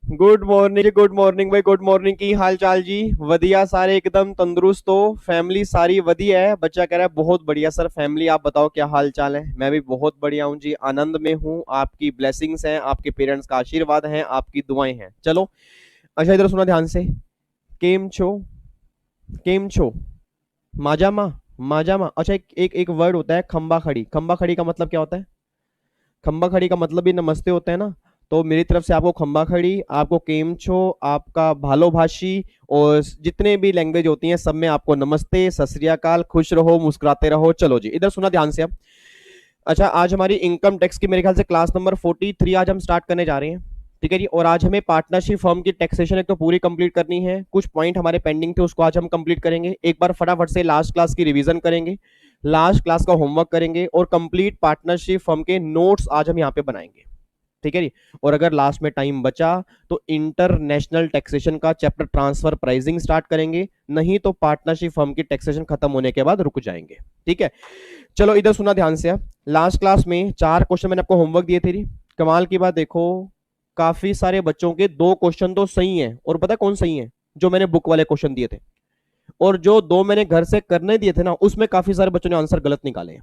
Good morning भाई, good morning. की हाल चाल जी? वधिया सारे एकदम तंदुरुस्त हो? फैमिली सारी वधिया है? बच्चा कह रहा है बहुत बढ़िया सर। फैमिली आप बताओ क्या हाल चाल है? मैं भी बहुत बढ़िया हूँ जी, आनंद में हूँ। आपकी ब्लेसिंग्स हैं, आपके पेरेंट्स का आशीर्वाद है, आपकी दुआएं हैं। चलो अच्छा इधर सुना ध्यान से। केम छो? केम छो? माजामा? माजामा? अच्छा एक वर्ड होता है खंबा खड़ी। खंबा खड़ी का मतलब क्या होता है? खंबा खड़ी का मतलब भी नमस्ते होता है ना। तो मेरी तरफ से आपको खंबा खड़ी, आपको केमछो, आपका भालो भाषी, और जितने भी लैंग्वेज होती हैं सब में आपको नमस्ते, सत श्री अकाल, खुश रहो, मुस्कुराते रहो। चलो जी इधर सुना ध्यान से अब। अच्छा आज हमारी इनकम टैक्स की मेरे ख्याल से क्लास नंबर 43 आज हम स्टार्ट करने जा रहे हैं। ठीक है जी। और आज हमें पार्टनरशिप फर्म की टैक्सेशन एक तो पूरी कंप्लीट करनी है, कुछ पॉइंट हमारे पेंडिंग थे उसको आज हम कंप्लीट करेंगे। एक बार फटाफट से लास्ट क्लास की रिवीजन करेंगे, लास्ट क्लास का होमवर्क करेंगे, और कंप्लीट पार्टनरशिप फर्म के नोट्स आज हम यहाँ पे बनाएंगे। ठीक है जी। और अगर लास्ट में टाइम बचा तो इंटरनेशनल टैक्सेशन का चैप्टर ट्रांसफर प्राइसिंग स्टार्ट करेंगे, नहीं तो पार्टनरशिप फर्म की टैक्सेशन खत्म होने के बाद रुक जाएंगे। ठीक है। चलो इधर सुना ध्यान से। अब लास्ट क्लास में 4 क्वेश्चन मैंने आपको होमवर्क दिए थे। कमाल की बात देखो, काफी सारे बच्चों के 2 क्वेश्चन तो सही हैं, और पता कौन सही है? जो मैंने बुक वाले क्वेश्चन दिए थे। और जो 2 मैंने घर से करने दिए थे ना, उसमें काफी सारे बच्चों ने आंसर गलत निकाले हैं।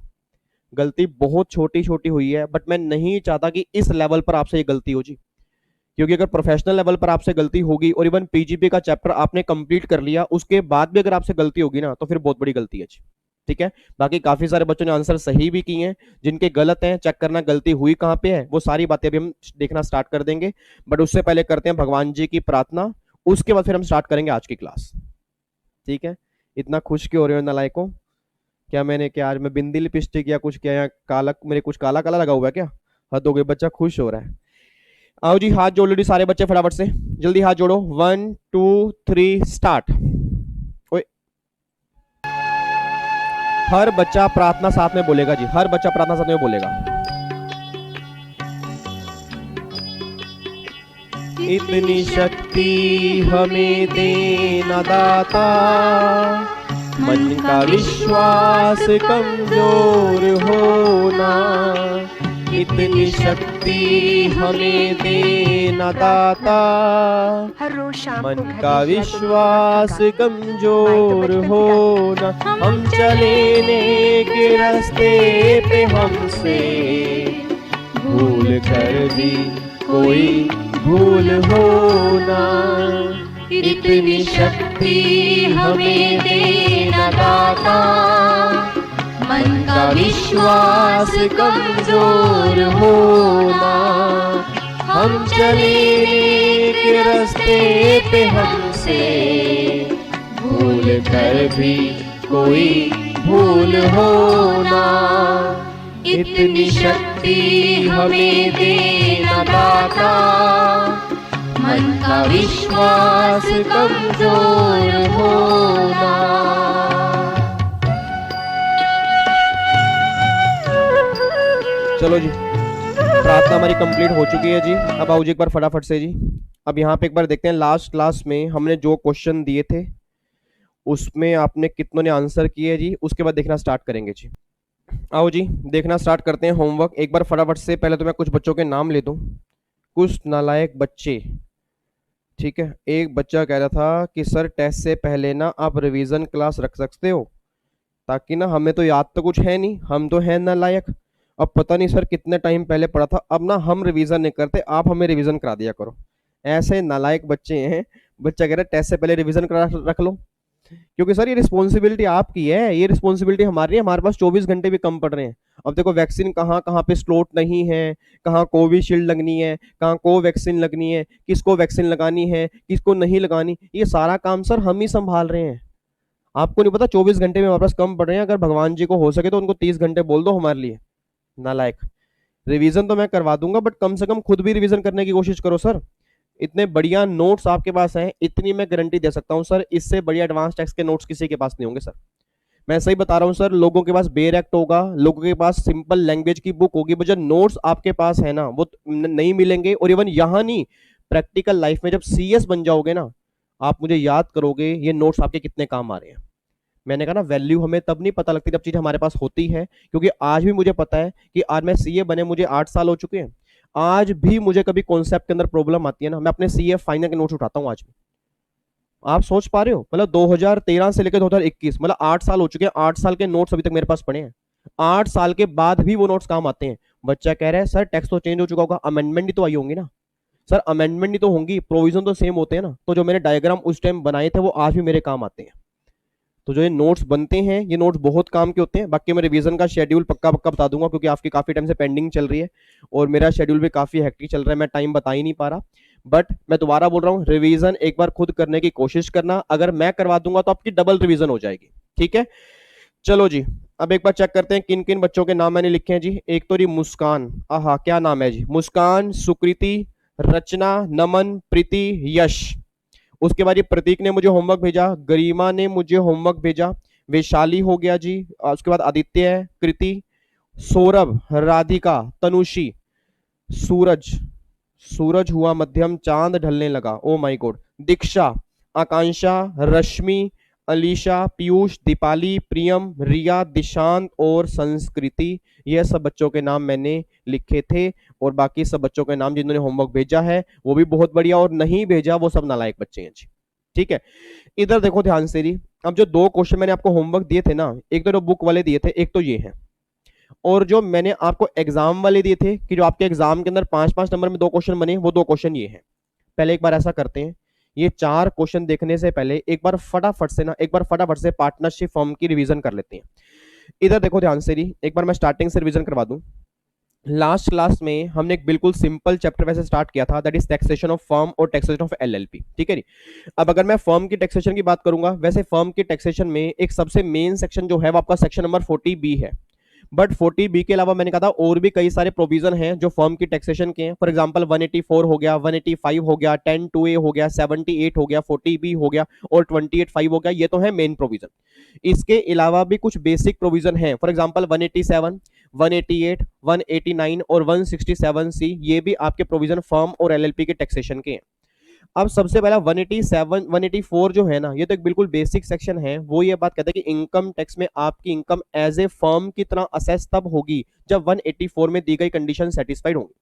गलती बहुत छोटी छोटी हुई है, बट मैं नहीं चाहता कि इस लेवल पर आपसे ये गलती हो जी। क्योंकि अगर प्रोफेशनल लेवल पर आपसे गलती होगी और इवन पीजीपी का चैप्टर आपने कंप्लीट कर लिया उसके बाद भी अगर आपसे गलती होगी ना, तो फिर बहुत बड़ी गलती है जी। ठीक है। बाकी काफी सारे बच्चों ने आंसर सही भी किए हैं। जिनके गलत हैं चेक करना गलती हुई कहां पे है, वो सारी बातें भी हम देखना स्टार्ट कर देंगे। बट उससे पहले करते हैं भगवान जी की प्रार्थना, उसके बाद फिर हम स्टार्ट करेंगे आज की क्लास। ठीक है। इतना खुश क्यों हो रहे हो नालायकों? क्या मैंने, क्या आज मैं बिंदी लिपस्टिक या कुछ, क्या यहाँ काला, मेरे कुछ काला काला लगा हुआ है क्या? हद हो गई, बच्चा खुश हो रहा है। आओ जी हाथ जोड़ लो जी सारे बच्चे फटाफट से, जल्दी हाथ जोड़ो। 1 2 3 स्टार्ट। ओए, हर बच्चा प्रार्थना साथ में बोलेगा जी, हर बच्चा प्रार्थना साथ में बोलेगा। इतनी शक्ति हमें देना दाता, मन का विश्वास कमजोर होना। इतनी शक्ति हमें देना दाता, मन का विश्वास कमजोर होना। हम चले नेक रास्ते पे, हमसे भूल कर भी कोई भूल होना। इतनी शक्ति हमें देना दाता, मन का विश्वास कमजोर होना। हम चले नेक रास्ते पे, हमसे भूल कर भी कोई भूल होना। इतनी शक्ति हमें देना दाता, मन का विश्वास कमजोर होना। चलो जी प्रार्थना हमारी कंप्लीट हो चुकी है जी। अब आओ जी एक बार फटाफट से जी। अब यहाँ पे एक बार देखते हैं लास्ट क्लास में हमने जो क्वेश्चन दिए थे उसमें आपने कितनों ने आंसर किए जी, उसके बाद देखना स्टार्ट करेंगे जी। आओ जी देखना स्टार्ट करते हैं होमवर्क। एक बार फटाफट से, पहले तो मैं कुछ बच्चों के नाम ले दूं, कुछ नालायक बच्चे। ठीक है। एक बच्चा कह रहा था कि सर टेस्ट से पहले ना आप रिवीजन क्लास रख सकते हो, ताकि ना हमें तो याद तो कुछ है नहीं, हम तो हैं नालायक। अब पता नहीं सर कितने टाइम पहले पढ़ा था, अब ना हम रिवीजन नहीं करते, आप हमें रिवीजन करा दिया करो। ऐसे नालायक बच्चे हैं। बच्चा कह रहा है टेस्ट से पहले रिवीजन करा रख लो। क्योंकि सर ये रिस्पॉन्सिबिलिटी आपकी है, ये रिस्पॉन्सिबिलिटी हमारी है। हमारे पास 24 घंटे भी कम पड़ रहे हैं। अब देखो वैक्सीन कहाँ कहाँ पे स्लॉट नहीं है, कहाँ कोविशील्ड लगनी है, कहाँ कोवैक्सीन लगनी है, किसको वैक्सीन लगानी है, किसको नहीं लगानी, ये सारा काम सर हम ही संभाल रहे हैं। आपको नहीं पता 24 घंटे में हमारे पास कम पड़ रहे हैं? अगर भगवान जी को हो सके तो उनको 30 घंटे बोल दो हमारे लिए। नालायक। रिवीजन तो मैं करवा दूंगा, बट कम से कम खुद भी रिवीजन करने की कोशिश करो सर। इतने बढ़िया नोट्स आपके पास हैं, इतनी मैं गारंटी दे सकता हूं सर, इससे बढ़िया एडवांस टैक्स के नोट्स किसी के पास नहीं होंगे सर। मैं सही बता रहा हूं सर। लोगों के पास बेयर एक्ट होगा, लोगों के पास सिंपल लैंग्वेज की बुक होगी, बट जो नोट्स आपके पास है ना वो नहीं मिलेंगे। और इवन यहां नहीं, प्रैक्टिकल लाइफ में जब सीएस बन जाओगे ना, आप मुझे याद करोगे ये नोट्स आपके कितने काम आ रहे हैं। मैंने कहा ना वैल्यू हमें तब नहीं पता लगती जब चीज हमारे पास होती है। क्योंकि आज भी मुझे पता है कि आज मैं सीए बने मुझे 8 साल हो चुके हैं। आज भी मुझे कभी कॉन्सेप्ट के अंदर प्रॉब्लम आती है ना, मैं अपने सीए फाइनल के नोट्स उठाता हूँ आज भी। आप सोच पा रहे हो, मतलब 2013 से लेकर 2021, मतलब 8 साल हो चुके हैं, 8 साल के नोट्स अभी तक मेरे पास पड़े हैं। 8 साल के बाद भी वो नोट्स काम आते हैं। बच्चा कह रहा है सर टेक्स्ट तो चेंज हो चुका होगा, अमेंडमेंट ही तो आई होंगी ना। सर अमेंडमेंट ही तो होंगी, प्रोविजन तो सेम होते हैं ना, तो जो मैंने डायग्राम उस टाइम बनाए थे वो आज भी मेरे काम आते हैं। तो जो ये नोट्स बनते हैं, ये नोट्स बहुत काम के होते हैं। बाकी मैं रिवीजन का शेड्यूल पक्का पक्का बता दूंगा, क्योंकि आपकी काफी टाइम से पेंडिंग चल रही है और मेरा शेड्यूल भी काफी हेक्टिक चल रहा है, मैं टाइम बता ही नहीं पा रहा। बट मैं दोबारा बोल रहा हूँ, रिवीजन एक बार खुद करने की कोशिश करना, अगर मैं करवा दूंगा तो आपकी डबल रिवीजन हो जाएगी। ठीक है, चलो जी। अब एक बार चेक करते हैं किन किन बच्चों के नाम मैंने लिखे हैं जी। एक तो जी मुस्कान, आहा क्या नाम है जी, मुस्कान, सुकृति, रचना, नमन, प्रीति, यश। उसके बाद ये प्रतीक ने मुझे होमवर्क भेजा, गरिमा ने मुझे होमवर्क भेजा, वैशाली हो गया जी। उसके बाद आदित्य है, कृति, सौरभ, राधिका, तनुषी, सूरज, सूरज हुआ मध्यम, चांद ढलने लगा, ओ माय गॉड, दीक्षा, आकांक्षा, रश्मि, अलीशा, पीयूष, दीपाली, प्रियम, रिया, दिशांत और संस्कृति। यह सब बच्चों के नाम मैंने लिखे थे। और बाकी सब बच्चों के नाम जिन्होंने होमवर्क भेजा है वो भी बहुत बढ़िया, और नहीं भेजा वो सब नालायक बच्चे हैं जी। ठीक है, इधर देखो ध्यान से जी। अब जो 2 क्वेश्चन मैंने आपको होमवर्क दिए थे ना, एक तो जो बुक वाले दिए थे, एक तो ये है, और जो मैंने आपको एग्जाम वाले दिए थे कि जो आपके एग्जाम के अंदर 5-5 नंबर में 2 क्वेश्चन बने, वो 2 क्वेश्चन ये हैं। पहले एक बार ऐसा करते हैं, ये 4 क्वेश्चन देखने से पहले एक बार फटाफट से पार्टनरशिप फॉर्म की रिवीजन कर लेते हैं। इधर देखो ध्यान से जी, एक बार मैं स्टार्टिंग से रिवीजन करवा दूं। लास्ट क्लास में हमने एक बिल्कुल सिंपल चैप्टर वैसे स्टार्ट किया था, that is taxation of firm और टैक्सेशन ऑफ एलएलपी। ठीक है जी। अब अगर मैं फर्म की टैक्सेशन की बात करूंगा, वैसे फर्म की टैक्सेशन में एक सबसे मेन सेक्शन जो है वो आपका सेक्शन नंबर 40B है। बट 40B के अलावा मैंने कहा था और भी कई सारे प्रोविजन हैं जो फर्म की टैक्सेशन के हैं। फॉर एग्जांपल 184 हो गया, 185 हो गया, 10(2)(a) हो गया, 78 हो गया, 40B हो गया और 28(5) हो गया। ये तो है मेन प्रोविजन। इसके अलावा भी कुछ बेसिक प्रोविजन हैं। फॉर एग्जांपल 187, 188, 189 और 167C, ये भी आपके प्रोविजन फर्म और एलएलपी के टैक्सेशन के हैं। अब सबसे पहला 187 184 जो है ना, ये तो एक बिल्कुल बेसिक सेक्शन है। वो ये बात कहता है कि इनकम टैक्स में आपकी इनकम एज ए फर्म की तरह असेस तब होगी जब 184 में दी गई कंडीशन सेटिस्फाइड होंगी।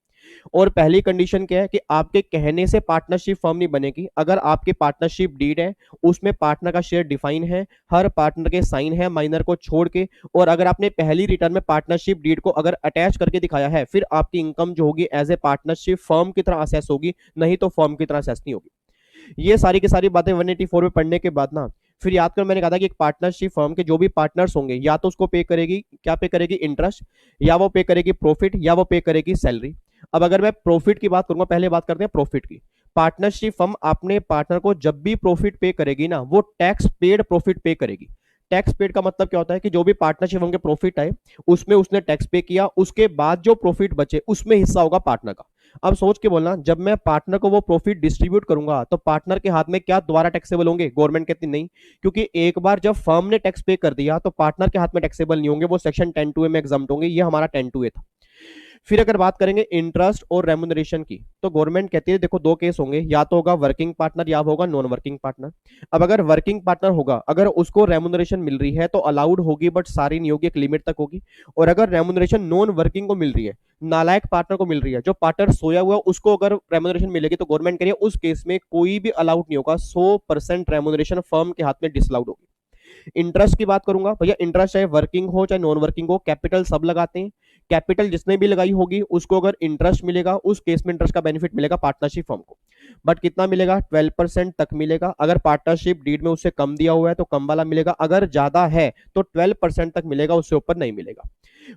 और पहली कंडीशन क्या है कि आपके कहने से पार्टनरशिप फर्म नहीं बनेगी। अगर आपके पार्टनरशिप डीड है, उसमें पार्टनर का शेयर डिफाइन है, हर पार्टनर के साइन है माइनर को छोड़ के, और अगर आपने पहली रिटर्न में पार्टनरशिप डीड को अगर अटैच करके दिखाया है, फिर आपकी इनकम जो होगी एज ए पार्टनरशिप फर्म की तरह असेस होगी, नहीं तो फर्म की तरह असेस नहीं होगी। ये सारी की सारी बातें 184 में पढ़ने के बाद ना, फिर याद कर मैंने कहा था कि एक पार्टनरशिप फर्म के जो भी पार्टनर्स होंगे, या तो उसको पे करेगी, क्या पे करेगी, इंटरेस्ट, या वो पे करेगी प्रॉफिट, या वो पे करेगी सैलरी। अब अगर मैं प्रॉफिट की बात करूंगा, पहले बात करते हैं प्रॉफिट की। पार्टनरशिप फर्म अपने पार्टनर को जब भी प्रॉफिट पे करेगी ना, वो टैक्स पेड प्रॉफिट पे करेगी। टैक्स पेड का मतलब क्या होता है कि जो भी पार्टनरशिप फर्म के प्रॉफिट आए उसमें उसने टैक्स पे किया, उसके बाद जो प्रॉफिट बचे उसमें हिस्सा होगा पार्टनर का। अब सोच के बोलना, जब मैं पार्टनर को वो प्रॉफिट डिस्ट्रीब्यूट करूंगा तो पार्टनर के हाथ में क्या दोबारा टैक्सेबल होंगे? गवर्नमेंट कहती नहीं, क्योंकि एक बार जब फर्म ने टैक्स पे कर दिया तो पार्टनर के हाथ में टैक्सेबल नहीं होंगे, वो सेक्शन 10(2)(a) में एग्जाम्प्ट होंगे। ये हमारा 10(2)(a) था। फिर अगर बात करेंगे इंटरेस्ट और रेमुनरेशन की, तो गवर्नमेंट कहती है देखो 2 केस होंगे, या तो होगा वर्किंग पार्टनर या होगा नॉन वर्किंग पार्टनर। अब अगर वर्किंग पार्टनर होगा, अगर उसको रेमुनरेशन मिल रही है तो अलाउड होगी, बट सारी नहीं होगी, एक लिमिट तक होगी। और अगर रेमुनरेशन नॉन वर्किंग को मिल रही है, नालायक पार्टनर को मिल रही है, जो पार्टनर सोया हुआ उसको अगर रेमुनरेशन मिलेगी, तो गवर्नमेंट कह रही है उस केस में कोई भी अलाउड नहीं होगा, 100% रेमुनरेशन फर्म के हाथ में डिसअलाउड होगी। इंटरेस्ट की बात करूंगा, भैया इंटरेस्ट चाहे वर्किंग हो चाहे नॉन वर्किंग हो, कैपिटल सब लगाते हैं। कैपिटल जिसने भी लगाई होगी उसको अगर इंटरेस्ट मिलेगा, उस केस में इंटरेस्ट का बेनिफिट मिलेगा पार्टनरशिप फर्म को। बट कितना मिलेगा? 12% तक मिलेगा। अगर पार्टनरशिप डीड में उससे कम दिया हुआ है तो कम वाला मिलेगा, अगर ज्यादा है तो 12% तक मिलेगा, उससे ऊपर नहीं मिलेगा।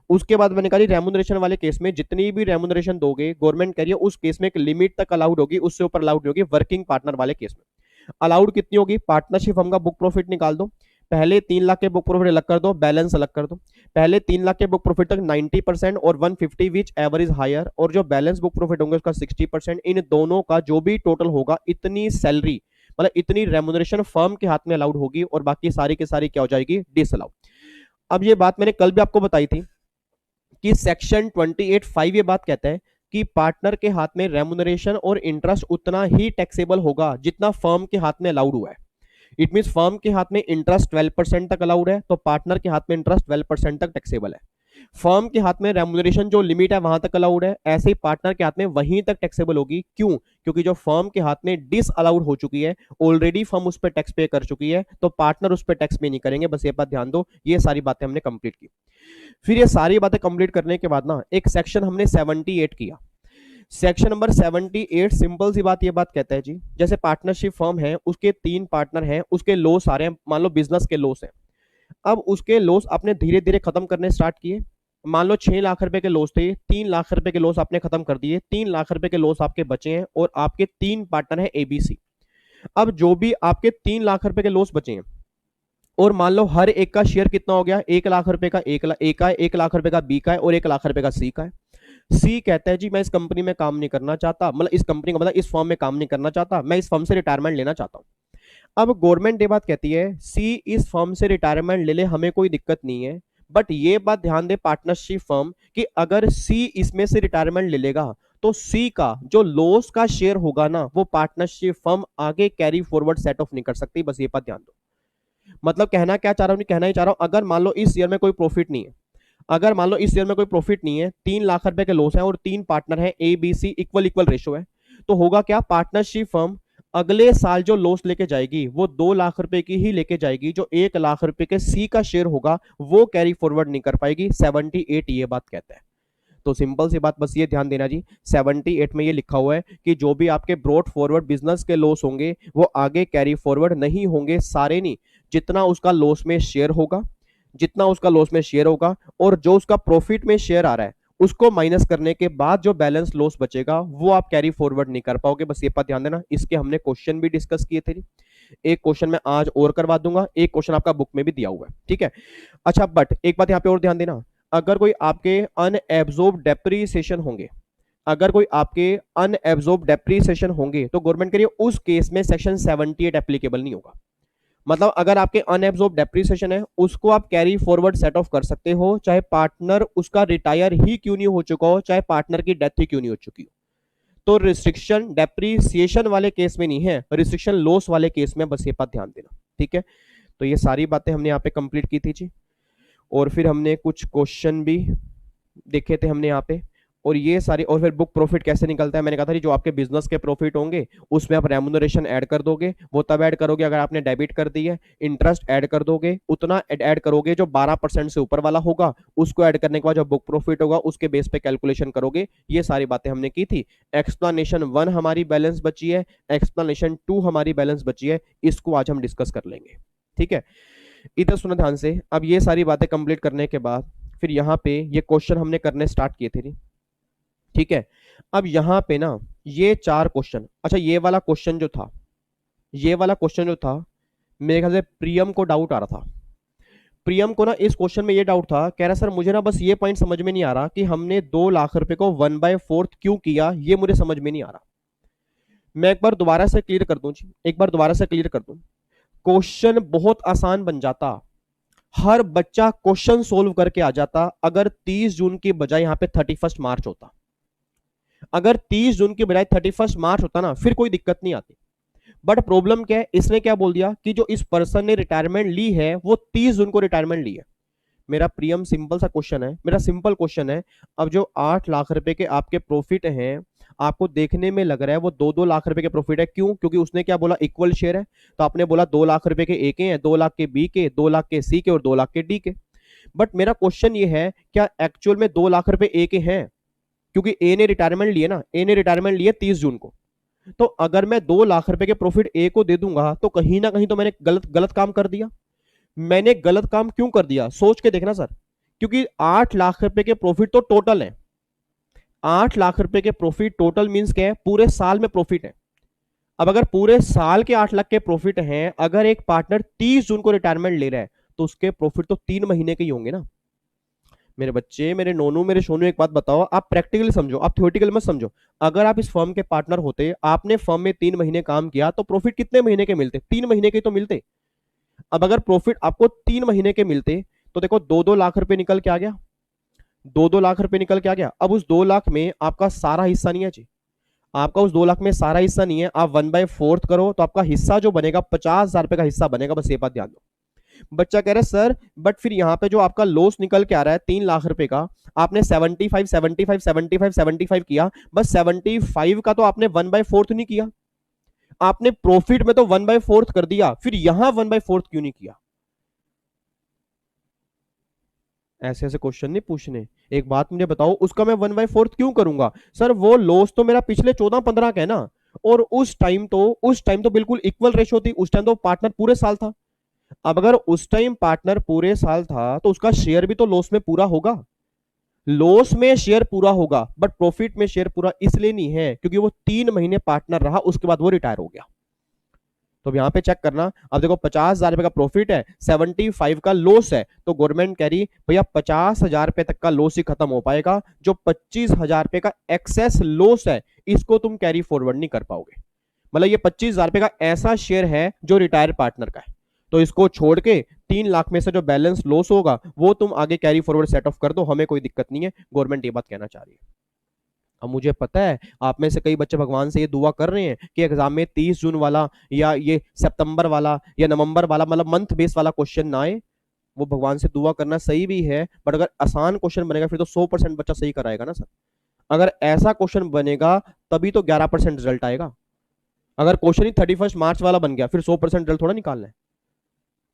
उसके बाद मैंने कहा रेमुनरेशन वाले केस में जितनी भी रेमुनरेशन दोगे, गवर्नमेंट कह रही है उस केस में एक लिमिट तक अलाउड होगी, उससे ऊपर अलाउड नहीं होगी। वर्किंग पार्टनर वाले केस में अलाउड कितनी होगी? पार्टनरशिप फर्म का बुक प्रॉफिट निकाल दो, पहले 3 लाख के बुक प्रॉफिट अलग कर दो, बैलेंस अलग कर दो। पहले 3 लाख के बुक प्रॉफिट तक 90% और 150 विच एवरेज हायर, और जो बैलेंस बुक प्रॉफिट होंगे उसका 60%। इन दोनों का जो भी टोटल होगा, इतनी सैलरी मतलब इतनी रेमुनरेशन फर्म के हाथ में अलाउड होगी, और बाकी सारी की सारी क्या हो जाएगी? डिसअलाउड। अब ये बात मैंने कल भी आपको बताई थी कि सेक्शन 28(5) ये बात कहता है कि पार्टनर के हाथ में रेमुनरेशन और इंटरेस्ट उतना ही टैक्सेबल होगा जितना फर्म के हाथ में अलाउड हुआ है। इट मीन फर्म के हाथ में इंटरेस्ट 12% तक अलाउड है, तो पार्टनर के हाथ में इंटरेस्ट 12% तक टैक्सेबल है। फर्म के हाथ में रेम्यूनरेशन जो लिमिट है वहां तक अलाउड है, ऐसे ही पार्टनर के हाथ में वहीं तक टैक्सेबल होगी। क्यों? क्योंकि जो फर्म के हाथ में डिस अलाउड हो चुकी है, ऑलरेडी फर्म उस पर टैक्स पे कर चुकी है, तो पार्टनर उस पर टैक्स पे नहीं करेंगे। बस ये बात ध्यान दो। ये सारी बातें हमने कंप्लीट की। फिर ये सारी बातें कंप्लीट करने के बाद ना एक सेक्शन हमने 78 किया। सेक्शन नंबर 78 सिंपल सी बात, ये बात कहता है जी, जैसे पार्टनरशिप फर्म है, उसके 3 पार्टनर हैं, उसके लॉस आ रहे हैं, मान लो बिजनेस के लॉस हैं। अब उसके लॉस आपने धीरे धीरे खत्म करने स्टार्ट किए। मान लो 6 लाख रुपए के लॉस थे, 3 लाख रुपए के लॉस आपने खत्म कर दिए, 3 लाख रुपए के लॉस आपके बचे हैं और आपके 3 पार्टनर हैं एबीसी। अब जो भी आपके 3 लाख रुपए के लॉस बचे हैं और मान लो हर एक का शेयर कितना हो गया, 1 लाख रुपए का, 1 लाख रुपए का बी का है और 1 लाख रुपए का सी का है। सी कहता है जी मैं इस कंपनी में काम नहीं करना चाहता, मतलब इस कंपनी का मतलब इस फर्म में काम नहीं करना चाहता, मैं इस फर्म से रिटायरमेंट लेना चाहता हूं। अब गवर्नमेंट ये बात कहती है सी इस फर्म से रिटायरमेंट ले ले, हमें कोई दिक्कत नहीं है। बट ये बात ध्यान दे पार्टनरशिप फर्म कि अगर सी इसमें से रिटायरमेंट ले लेगा तो सी का जो लॉस का शेयर होगा ना, वो पार्टनरशिप फर्म आगे कैरी फॉरवर्ड सेट ऑफ नहीं कर सकती। बस ये बात ध्यान दो। मतलब कहना क्या चाह रहा हूं, कहना ही चाह रहा हूं, अगर मान लो इस ईयर में कोई प्रॉफिट नहीं है, अगर मान लो इस ईयर में कोई प्रॉफिट नहीं है, 3 लाख रुपए के लॉस है और 3 पार्टनर है, A B C equal equal ratio है, तो होगा क्या, पार्टनरशिप फर्म अगले साल जो लॉस लेके जाएगी वो 2 लाख रुपए की ही लेके जाएगी। जो 1 लाख रुपए के सी का शेयर होगा वो कैरी फॉरवर्ड नहीं कर पाएगी। 78 ये बात कहता है। तो सिंपल सी बात, बस ये ध्यान देना जी, 78 में ये लिखा हुआ है कि जो भी आपके ब्रॉड फॉरवर्ड बिजनेस के लॉस होंगे वो आगे कैरी फॉरवर्ड नहीं होंगे, सारे नहीं, जितना उसका लॉस में शेयर होगा, जितना उसका लॉस में शेयर होगा और जो उसका प्रॉफिट में शेयर आ रहा है उसको माइनस करने के बाद जो बैलेंस लॉस बचेगा वो आप कैरी फॉरवर्ड नहीं कर पाओगे। बस ये बात ध्यान देना। इसके हमने क्वेश्चन भी डिस्कस किए थे। एक क्वेश्चन मैं आज और करवा दूंगा, एक क्वेश्चन आपका बुक में भी दिया हुआ है, ठीक है। अच्छा, बट एक बात यहाँ पे और ध्यान देना, अगर कोई आपके अनएब्जॉर्ब डेप्रीसिएशन होंगे, अगर कोई आपके अनएब्जॉर्ब डेप्रीसिएशन होंगे तो गवर्नमेंट के लिए उस केस में सेक्शन 78 एप्लीकेबल नहीं होगा। मतलब अगर आपके अनएब्जॉर्ब डेप्रीसिएशन है उसको आप कैरी फॉरवर्ड सेट ऑफ कर सकते हो, चाहे पार्टनर उसका रिटायर ही क्यों नहीं हो चुका हो, चाहे पार्टनर की डेथ ही क्यों नहीं हो चुकी हो। तो रिस्ट्रिक्शन डेप्रीसिएशन वाले केस में नहीं है, रिस्ट्रिक्शन लॉस वाले केस में। बस ये बात ध्यान देना, ठीक है। तो ये सारी बातें हमने यहाँ पे कंप्लीट की थी जी। और फिर हमने कुछ क्वेश्चन भी देखे थे हमने यहाँ पे, और ये सारी, और फिर बुक प्रॉफिट कैसे निकलता है मैंने कहा था, जो आपके बिजनेस के प्रॉफिट होंगे उसमें आप रेम्यूनरेशन ऐड कर दोगे। वो तब ऐड करोगे अगर आपने डेबिट कर दी है, इंटरेस्ट ऐड कर दोगे, उतना ऐड करोगे जो 12% से ऊपर वाला होगा, उसको ऐड करने के बाद जो बुक प्रॉफिट होगा उसके बेस पे कैलकुलेशन करोगे। ये सारी बातें हमने की थी। एक्सप्लेनेशन 1 हमारी बैलेंस बची है, एक्सप्लेनेशन 2 हमारी बैलेंस बची है, इसको आज हम डिस्कस कर लेंगे, ठीक है। इधर सुना ध्यान से। अब ये सारी बातें कंप्लीट करने के बाद फिर यहाँ पे ये क्वेश्चन हमने करने स्टार्ट किए थे, ठीक है। अब यहां पे ना ये 4 क्वेश्चन, अच्छा ये वाला क्वेश्चन जो था, ये वाला क्वेश्चन जो था, मेरे ख्याल से प्रियम को डाउट आ रहा था। प्रियम को ना इस क्वेश्चन में ये डाउट था, कह रहा सर मुझे ना बस ये पॉइंट समझ में नहीं आ रहा कि हमने 2 लाख रुपए को 1/4 क्यों किया, ये मुझे समझ में नहीं आ रहा। मैं एक बार दोबारा से क्लियर कर दूं जी, एक बार दोबारा से क्लियर कर दूं। क्वेश्चन बहुत आसान बन जाता, हर बच्चा क्वेश्चन सोल्व करके आ जाता अगर 30 जून की बजाय यहां पे 31 मार्च होता। अगर 30 जून की बजाय 31 मार्च होता ना फिर कोई दिक्कत नहीं आती। बट प्रॉब्लम क्या है, इसने क्या बोल दिया कि जो इस पर्सन ने रिटायरमेंट ली है वो 30 जून को रिटायरमेंट ली है। मेरा प्रियम सिंपल सा क्वेश्चन है, मेरा सिंपल क्वेश्चन है, अब जो 8 लाख रुपए के आपके प्रॉफिट हैं, आपको देखने में लग रहा है वो 2-2 लाख रुपए के प्रॉफिट है। क्यों? क्योंकि उसने क्या बोला, इक्वल शेयर है। तो आपने बोला 2 लाख रुपए के ए के हैं, 2 लाख के बी के, 2 लाख के सी के और 2 लाख के डी के। बट मेरा क्वेश्चन ये है, क्या एक्चुअल में 2 लाख रुपए ए के हैं? क्योंकि ए ने रिटायरमेंट लिए ना, ए ने रिटायरमेंट लिए 30 जून को। तो अगर मैं 2 लाख रुपए के प्रॉफिट ए को दे दूंगा तो कहीं ना कहीं तो मैंने गलत गलत काम कर दिया। मैंने गलत काम क्यों कर दिया, सोच के देखना सर। क्योंकि 8 लाख रुपए के प्रॉफिट तो टोटल है, 8 लाख रुपए के प्रॉफिट टोटल मींस क्या है, पूरे साल में प्रॉफिट है। अब अगर पूरे साल के 8 लाख के प्रॉफिट हैं, अगर एक पार्टनर 30 जून को रिटायरमेंट ले रहा है तो उसके प्रॉफिट तो 3 महीने के ही होंगे ना। मेरे बच्चे, मेरे नोनू, मेरे सोनू, एक बात बताओ, आप प्रैक्टिकली समझो, आप थ्योरेटिकल मत समझो। अगर आप इस फर्म के पार्टनर होते, आपने फर्म में 3 महीने काम किया तो प्रॉफिट कितने महीने के मिलते? 3 महीने के तो मिलते। अब अगर प्रॉफिट आपको 3 महीने के मिलते तो देखो 2-2 लाख रुपए निकल के आ गया, 2-2 लाख रुपए निकल के आ गया। अब उस 2 लाख में आपका सारा हिस्सा नहीं है जी, आपका उस 2 लाख में सारा हिस्सा नहीं है। आप 1/4 करो तो आपका हिस्सा जो बनेगा 50,000 रुपए का हिस्सा बनेगा। बस ये बात ध्यान दो। बच्चा कह रहा है सर बट फिर यहाँ पे जो आपका लॉस निकल के आ रहा है 3 लाख रुपए का, आपने 75 75 75 75 किया, बस 75 का तो आपने 1/4 नहीं किया, आपने प्रॉफिट में तो 1/4 कर दिया, फिर यहां 1/4 क्यों नहीं किया? ऐसे ऐसे क्वेश्चन नहीं पूछने। एक बात मुझे बताओ, उसका मैं 1/4 क्यों करूंगा? सर वो लॉस तो मेरा पिछले 14-15 का है ना, और उस टाइम तो बिल्कुल इक्वल रेशो थी, उस टाइम तो पार्टनर पूरे साल था। अब अगर उस टाइम पार्टनर पूरे साल था तो उसका शेयर भी तो लॉस में पूरा होगा। लॉस में शेयर पूरा होगा बट प्रॉफिट में शेयर पूरा इसलिए नहीं है क्योंकि वो 3 महीने पार्टनर रहा, उसके बाद वो रिटायर हो गया। तो यहाँ पे चेक करना, अब देखो 50,000 रुपए का प्रॉफिट है, 75 का लॉस है, तो गवर्नमेंट कह रही भैया 50,000 रुपए तक का लॉस ही खत्म हो पाएगा, जो 25,000 रुपए का एक्सेस लॉस है इसको तुम कैरी फॉरवर्ड नहीं कर पाओगे। मतलब ये 25,000 रुपए का ऐसा शेयर है जो रिटायर पार्टनर का है, तो इसको छोड़ के 3 लाख में से जो बैलेंस लॉस होगा वो तुम आगे कैरी फॉरवर्ड सेट ऑफ कर दो, हमें कोई दिक्कत नहीं है। गवर्नमेंट ये बात कहना चाह रही है। अब मुझे पता है आप में से कई बच्चे भगवान से ये दुआ कर रहे हैं कि एग्जाम में 30 जून वाला या ये सितंबर वाला या नवंबर वाला मतलब मंथ बेस वाला क्वेश्चन ना आए। वो भगवान से दुआ करना सही भी है, बट अगर आसान क्वेश्चन बनेगा फिर तो 100% बच्चा सही कराएगा ना सर। अगर ऐसा क्वेश्चन बनेगा तभी तो 11% रिजल्ट आएगा। अगर क्वेश्चन ही 31 मार्च वाला बन गया फिर 100% रिजल्ट थोड़ा निकालना है।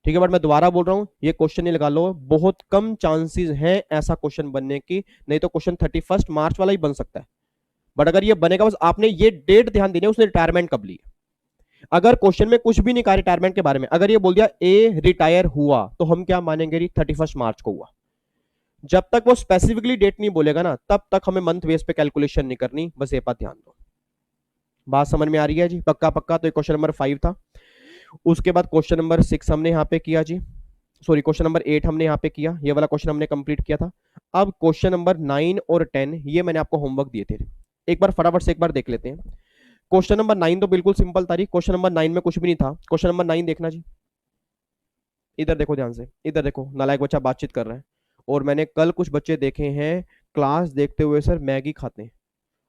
ठीक है, बट मैं दोबारा बोल रहा हूँ ये क्वेश्चन नहीं लगा लो, बहुत कम चांसेस हैं ऐसा क्वेश्चन बनने की, नहीं तो क्वेश्चन 31 मार्च वाला ही बन सकता है। बट अगर ये बनेगा, बस आपने ये डेट ध्यान देनी है उसने रिटायरमेंट कब ली। अगर क्वेश्चन में कुछ भी नहीं कहा रिटायरमेंट के बारे में, अगर ये बोल दिया ए रिटायर हुआ तो हम क्या मानेंगे? 31 मार्च को हुआ। जब तक वो स्पेसिफिकली डेट नहीं बोलेगा ना तब तक हमें मंथ बेस पे कैलकुलेशन नहीं करनी, बस ये बात ध्यान दो। बात समझ में आ रही है जी? पक्का पक्का। तो क्वेश्चन नंबर 5 था। उसके बाद क्वेश्चन नंबर 6 हमने यहाँ पे किया जी, सॉरी क्वेश्चन नंबर 8 हमने यहाँ पे किया, ये वाला क्वेश्चन हमने कंप्लीट किया था। अब क्वेश्चन नंबर 9 और 10 ये मैंने आपको होमवर्क दिए थे, एक बार फटाफट से एक बार देख लेते हैं। क्वेश्चन नंबर 9 तो बिल्कुल सिंपल था, क्वेश्चन नंबर 9 में कुछ भी नहीं था। क्वेश्चन नंबर 9 देखना जी, इधर देखो ध्यान से, इधर देखो, नालायक बच्चा बातचीत कर रहा है। और मैंने कल कुछ बच्चे देखे हैं क्लास देखते हुए सर मैगी खाते हैं,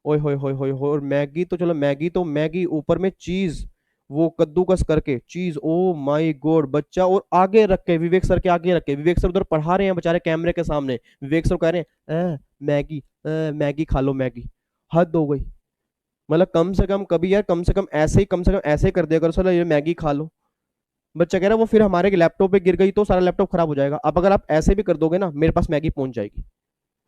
ओए होए होए होए होए, और मैगी तो चलो मैगी तो मैगी, ऊपर में चीज, वो कद्दूकस करके चीज, ओ माय गॉड बच्चा, और आगे रख के विवेक सर के आगे रख के, विवेक सर उधर पढ़ा रहे हैं बेचारे कैमरे के सामने, विवेक सर कह रहे हैं मैगी मैगी खा लो मैगी। हद हो गई। मतलब कम से कम कभी यार, कम से कम ऐसे ही, कम से कम ऐसे ही कर दिया करो सर, ये मैगी खा लो। बच्चा कह रहा है वो फिर हमारे लैपटॉप पे गिर गई तो सारा लैपटॉप खराब हो जाएगा। अब अगर आप ऐसे भी कर दोगे ना मेरे पास मैगी पहुंच जाएगी।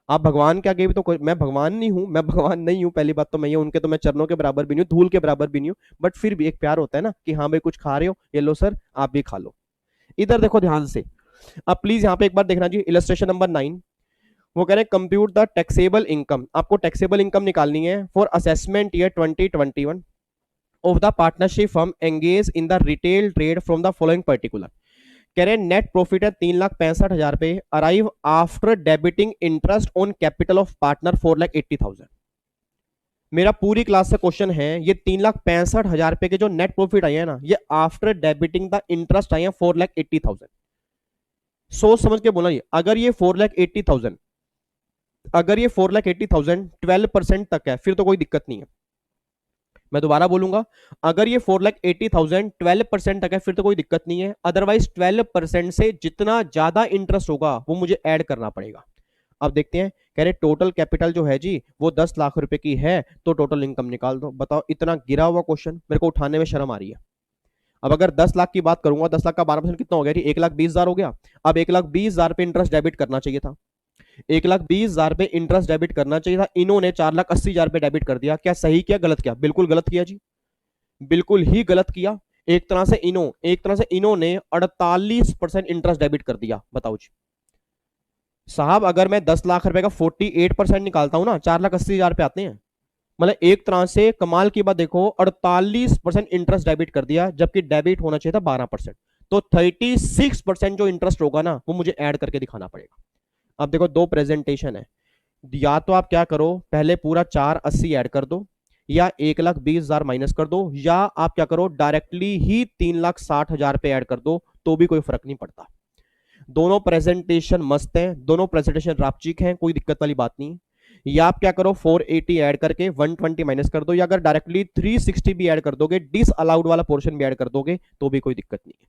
आप भगवान के आगे भी तो मैं भगवान नहीं हूं, मैं भगवान नहीं हूं, पहली बात तो मैं ये, उनके तो मैं चरणों के बराबर भी नहीं हूं, धूल के बराबर भी नहीं हूं, बट फिर भी एक प्यार होता है ना कि हाँ भाई कुछ खा रहे हो, ये लो सर आप भी खा लो। इधर देखो ध्यान से, अब प्लीज यहाँ पे एक बार देखना जी, इलस्ट्रेशन नंबर 9। वो कह रहे हैं कंप्यूट द टैक्सेबल इनकम, आपको टैक्सेबल इनकम निकालनी है for assessment year 2021 of the partnership firm engage in the retail trade from the following particular. कह रहे हैं नेट प्रॉफिट है 3,65,000 रुपए, arrive after debiting interest on capital of partner 4,80,000। मेरा पूरी क्लास से क्वेश्चन है, ये 3,65,000 रुपए के जो नेट प्रॉफिट आए हैं ना, ये आफ्टर डेबिटिंग द इंटरेस्ट आए हैं 4,80,000। सोच समझ के बोला, ये अगर ये 4,80,000, अगर ये 4,80,000 12% तक है फिर तो कोई दिक्कत नहीं है। मैं दोबारा बोलूंगा, अगर ये 4,80,000 12% तक है फिर तो कोई दिक्कत नहीं है, अदरवाइज 12% से जितना ज्यादा इंटरेस्ट होगा वो मुझे ऐड करना पड़ेगा। अब देखते हैं, कह रहे टोटल कैपिटल जो है जी वो 10 लाख रुपए की है, तो टोटल इनकम निकाल दो। बताओ, इतना गिरा हुआ क्वेश्चन मेरे को उठाने में शर्म आ रही है। अब अगर 10 लाख की बात करूंगा, 10 लाख का 12% कितना हो गया? 1,20,000 हो गया। अब 1,20,000 पे इंटरेस्ट डेबिट करना चाहिए था, 1,20,000 पे इंटरेस्ट डेबिट करना चाहिए था, इन्होंने 4,80,000 पे डेबिट कर दिया। क्या सही किया गलत किया? बिल्कुल गलत किया जी, बिल्कुल ही गलत किया। एक तरह से इन्होंने 48% इंटरेस्ट डेबिट कर दिया। बताओ जी साहब, अगर मैं 10 लाख रुपए का 48% निकालता हूं ना, 4,80,000 पे आते हैं। मतलब एक तरह से कमाल की बात देखो, 48% इंटरेस्ट डेबिट कर दिया, जबकि डेबिट होना चाहिए था 12%। तो 36% जो इंटरेस्ट होगा ना वो मुझे ऐड करके दिखाना पड़ेगा। अब देखो दो प्रेजेंटेशन है, या तो आप क्या करो, पहले पूरा 480 ऐड कर दो, या 1,20,000 माइनस कर दो, या आप क्या करो डायरेक्टली ही 3,60,000 पे ऐड कर दो, तो भी कोई फर्क नहीं पड़ता। दोनों प्रेजेंटेशन मस्त हैं, दोनों प्रेजेंटेशन रापचिक हैं, कोई दिक्कत वाली बात नहीं। या आप क्या करो 480 ऐड करके 120 माइनस कर दो, या अगर डायरेक्टली 360 भी ऐड कर दोगे, डिस अलाउड वाला पोर्शन भी ऐड कर दोगे, तो भी कोई दिक्कत नहीं है।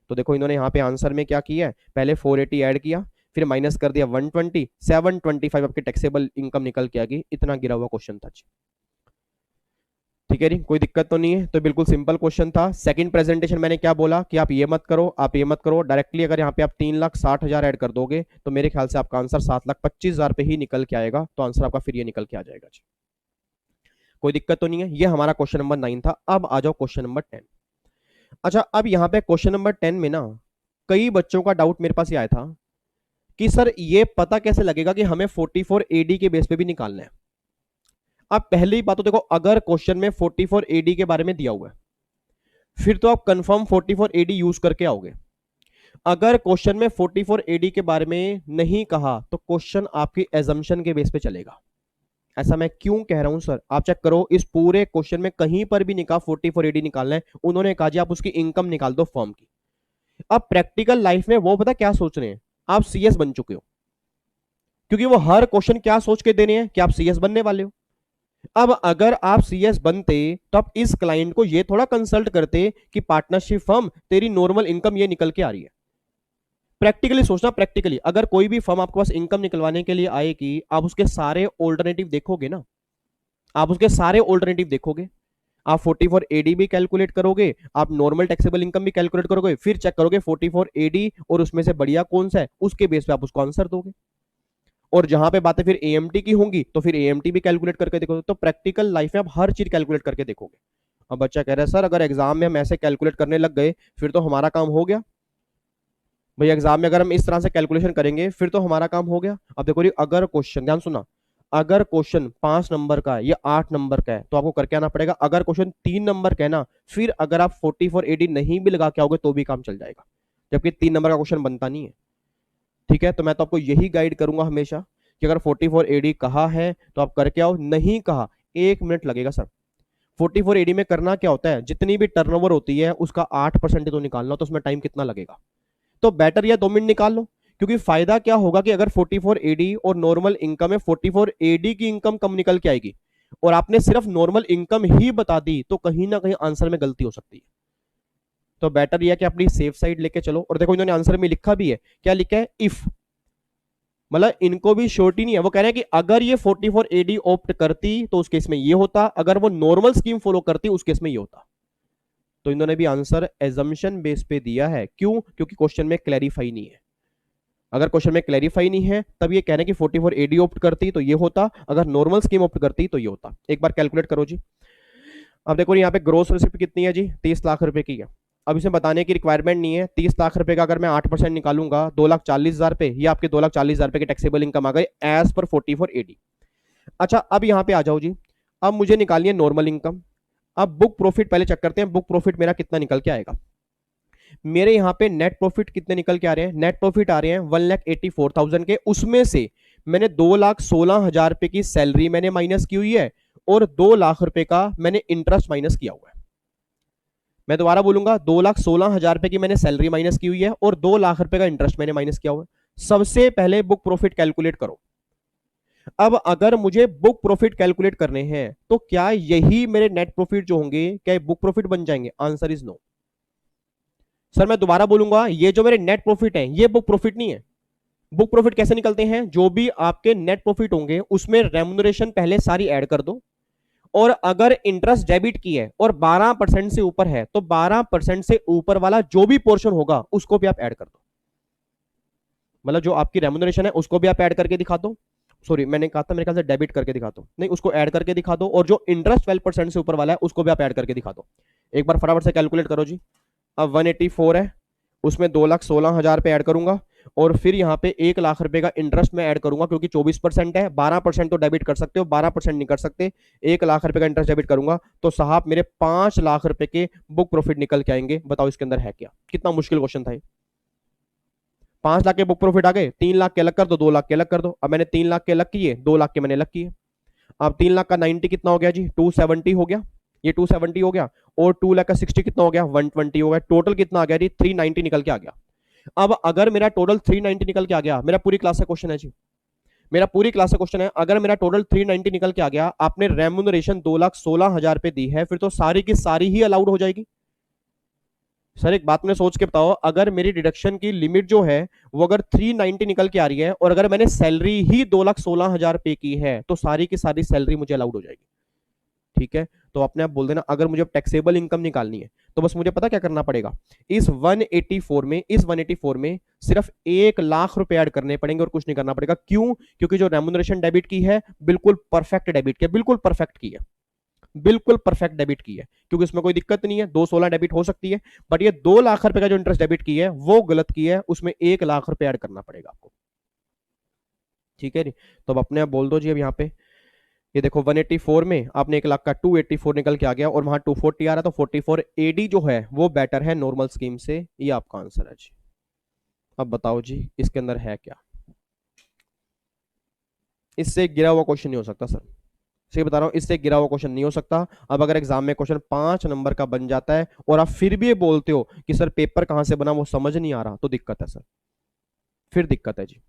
तो देखो इन्होंने यहाँ पे आंसर में क्या किया है, पहले 480 ऐड किया, फिर माइनस कर दिया 120, 725 आपकी टैक्सेबल इनकम निकल के आ गई। इतना गिरा हुआ क्वेश्चन था। ठीक है जी, कोई दिक्कत तो नहीं है। तो बिल्कुल सिंपल क्वेश्चन था। सेकंड प्रेजेंटेशन मैंने क्या बोला कि आप ये मत करो, आप ये मत करो, डायरेक्टली अगर यहाँ पे आप 3,60,000 ऐड कर दोगे तो मेरे ख्याल से आपका आंसर 7,25,000 पे ही निकल के आएगा। तो आंसर आपका फिर ये निकल के आ जाएगा जी, कोई दिक्कत तो नहीं है। ये हमारा क्वेश्चन नंबर 9 था। अब आ जाओ क्वेश्चन नंबर 10। अच्छा, अब यहाँ पे क्वेश्चन नंबर 10 में ना कई बच्चों का डाउट मेरे पास ये आया था कि सर ये पता कैसे लगेगा कि हमें 44 AD के बेस पे भी निकालना है। अब पहली बात तो देखो, अगर क्वेश्चन में 44 AD के बारे में दिया हुआ है फिर तो आप कंफर्म 44 AD यूज करके आओगे। अगर क्वेश्चन में 44 AD के बारे में नहीं कहा तो क्वेश्चन आपकी एजम्पशन के बेस पे चलेगा। ऐसा मैं क्यों कह रहा हूं सर, आप चेक करो, इस पूरे क्वेश्चन में कहीं पर भी नहीं कहा 44 AD निकालना है। उन्होंने कहा जी आप उसकी इनकम निकाल दो फर्म की। अब प्रैक्टिकल लाइफ में वो पता क्या सोच रहे हैं, आप CS बन चुके हो, क्योंकि वो हर क्वेश्चन क्या सोच के देने हैं कि आप CS बनने वाले हो। अब अगर आप CS बनते तो आप इस क्लाइंट को ये थोड़ा कंसल्ट करते कि पार्टनरशिप फर्म तेरी नॉर्मल इनकम ये निकल के आ रही है। प्रैक्टिकली सोचना, प्रैक्टिकली अगर कोई भी फर्म आपके पास इनकम निकलवाने के लिए आएगी, आप उसके सारे ऑल्टरनेटिव देखोगे ना, आप उसके सारे ऑल्टरनेटिव देखोगे। आप 44 AD भी कैलकुलेट करोगे, आप नॉर्मल टैक्सेबल इनकम भी कैलकुलेट करोगे, फिर चेक करोगे 44 AD और उसमें से बढ़िया कौन सा है, उसके बेस पे आप उसको आंसर दोगे। और जहां पे बातें फिर AMT की होंगी तो फिर AMT भी कैलकुलेट करके देखोगे। तो प्रैक्टिकल लाइफ में आप हर चीज कैलकुलेट करके देखोगे। अब बच्चा कह रहा है सर अगर एग्जाम में हम ऐसे कैलकुलेट करने लग गए फिर तो हमारा काम हो गया। भाई एग्जाम में अगर हम इस तरह से कैलकुलेशन करेंगे फिर तो हमारा काम हो गया। अब देखो अगर क्वेश्चन, ध्यान सुना, अगर क्वेश्चन 5 नंबर का है या 8 नंबर का है तो आपको करके आना पड़ेगा। अगर क्वेश्चन 3 नंबर का है ना, फिर अगर आप 44 AD नहीं भी लगा के आओगे तो भी काम चल जाएगा, जबकि 3 नंबर का क्वेश्चन बनता नहीं है। ठीक है, तो मैं तो आपको यही गाइड करूंगा हमेशा कि अगर 44 AD कहा है तो आप करके आओ, नहीं कहा 1 मिनट लगेगा सर। 44 AD में करना क्या होता है, जितनी भी टर्नओवर होती है उसका 8% तो निकालना, तो उसमें टाइम कितना लगेगा, तो बेटर या 2 मिनट निकाल लो। क्योंकि फायदा क्या होगा कि अगर 44 AD और नॉर्मल इनकम है, 44 AD की इनकम कम निकल के आएगी और आपने सिर्फ नॉर्मल इनकम ही बता दी तो कहीं ना कहीं आंसर में गलती हो सकती है। तो बेटर यह कि अपनी सेफ साइड लेके चलो। और देखो इन्होंने आंसर में लिखा भी है, क्या लिखा है, इफ, मतलब इनको भी श्योरिटी नहीं है। वो कह रहे हैं कि अगर ये 44 AD ऑप्ट करती तो उस केस में ये होता, अगर वो नॉर्मल स्कीम फॉलो करती उस केस में ये होता। तो इन्होंने भी आंसर एजम्पशन बेस पे दिया है। क्यों, क्योंकि क्वेश्चन में क्लैरिफाई नहीं है। अगर क्वेश्चन में क्लैरिफाई नहीं है तब ये कह रहे हैं कि 44 AD ऑप्ट करती तो ये होता, अगर नॉर्मल स्कीम ऑप्ट करती तो ये होता। एक बार कैलकुलेट करो जी। अब देखो यहाँ पे ग्रोस रिसिप्ट कितनी है जी, 30 लाख रुपए की है। अब इसे बताने की रिक्वायरमेंट नहीं है। 30 लाख रुपए का अगर मैं 8% निकालूंगा 2,40,000 पे, ये आपके 2,40,000 पे की टैक्सेबल इनकम आ गई एज पर 44 AD। अच्छा, अब यहाँ पे आ जाओ जी, अब मुझे निकालनी है नॉर्मल इनकम। अब बुक प्रॉफिट पहले चेक करते हैं, बुक प्रॉफिट मेरा कितना निकल के आएगा। मेरे यहाँ पे नेट प्रॉफिट कितने निकल के आ रहे हैं, नेट प्रॉफिट आ रहे हैं 1,84,000 के। उसमें से मैंने 2,16,000 रुपए की सैलरी मैंने माइनस की हुई है और 2 लाख रुपए का मैंने इंटरेस्ट माइनस किया हुआ है। मैं दोबारा बोलूंगा, 2,16,000 रुपए की मैंने सैलरी माइनस की हुई है और 2 लाख रुपए का इंटरेस्ट मैंने माइनस किया हुआ है। सबसे पहले बुक प्रॉफिट कैलकुलेट करो। अब अगर मुझे बुक प्रॉफिट कैलकुलेट करने हैं तो क्या यही मेरे नेट प्रॉफिट जो होंगे क्या बुक प्रॉफिट बन जाएंगे? Answer is no. सर मैं दोबारा बोलूंगा, ये जो मेरे नेट प्रॉफिट है ये बुक प्रॉफिट नहीं है। बुक प्रॉफिट कैसे निकलते हैं, जो भी आपके नेट प्रॉफिट होंगे उसमें रेम्यूनरेशन पहले सारी ऐड कर दो, और अगर इंटरेस्ट डेबिट की है और 12% से ऊपर है तो 12% से ऊपर वाला जो भी पोर्शन होगा उसको भी आप ऐड कर दो। मतलब जो आपकी रेम्यूनरेशन है उसको भी आप ऐड करके दिखा दो, सॉरी मैंने कहा था मेरे ख्याल से डेबिट करके दिखा दो, नहीं उसको ऐड करके दिखा दो, और जो इंटरेस्ट 12% से ऊपर वाला है उसको भी आप ऐड करके दिखा दो। एक बार फटाफट से कैलकुलेट करो जी। अब 184 है, उसमें 2,16,000 पे ऐड करूंगा और फिर यहाँ पे 1 लाख रुपए का इंटरेस्ट में ऐड करूंगा, क्योंकि 24% है, 12% तो डेबिट कर सकते हो, 12% नहीं कर सकते। 1 लाख रुपए का इंटरेस्ट डेबिट करूंगा तो साहब मेरे 5 लाख रुपए के बुक प्रॉफिट निकल के आएंगे। बताओ इसके अंदर है क्या? कितना मुश्किल क्वेश्चन था ये। 5 लाख के बुक प्रॉफिट आ गए, 3 लाख के अलग कर दो, 2 लाख के अलग कर दो। अब मैंने 3 लाख के अलग किए, 2 लाख के मैंने अलग किए। अब 3 लाख का 90 कितना हो गया जी, 270 हो गया, ये 270 हो गया, और 2 लाख का 60 कितना हो गया, 120 हो गया। टोटल कितना आ गया जी, 390 निकल के आ गया। अब अगर मेरा टोटल 390 निकल के आ गया, मेरा पूरी क्लास का क्वेश्चन है जी, मेरा पूरी क्लास का क्वेश्चन है, अगर मेरा टोटल 390 निकल के आ गया, आपने रेम्यूनरेशन 2,16,000 पे दी है, फिर तो सारी की सारी ही अलाउड हो जाएगी। सर एक बात मैंने सोच के बताओ, अगर मेरी डिडक्शन की लिमिट जो है वो अगर 390 निकल के आ रही है और अगर मैंने सैलरी ही 2,16,000 पे की है तो सारी की सारी सैलरी मुझे अलाउड हो जाएगी। ठीक है, तो अपने आप बोल देना अगर मुझे टैक्सेबल इनकम निकालनी है तो बस मुझे पता क्या करना पड़ेगा, इस 184 में सिर्फ 1 लाख रुपए ऐड करने पड़ेंगे और कुछ नहीं करना पड़ेगा। क्यों? क्योंकि जो रेमुनरेशन डेबिट की है बिल्कुल परफेक्ट डेबिट की है, बिल्कुल परफेक्ट की है, बिल्कुल परफेक्ट डेबिट की है, क्योंकि इसमें कोई दिक्कत नहीं है। 216 डेबिट हो सकती है, बट ये 2 लाख रुपए का जो इंटरेस्ट डेबिट की है वो गलत की है, उसमें 1 लाख रुपए ऐड करना पड़ेगा आपको। ठीक है जी, तो अब अपने आप बोल दो जी। अब यहाँ पे ये देखो 184 में आपने 1 लाख का 284 निकल के आ गया और वहां 240 आ रहा, तो 44 एडी जो है वो बेटर है नॉर्मल स्कीम से। ये आपका आंसर है जी। अब बताओ जी इसके अंदर है क्या? इससे गिरा हुआ क्वेश्चन नहीं हो सकता सर, सही बता रहा हूं, इससे गिरा हुआ क्वेश्चन नहीं हो सकता। अब अगर एग्जाम में क्वेश्चन 5 नंबर का बन जाता है और आप फिर भी ये बोलते हो कि सर पेपर कहां से बना वो समझ नहीं आ रहा, तो दिक्कत है सर, फिर दिक्कत है जी।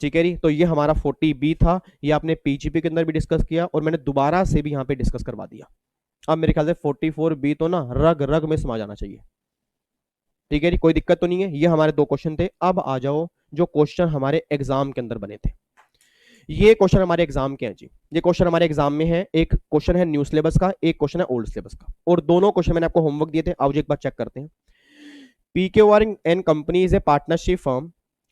ठीक है जी, तो ये हमारा 40B था, ये आपने पीजीपी के अंदर भी डिस्कस किया और मैंने दोबारा से भी यहाँ पे डिस्कस करवा दिया। अब मेरे ख्याल से 44B तो ना रग रग में समा जाना चाहिए। ठीक है जी, कोई दिक्कत तो नहीं है। ये हमारे 2 क्वेश्चन थे। अब आ जाओ जो क्वेश्चन हमारे एग्जाम के अंदर बने थे। ये क्वेश्चन हमारे एग्जाम के हैं जी। ये क्वेश्चन हमारे एग्जाम में है, एक क्वेश्चन है न्यू सिलेबस का, एक क्वेश्चन है ओल्ड सिलेबस का, और दोनों क्वेश्चन मैंने आपको होमवर्क दिए थे। आओ जी एक बार चेक करते हैं। PKR and company is a partnership firm,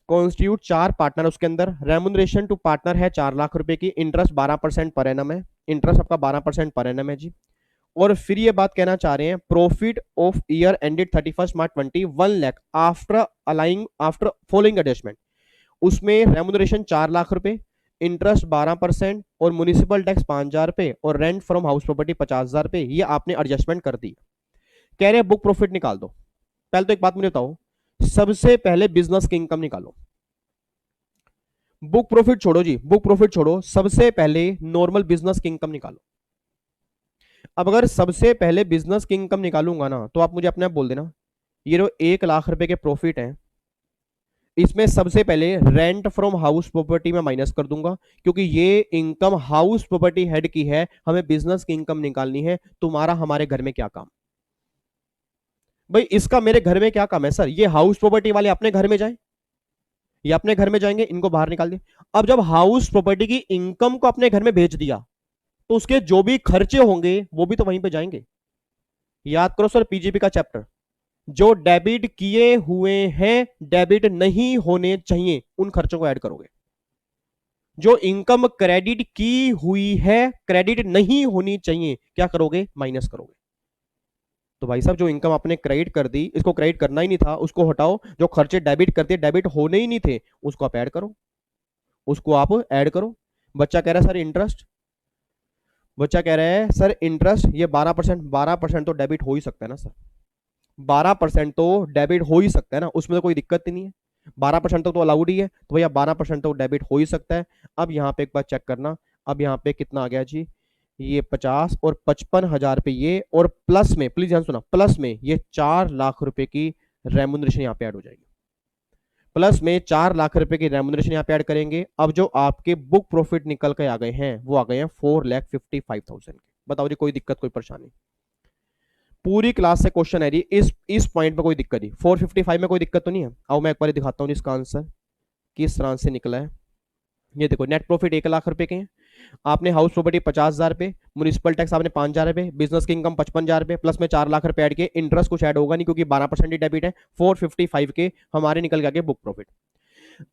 constitute 4 partner, उसके अंदर रेमुनरेशन टू पार्टनर है 4 लाख रुपए की, इंटरेस्ट 12% पर एनम है, इंटरेस्ट आपका 12% पर एनम है जी। और फिर ये बात कहना चाह रहे हैं profit of year ended 31 March 20 1 lakh after allowing after following adjustment, उसमें रेमुनरेशन 4 लाख रुपए, इंटरेस्ट 12% और म्युनिसिपल टैक्स 5,000 रुपए और रेंट फ्रॉम हाउस प्रॉपर्टी 50,000 रुपए, ये आपने एडजस्टमेंट कर दी। कह रहे बुक प्रॉफिट निकाल दो। पहले तो एक बात मुझे बताओ, सबसे पहले बिजनेस की इनकम निकालो। बुक प्रॉफिट छोड़ो जी, बुक प्रॉफिट छोड़ो, सबसे पहले नॉर्मल बिजनेस की इनकम निकालो। अब अगर सबसे पहले बिजनेस की इनकम निकालूंगा ना तो आप मुझे अपने आप बोल देना, ये जो 1 लाख रुपए के प्रॉफिट है इसमें सबसे पहले रेंट फ्रॉम हाउस प्रॉपर्टी में माइनस कर दूंगा, क्योंकि ये इनकम हाउस प्रॉपर्टी हेड की है, हमें बिजनेस की इनकम निकालनी है। तुम्हारा हमारे घर में क्या काम? भाई इसका मेरे घर में क्या काम है सर? ये हाउस प्रॉपर्टी वाले अपने घर में जाए, ये अपने घर में जाएंगे, इनको बाहर निकाल दिए। अब जब हाउस प्रॉपर्टी की इनकम को अपने घर में भेज दिया तो उसके जो भी खर्चे होंगे वो भी तो वहीं पे जाएंगे। याद करो सर पीजीपी का चैप्टर, जो डेबिट किए हुए हैं, डेबिट नहीं होने चाहिए, उन खर्चों को ऐड करोगे। जो इनकम क्रेडिट की हुई है, क्रेडिट नहीं होनी चाहिए, क्या करोगे? माइनस करोगे। तो भाई साहब जो इनकम आपने क्रेडिट कर दी, इसको क्रेडिट करना ही नहीं था, उसको हटाओ। जो खर्चे डेबिट करते डेबिट होने ही नहीं थे उसको आप ऐड करो, उसको आप ऐड करो। बच्चा कह रहा है सर इंटरेस्ट, बच्चा कह रहा है सर इंटरेस्ट, ये 12%, 12% तो डेबिट हो ही सकता है ना सर, 12% तो डेबिट हो ही सकता है ना, उसमें तो कोई दिक्कत ही नहीं है। 12% तक तो अलाउड ही है, तो भैया 12% तो डेबिट हो ही सकता है। अब यहाँ पे एक बार चेक करना, अब यहाँ पे कितना आ गया जी, ये 50 और 55,000 रुपए ये, और प्लस में प्लीज ध्यान सुना, प्लस में ये 4 लाख रुपए की रेमुनरेशन यहाँ पे ऐड हो जाएगी। प्लस में 4 लाख रुपए की रेमुनरेशन यहाँ पे ऐड करेंगे। अब जो आपके बुक प्रॉफिट निकल के आ गए हैं वो आ गए हैं 4,55,000 के। बताओ जी कोई दिक्कत कोई परेशानी? पूरी क्लास से क्वेश्चन है जी, इस पॉइंट पे कोई दिक्कत नहीं, 455 में कोई दिक्कत तो नहीं है। आओ मैं एक बार दिखाता हूँ इसका आंसर किस तरह से निकला है। ये देखो नेट प्रॉफिट 1 लाख रुपए के हैं, आपने हाउस प्रॉपर्टी 50,000 रुपए, म्युनिसिपल टैक्स आपने 5,000 रुपए, बिजनेस की इनकम 55,000 रुपए, प्लस में 4 लाख रुपए ऐड किए, इंटरेस्ट कुछ ऐड होगा नहीं क्योंकि 12% ही डेबिट है। 455 के हमारे निकल गए बुक प्रॉफिट।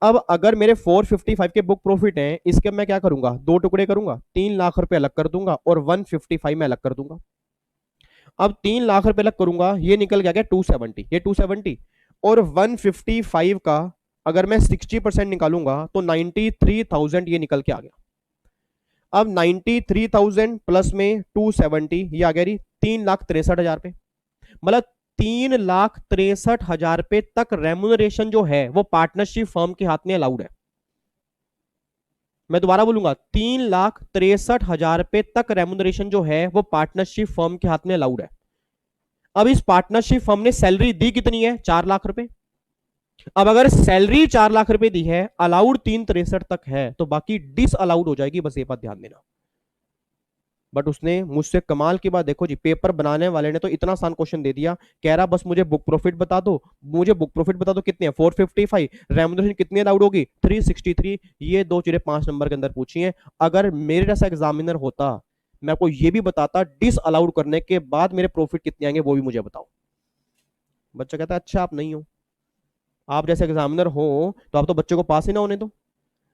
अब अगर मेरे 455 के बुक प्रॉफिट हैं, इसके मैं क्या करूंगा? 2 टुकड़े करूंगा, 3 लाख रुपए अलग कर दूंगा और 155 में अलग कर दूंगा। अब 3 लाख रुपए अलग करूंगा, ये निकल गया 270, ये 270 और 155 का अगर मैं 60% निकालूंगा तो 93,000 ये निकल के आ गया। अब 93,000 प्लस में 270 ये आ गया रही 3,63,000 पे, मतलब 3,63,000 पे तक रेमुनरेशन जो है वो पार्टनरशिप फर्म के हाथ में अलाउड है। मैं दोबारा बोलूंगा, 3,63,000 पे तक रेमुनरेशन जो है वो पार्टनरशिप फर्म के हाथ में अलाउड है। अब इस पार्टनरशिप फर्म ने सैलरी दी कितनी है? 4 लाख रुपए। अब अगर सैलरी 4 लाख रुपए दी है, अलाउड 3,63 तक है, तो बाकी डिस अलाउड हो जाएगी, बस ये बात ध्यान देना। बट उसने मुझसे कमाल की बात देखो जी, पेपर बनाने वाले ने तो इतना आसान क्वेश्चन दे दिया, कह रहा बस मुझे बुक प्रॉफिट बता दो, मुझे बुक प्रॉफिट बता दो कितनी है 455, रेम्युनरेशन कितनी अलाउड होगी 363, ये दो चीजें 5 नंबर के अंदर पूछी हैं। अगर मेरे जैसा एग्जामिनर होता, मैं आपको ये भी बताता डिस अलाउड करने के बाद मेरे प्रॉफिट कितने आएंगे वो भी मुझे बताओ। बच्चा कहता है अच्छा आप नहीं हो, आप जैसे एग्जामिनर हो तो आप तो बच्चे को पास ही ना होने दो।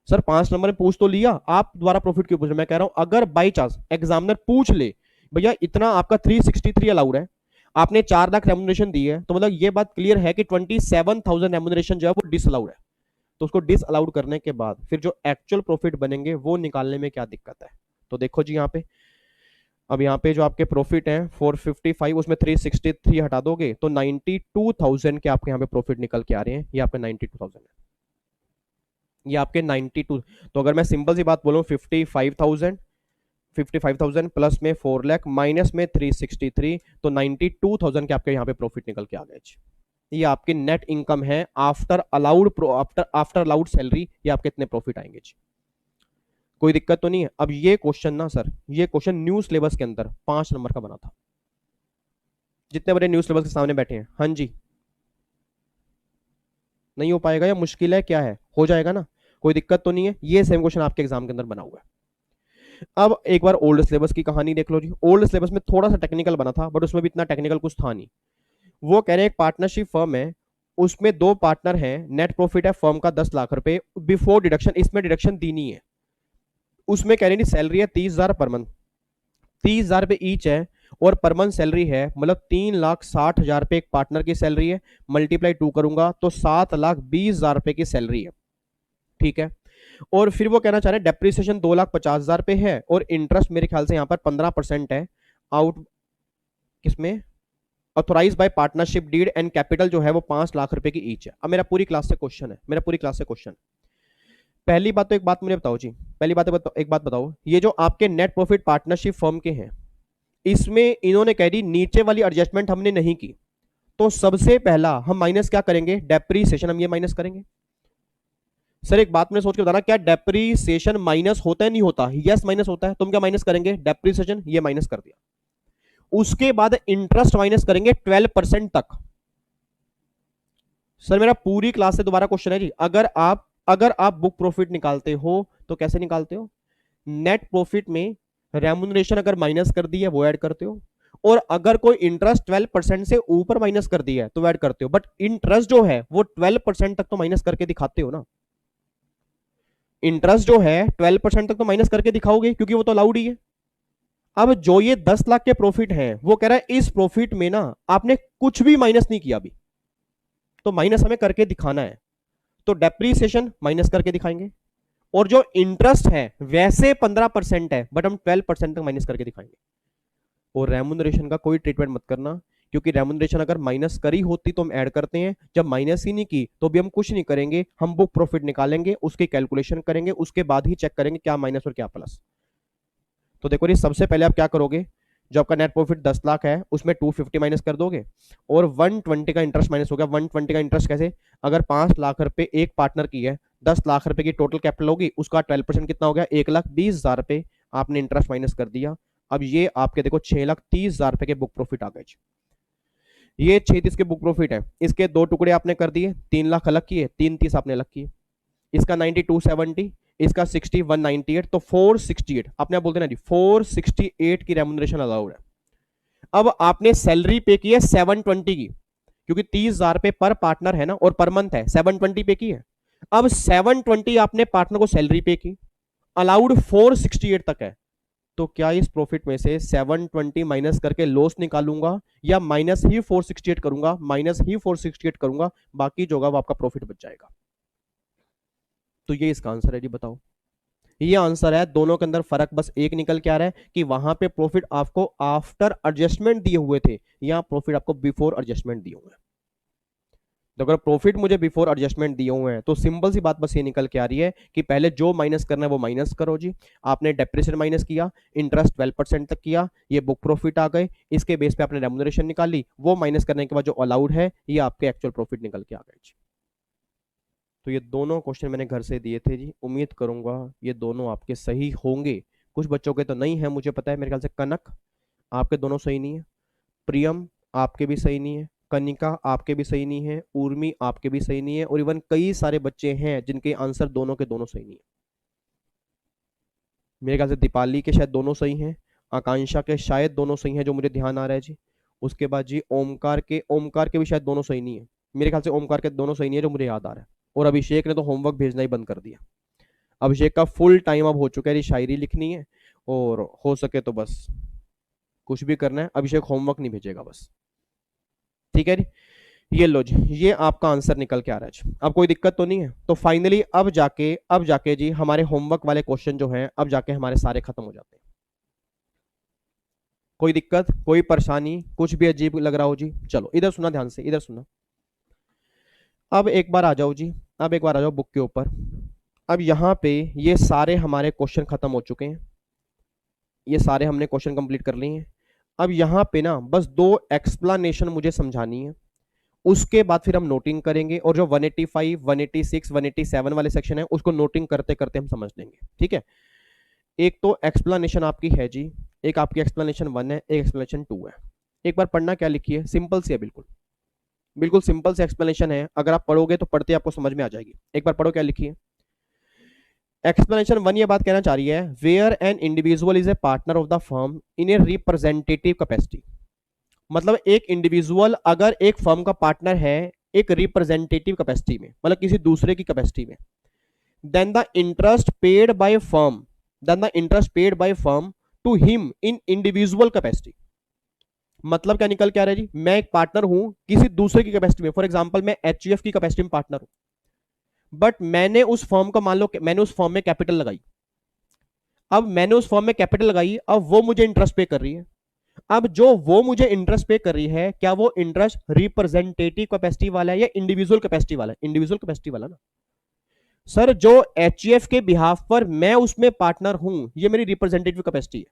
सर 5 नंबर में पूछ तो लिया, आप दोबारा प्रॉफिट क्यों पूछ रहे? मैं कह रहा हूं अगर बाई चांस एग्जामिनर पूछ ले भैया इतना आपका 363 अलाउड है, आपने 4 लाख रेम्युनरेशन दी है, तो मतलब ये बात क्लियर है कि 27,000 रेम्युनरेशन जो है वो डिसअलाउड है। तो उसको डिसअलाउड करने के बाद फिर जो एक्चुअल प्रॉफिट बनेंगे वो निकालने में क्या दिक्कत है? तो देखो जी यहाँ पे, अब यहाँ पे जो आपके प्रॉफिट है 455, उसमें 363 हटा दोगे तो 92,000 के आपके यहाँ पे प्रॉफिट निकल के आ रहे हैं। ये आपके 92,000 है, ये आपके 92। तो अगर मैं सिंपल सी बात बोलूं 55,000 प्लस में 4 लाख माइनस में 363, तो 92,000 के आपके यहाँ पे प्रॉफिट निकल के आ गए। ये आपकी नेट इनकम है after allowed, after allowed salary, ये आपके इतने प्रॉफिट आएंगे जी। कोई दिक्कत तो नहीं है? अब ये क्वेश्चन ना सर, ये क्वेश्चन न्यू सिलेबस के अंदर 5 नंबर का बना था, जितने बड़े न्यू सिलेबस के सामने बैठे हैं। हाँ जी, नहीं हो पाएगा या मुश्किल है, क्या है? हो जाएगा ना, कोई दिक्कत तो नहीं है? ये सेम क्वेश्चन आपके एग्जाम के अंदर बना हुआ है। अब एक बार ओल्ड सिलेबस की कहानी देख लो जी। ओल्ड सिलेबस में थोड़ा सा टेक्निकल बना था, बट उसमें भी इतना टेक्निकल कुछ था नहीं। वो कह रहे हैं एक पार्टनरशिप फर्म है, उसमें 2 पार्टनर हैं, नेट प्रॉफिट है फर्म का 10 लाख रुपए बिफोर डिडक्शन, इसमें डिडक्शन दी नहीं है। उसमें कह रहे हैं सैलरी है 30,000 पर मंथ, 30,000 रुपए ईच है, और पर मंथ सैलरी है मतलब 3,60,000 रुपए एक पार्टनर की सैलरी है, मल्टीप्लाई 2 करूंगा तो 7,20,000 रुपए की सैलरी है। ठीक है, और फिर वो कहना चाह रहे हैं डेप्रिसिएशन 2,50,000 पे है, और इंटरेस्ट मेरे ख्याल से यहाँ पर 15% है आउट, किसमें? Authorise by partnership deed, and capital जो है वो 5 लाख रुपए की ईच है। अब मेरा पूरी क्लास से क्वेश्चन है, मेरा पूरी क्लास से क्वेश्चन, पहली बात तो एक बात मुझे बताओ जी, पहली बात बताओ, एक बात बताओ, ये जो आपके नेट प्रॉफिट पार्टनरशिप फर्म के हैं, इसमें इन्होंने कह दी नीचे वाली एडजस्टमेंट हमने नहीं की, तो सबसे पहला हम माइनस क्या करेंगे? डेप्रीसिएशन, हम ये माइनस करेंगे। सर एक बात मैंने सोच के बताना, क्या डेप्रीसिएशन माइनस होता है? नहीं होता? यस माइनस होता है। तुम क्या माइनस करेंगे? डेप्रीसिएशन, ये माइनस कर दिया। उसके बाद इंटरेस्ट माइनस करेंगे 12% तक। सर मेरा पूरी क्लास से दोबारा क्वेश्चन है जी, अगर आप बुक प्रॉफिट निकालते हो तो कैसे निकालते हो? नेट प्रॉफिट में रेम्युनरेशन अगर माइनस कर दी है वो ऐड करते हो, और अगर कोई इंटरेस्ट 12% से ऊपर माइनस कर दिया है तो ऐड करते हो, बट इंटरेस्ट जो है वो 12% तक तो माइनस करके दिखाते हो ना। इंटरेस्ट जो है 12% तक तो माइनस करके दिखाओगे, क्योंकि वो तो अलाउड ही है। अब जो ये 10 लाख के प्रॉफिट हैं, वो कह रहा है इस प्रॉफिट में ना आपने कुछ भी माइनस नहीं किया अभी, तो माइनस हमें करके दिखाना है, तो डेप्रीसिएशन माइनस करके दिखाएंगे, और जो इंटरेस्ट है वैसे 15% है, बट हम 12% तक माइनस करके दिखाएंगे। और रेम्युनरेशन का कोई ट्रीटमेंट मत करना, क्योंकि रेम्युनरेशन अगर माइनस करी होती तो हम ऐड करते हैं, जब माइनस ही नहीं की तो भी हम कुछ नहीं करेंगे, हम बुक प्रॉफिट निकालेंगे, उसकी कैलकुलेशन करेंगे, उसके बाद ही चेक करेंगे क्या माइनस और क्या प्लस। तो देखो ये सबसे पहले आप क्या करोगे, जो आपका नेट प्रॉफिट 10 लाख है उसमें 250 माइनस कर दोगे, और 120 का इंटरेस्ट माइनस हो गया। 120 का इंटरेस्ट कैसे? अगर 5 लाख रुपए एक पार्टनर की है, 10 लाख रुपए की टोटल कैपिटल होगी, उसका 12% कितना हो गया? 1,20,000 रुपए आपने इंटरेस्ट माइनस कर दिया। अब ये आपके देखो 6,30,000 रुपए के बुक प्रॉफिट आ गए। ये 36 के बुक प्रॉफिट है, इसके दो टुकड़े आपने कर दिए, 3 लाख अलग किए, 3,30 आपने अलग किए, इसका 92,70, इसका 60,198, तो 468 आपने बोलते ना जी 468 की रेम्युनरेशन अलाउड है। अब आपने सैलरी पे की है 720 की, क्योंकि 30,000 पे पर पार्टनर है ना, और पर मंथ है, 720 पे की है। अब 720 आपने पार्टनर को सैलरी पे की, अलाउड 468 तक है, तो क्या इस प्रॉफिट में से 720 माइनस करके लॉस निकालूंगा, या माइनस ही 468 करूंगा? माइनस ही 468 करूंगा, बाकी जो होगा वो आपका प्रॉफिट बच जाएगा। तो ये इसका आंसर है जी, बताओ। ये आंसर है, दोनों के अंदर फर्क बस एक निकल के आ रहा है कि वहां पे प्रॉफिट आपको आफ्टर एडजस्टमेंट दिए हुए थे, यहां प्रॉफिट आपको बिफोर एडजस्टमेंट दिए हुए हैं। तो अगर प्रॉफिट मुझे बिफोर एडजस्टमेंट दिए हुए हैं तो सिंपल सी बात बस ये निकल के आ रही है कि पहले जो माइनस करना है वो माइनस करो जी। आपने डेप्रिसिएशन माइनस किया, इंटरेस्ट 12% तक किया, ये बुक प्रॉफिट आ गए, इसके बेस पे आपने रेम्युनरेशन निकाली, वो माइनस करने के बाद जो अलाउड है ये आपके एक्चुअल प्रॉफिट निकल के आ गए जी। तो ये दोनों क्वेश्चन मैंने घर से दिए थे जी, उम्मीद करूंगा ये दोनों आपके सही होंगे। कुछ बच्चों के तो नहीं है, मुझे पता है। मेरे ख्याल से कनक आपके दोनों सही नहीं है, प्रियम आपके भी सही नहीं है, कनिका आपके भी सही नहीं है, उर्मी आपके भी सही नहीं है, और इवन कई सारे बच्चे हैं जिनके आंसर दोनों के दोनों सही नहीं है। मेरे ख्याल से दीपाली के शायद दोनों सही हैं, आकांक्षा के शायद दोनों सही हैं जो मुझे ध्यान आ रहा है जी। उसके बाद जी ओमकार के भी शायद दोनों सही नहीं है। मेरे ख्याल से ओमकार के दोनों सही नहीं है जो मुझे याद आ रहा है। और अभिषेक ने तो होमवर्क भेजना ही बंद कर दिया। अभिषेक का फुल टाइम अब हो चुका है जी, शायरी लिखनी है, और हो सके तो बस कुछ भी करना है, अभिषेक होमवर्क नहीं भेजेगा बस। ठीक है जी, ये लो जी, ये आपका आंसर निकल के आ रहा है जी। अब कोई दिक्कत तो नहीं है? तो फाइनली अब जाके जी हमारे होमवर्क वाले क्वेश्चन जो हैं अब जाके हमारे सारे खत्म हो जाते हैं। कोई दिक्कत, कोई परेशानी, कुछ भी अजीब लग रहा हो जी? चलो इधर सुना ध्यान से, इधर सुना। अब एक बार आ जाओ जी, अब एक बार आ जाओ बुक के ऊपर। अब यहाँ पे ये सारे हमारे क्वेश्चन खत्म हो चुके हैं, ये सारे हमने क्वेश्चन कंप्लीट कर लिए हैं। अब यहाँ पे ना बस दो एक्सप्लेनेशन मुझे समझानी है, उसके बाद फिर हम नोटिंग करेंगे, और जो 185, 186, 187 वाले सेक्शन है उसको नोटिंग करते करते हम समझ लेंगे। ठीक है, एक तो एक्सप्लेनेशन आपकी है जी, एक आपकी एक्सप्लेनेशन 1 है, एक एक्सप्लेनेशन 2 है। एक बार पढ़ना क्या लिखी है, सिंपल सी है, बिल्कुल बिल्कुल सिंपल सी एक्सप्लेनेशन है। अगर आप पढ़ोगे तो पढ़ते आपको समझ में आ जाएगी। एक बार पढ़ो क्या लिखी है। एक्सप्लेनेशन 1 ये बात कहना चाह रही है, where an individual is a partner of the firm in a representative capacity. मतलब एक इंडिविजुअल अगर एक फर्म का पार्टनर है एक रिप्रेजेंटेटिव कैपेसिटी में, मतलब किसी दूसरे की कैपेसिटी में, then the interest paid by firm to him in individual capacity. मतलब क्या निकल के आ रहा है जी, मैं एक पार्टनर हूं किसी दूसरे की कैपेसिटी में। फॉर एग्जांपल मैं एचयूएफ की कैपेसिटी में पार्टनर हूं, बट मैंने उस फर्म का, मान लो मैंने उस फर्म में कैपिटल लगाई, अब मैंने उस फर्म में कैपिटल लगाई, अब वो मुझे इंटरेस्ट पे कर रही है। अब जो वो मुझे इंटरेस्ट पे कर रही है, क्या वो इंटरेस्ट रिप्रेजेंटेटिव कैपेसिटी वाला है या इंडिविजुअल कैपेसिटी वाला है? इंडिविजुअल कैपेसिटी वाला ना सर। जो एचयूएफ के बिहाफ पर मैं उसमें पार्टनर हूं, ये मेरी रिप्रेजेंटेटिव कैपेसिटी है,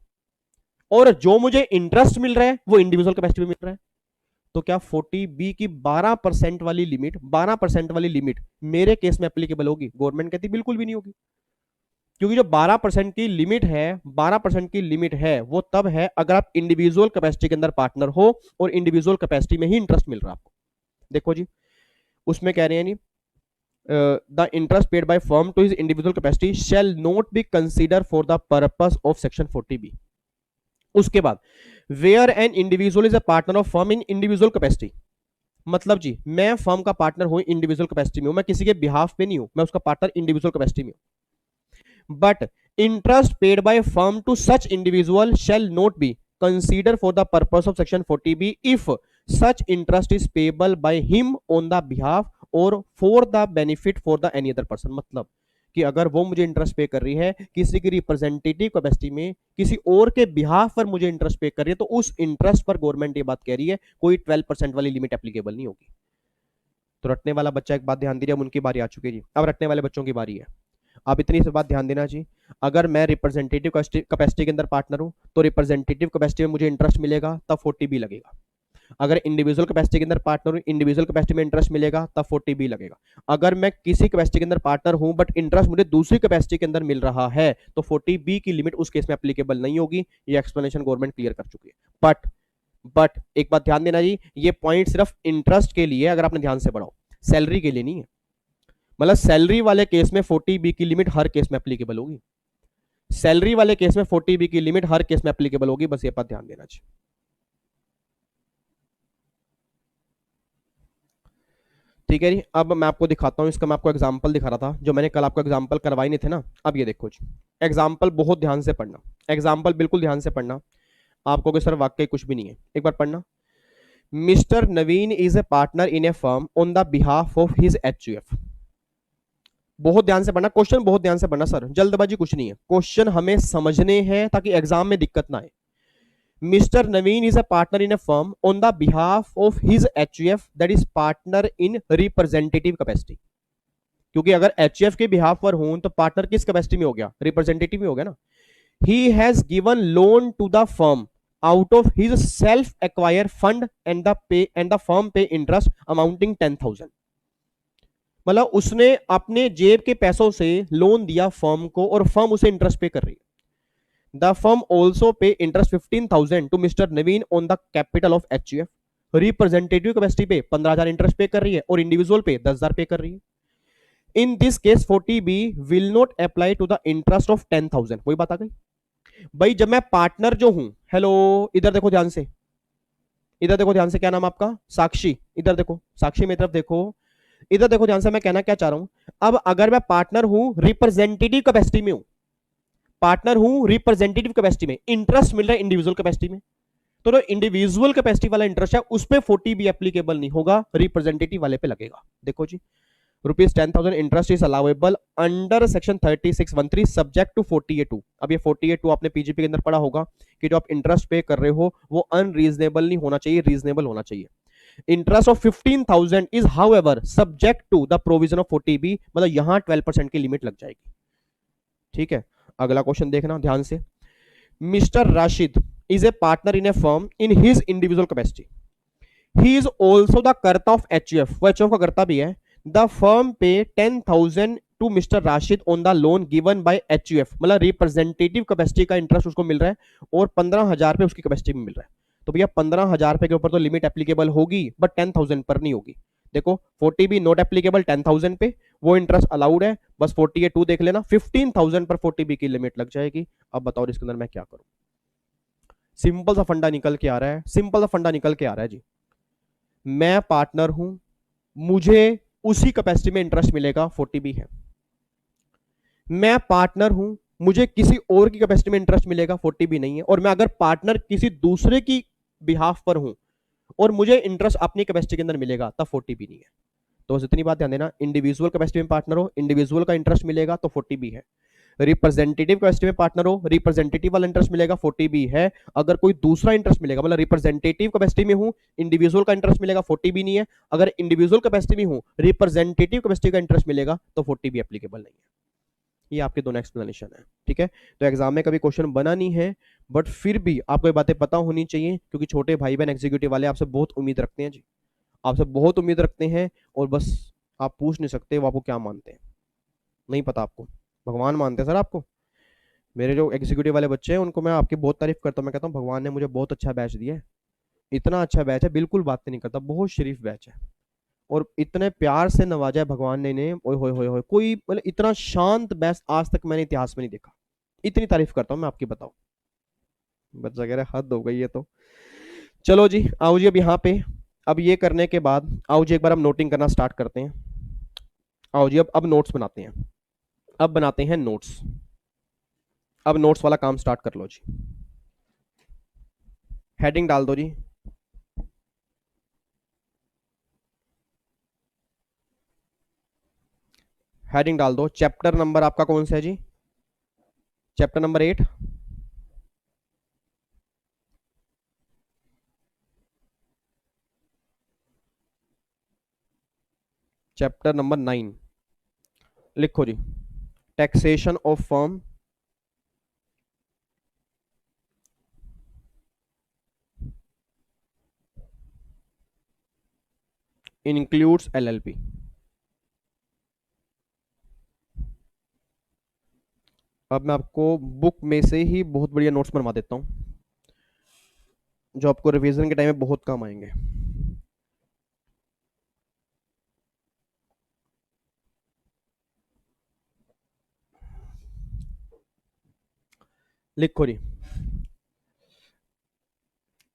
और जो मुझे इंटरेस्ट मिल रहा है वो इंडिविजुअल कैपेसिटी में मिल रहा है। तो क्या 40B की 12% वाली लिमिट, 12% वाली लिमिट मेरे केस में एप्लीकेबल होगी? गवर्नमेंट कहती बिल्कुल भी नहीं होगी, क्योंकि जो 12% की लिमिट है, 12% की लिमिट है वो तब है अगर आप इंडिविजुअल कैपेसिटी के अंदर पार्टनर हो और इंडिविजुअल कैपेसिटी में ही इंटरेस्ट मिल रहा है आपको। देखो जी, उसमें कह रहे हैं नहीं, the interest paid by firm to his individual capacity shall not be consider for the purpose of section 40B। उसके बाद where an individual is a partner of firm in individual capacity, मतलब जी मैं फर्म का partner हूं individual capacity में हूं, मैं किसी के बिहाफ पे नहीं हूं, मैं उसका पार्टनर इंडिविजुअल कैपेसिटी में हूं। But interest paid by firm to such individual shall not be consider for the purpose of section 40B if such interest is payable by him on the behalf और for the benefit for the any other person. मतलब कि अगर वो मुझे interest पे कर रही है किसी की रिप्रेजेंटेटिव कैपेसिटी में, किसी और के बिहाफ पर मुझे इंटरेस्ट पे कर रही है, तो उस इंटरेस्ट पर गवर्नमेंट ये बात कह रही है कोई 12% वाली लिमिट एप्लीकेबल नहीं होगी। तो रटने वाला बच्चा एक बात ध्यान दीजिए, अब उनकी बारी आ चुकी है जी, अब रटने वाले बच्चों की बारी है। आप इतनी सी बात ध्यान देना जी, अगर मैं रिप्रेजेंटेटिव कैपेसिटी के अंदर पार्टनर हूं तो रिप्रेजेंटेटिव कैपेसिटी में मुझे इंटरेस्ट मिलेगा तब 40B लगेगा। अगर इंडिविजुअल कैपेसिटी के अंदर पार्टनर हूं, इंडिविजुअल कैपेसिटी में इंटरेस्ट मिलेगा तब 40B लगेगा। अगर मैं किसी कैपेसिटी के अंदर पार्टनर हूं बट इंटरेस्ट मुझे दूसरी कैपेसिटी के अंदर मिल रहा है तो 40B की लिमिट उस केस में एप्लीकेबल नहीं होगी। ये एक्सप्लेनेशन गवर्नमेंट क्लियर कर चुकी है। बट एक बात ध्यान देना जी, ये पॉइंट सिर्फ इंटरेस्ट के लिए, अगर आपने ध्यान से पढ़ा, सैलरी के लिए नहीं है। मतलब सैलरी वाले केस में 40B की लिमिट हर केस में एप्लीकेबल होगी, सैलरी वाले केस में 40B की लिमिट हर केस में एप्लीकेबल होगी, बस ये बात ध्यान देना चाहिए। ठीक है जी, अब मैं आपको दिखाता हूं, इसका मैं आपको एग्जांपल दिखा रहा था, जो मैंने कल आपको एग्जांपल करवाई नहीं थे ना। अब ये देखो जी, एग्जांपल बहुत ध्यान से पढ़ना, एग्जांपल बिल्कुल ध्यान से पढ़ना। आपको कि सर वाकई कुछ भी नहीं है, एक बार पढ़ना। Mister Naveen is a partner in a firm on the behalf of his HUF. बहुत ध्यान से पढ़ना, क्वेश्चन बहुत ध्यान से पढ़ना सर, जल्दबाजी कुछ नहीं है, क्वेश्चन हमें समझने हैं ताकि एग्जाम में दिक्कत ना आए। Mister Naveen is a partner in a firm on the behalf of his HUF that is partner in representative capacity. क्योंकि अगर एचयूएफ के बिहाफ पर हूं तो पार्टनर किस कैपेसिटी में हो गया? रिप्रेजेंटेटिव में हो गया ना। He has given loan to the firm out of his self acquire fund and the firm pay interest amounting 10,000। मतलब उसने अपने जेब के पैसों से लोन दिया फर्म को और फर्म उसे इंटरेस्ट पे कर रही है। The firm also pay interest 15,000 to mister Naveen on the capital of HUF. Representative capacity पे 15,000 इंटरेस्ट पे कर रही है और इंडिविजुअल पे 10,000 पे कर रही है। In this case 40B will not apply to the interest of 10,000। वही बात आ गई भाई, जब मैं पार्टनर जो हूं, हेलो इधर देखो ध्यान से, इधर देखो ध्यान से, क्या नाम आपका? साक्षी। इधर देखो साक्षी, मेरी तरफ देखो, इधर देखो ध्यान से, मैं कहना क्या चाह रहा हूं। अब अगर मैं पार्टनर हूं, रिप्रेजेंटेटिव कैपेसिटी में हूं, पार्टनर हूं रिप्रेजेंटेटिव कैपेसिटी में, इंटरेस्ट मिल रहा है इंडिविजुअल कैपेसिटी में, तो जो इंडिविजुअल कैपेसिटी वाला इंटरेस्ट है उस पर 40B एप्लीकेबल नहीं होगा, रिप्रेजेंटेटिव वाले पे लगेगा। देखो जी, ₹10,000 interest is allowable under section 3613 subject to 48(2). अब ये 48(2) आपने पीजीपी के अंदर पढ़ा होगा कि जो आप इंटरेस्ट पे कर रहे हो वो अनरीजनेबल नहीं होना चाहिए, रीजनेबल होना चाहिए। Interest of 15,000 is however subject to the provision of 40B, मतलब यहां 12% की लिमिट लग जाएगी। ठीक है, अगला क्वेश्चन देखना ध्यान से। Mister Rashid is a partner in a firm in his individual capacity, he is also the karta of HUF, वो एचयूएफ का कर्ता भी है। The firm pay 10,000 to mister Rashid on the loan given by HUF, मतलब रिप्रेजेंटेटिव कैपेसिटी का interest उसको मिल रहा है और 15,000 पे उसकी कैपेसिटी में मिल रहा है। तो भैया 15,000 पे के ऊपर तो लिमिट एप्लीकेबल होगी बट 10,000 पर नहीं होगी। देखो 40B नॉट एप्लीकेबल 10,000 पे, वो इंटरेस्ट अलाउड है, बस 48(2) देख लेना, 15,000 पर 40B की लिमिट लग जाएगी। अब बताओ इसके अंदर मैं क्या करूं? सिंपल सा फंडा निकल के आ रहा है, सिंपल सा फंडा निकल के आ रहा है जी। मैं पार्टनर हूं, मुझे उसी कैपेसिटी में इंटरेस्ट मिलेगा, 40B है। मैं पार्टनर हूं, मुझे किसी और की कैपेसिटी में इंटरेस्ट मिलेगा, 40B नहीं है। और मैं अगर पार्टनर किसी दूसरे की बिहाफ पर हूं और मुझे इंटरेस्ट अपनी कैपेसिटी के अंदर मिलेगा, तब 40B नहीं है। तो बस इतनी बात ध्यान देना, इंडिविजुअल कैपेसिटी में पार्टनर हो, इंडिविजुअल का इंटरेस्ट मिलेगा तो 40B है। रिप्रेजेंटेटिव कैपेसिटी में पार्टनर हो, रिप्रेजेंटेटिव वाला इंटरेस्ट मिलेगा, 40B है। अगर कोई दूसरा इंटरेस्ट मिलेगा, मतलब रिप्रेजेंटेटिव कैपेसिटी में हूं, इंडिविजुअल का इंटरेस्ट मिलेगा, 40B नहीं है। अगर इंडिविजुअल कैपेसिटी में हूं, रिप्रेजेंटेटिव कैपेसिटी का इंटरेस्ट मिलेगा तो 40B एप्लीकेबल नहीं है। ये आपके दोनों एक्सप्लेनेशन है। ठीक है, तो एग्जाम में कभी क्वेश्चन बना नहीं है, बट फिर भी आपको ये बातें पता होनी चाहिए, क्योंकि छोटे भाई बहन एग्जीक्यूटिव वाले आपसे बहुत उम्मीद रखते हैं जी, आपसे बहुत उम्मीद रखते हैं। और बस आप पूछ नहीं सकते वो आपको क्या मानते हैं, नहीं पता आपको, भगवान मानते हैं सर आपको। मेरे जो एग्जीक्यूटिव वाले बच्चे हैं उनको मैं आपकी बहुत तारीफ करता हूँ, मैं कहता हूँ भगवान ने मुझे बहुत अच्छा बैच दिया है, इतना अच्छा बैच है, बिल्कुल बातें नहीं करता, बहुत शरीफ बैच है, और इतने प्यार से नवाजा है भगवान ने इन्हें, ओए होए होए होए, कोई मतलब इतना शांत बैच आज तक मैंने इतिहास में नहीं देखा। इतनी तारीफ करता हूँ मैं आपकी, बताओ बच्चा कह रहा है हद हो गई है। तो चलो जी, आओ जी अब यहाँ पे, अब ये करने के बाद आओ जी एक बार हम नोटिंग करना स्टार्ट करते हैं। आओ जी अब नोट्स बनाते हैं, अब बनाते हैं नोट्स। अब नोट्स वाला काम स्टार्ट कर लो जी, हेडिंग डाल दो जी। हेडिंग डाल दो, चैप्टर नंबर आपका कौन सा है जी? चैप्टर नंबर 8, चैप्टर नंबर 9 लिखो जी, taxation of firm includes LLP। अब मैं आपको बुक में से ही बहुत बढ़िया नोट्स बनवा देता हूं, जो आपको रिवीजन के टाइम में बहुत काम आएंगे। लिखो जी,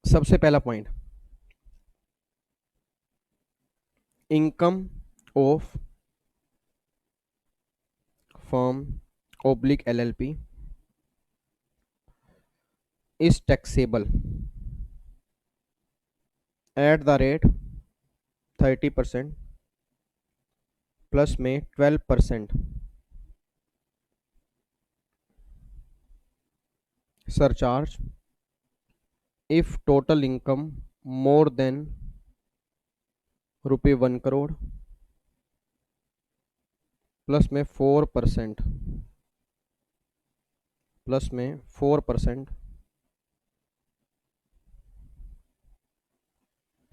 सबसे पहला point, income of firm oblique LLP is taxable at the rate 30% plus में 12% surcharge if total income more than ₹1 crore, plus में 4%, प्लस में 4%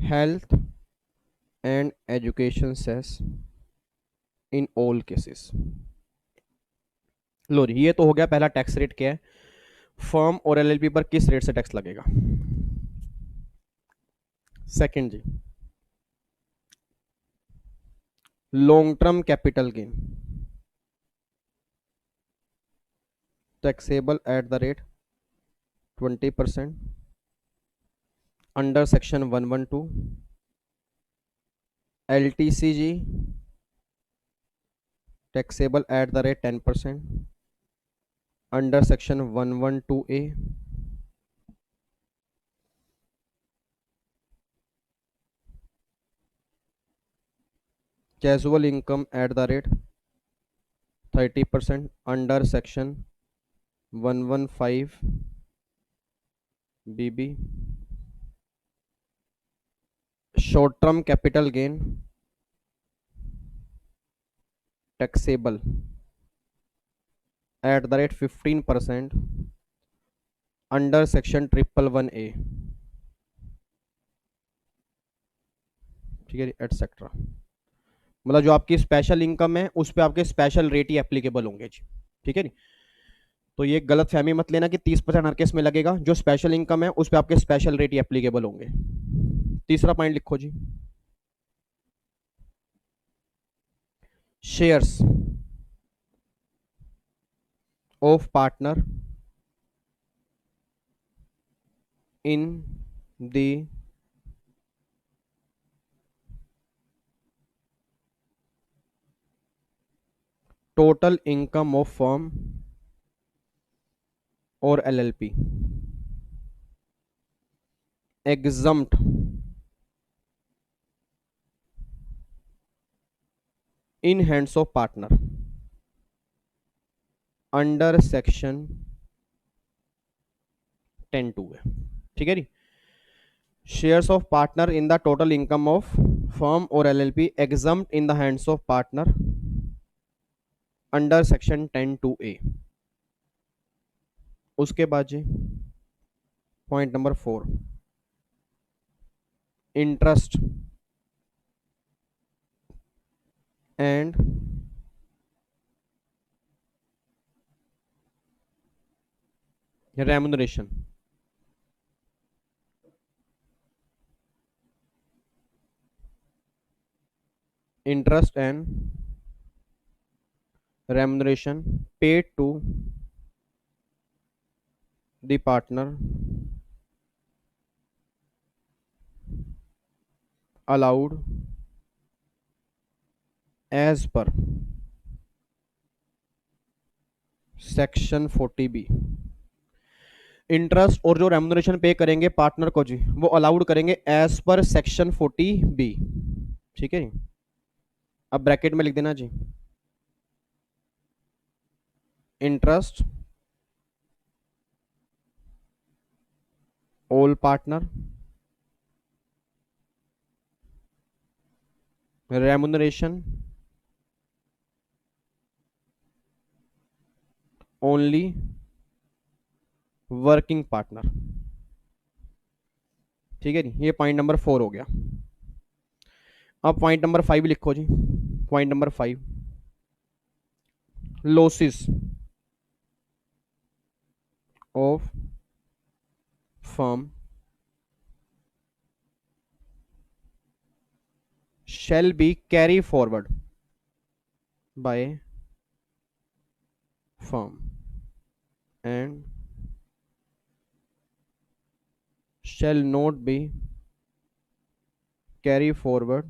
health and education cess in all cases. लो जी, ये तो हो गया पहला टैक्स रेट क्या है, फर्म और एलएलपी पर किस रेट से टैक्स लगेगा? सेकंड जी, long term capital gain taxable at the rate 20% under section 112। LTCG taxable at the rate 10% under section 112A। Casual income at the rate 30% under section 115BB। Short term capital gain taxable at the rate 15% under section 111A। ठीक है, etcetera. मतलब जो आपकी special income है उस पर आपके special rate ही applicable होंगे जी। ठीक है जी। तो ये गलत फहमी मत लेना कि 30% हर केस में लगेगा। जो स्पेशल इनकम है उस पर आपके स्पेशल रेट ही एप्लीकेबल होंगे। तीसरा पॉइंट लिखो जी, shares of partner in the total income of firm और LLP exempt in hands of partner under section 10(2) है। ठीक है जी। Shares of partner in the total income of firm और LLP exempt in the hands of partner under section 10(2)A। उसके बाद जी point number 4, interest and remuneration interest and remuneration paid to the partner allowed as per section 40B। Interest और जो remuneration पे करेंगे partner को जी, वो अलाउड करेंगे एज पर सेक्शन 40B। ठीक है जी। अब ब्रैकेट में लिख देना जी, interest all partner, remuneration only working partner. ठीक है जी, ये पॉइंट नंबर 4 हो गया। अब पॉइंट नंबर 5 लिखो जी। Point number 5, losses of firm shall be carry forward by firm and shall not be carry forward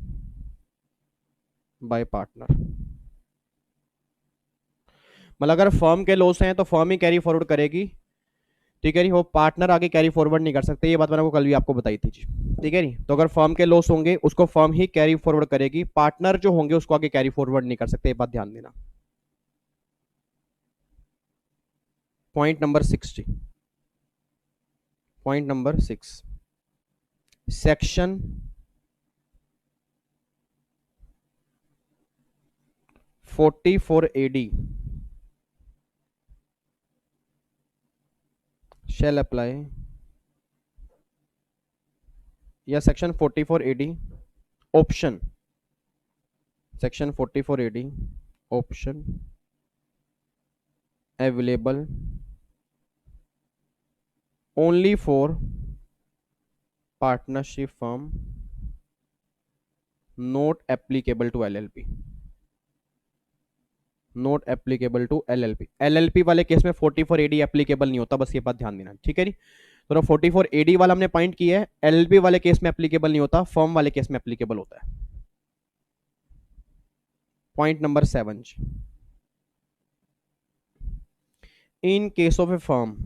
by partner। मतलब अगर फर्म के लॉस हैं तो फर्म ही कैरी फॉरवर्ड करेगी। ठीक है जी, वो पार्टनर आगे कैरी फॉरवर्ड नहीं कर सकते। ये बात मैंने आपको कल भी आपको बताई थी जी। ठीक है जी। तो अगर फर्म के लॉस होंगे उसको फर्म ही कैरी फॉरवर्ड करेगी, पार्टनर जो होंगे उसको आगे कैरी फॉरवर्ड नहीं कर सकते। ये बात ध्यान देना। पॉइंट नंबर 6 जी, point number 6, section 44AD shall apply, या section 44AD option, section 44AD option available only for partnership firm not applicable to LLP, not applicable to LLP. LLP वाले केस में 44 एडी एप्लीकेबल नहीं होता, बस ये बात ध्यान देना, ठीक है जी। तो 44 एडी वाला हमने पॉइंट किया है, एलएलपी वाले केस में एप्लीकेबल नहीं होता, फर्म वाले केस में एप्लीकेबल होता है। Point number 7, in case of A firm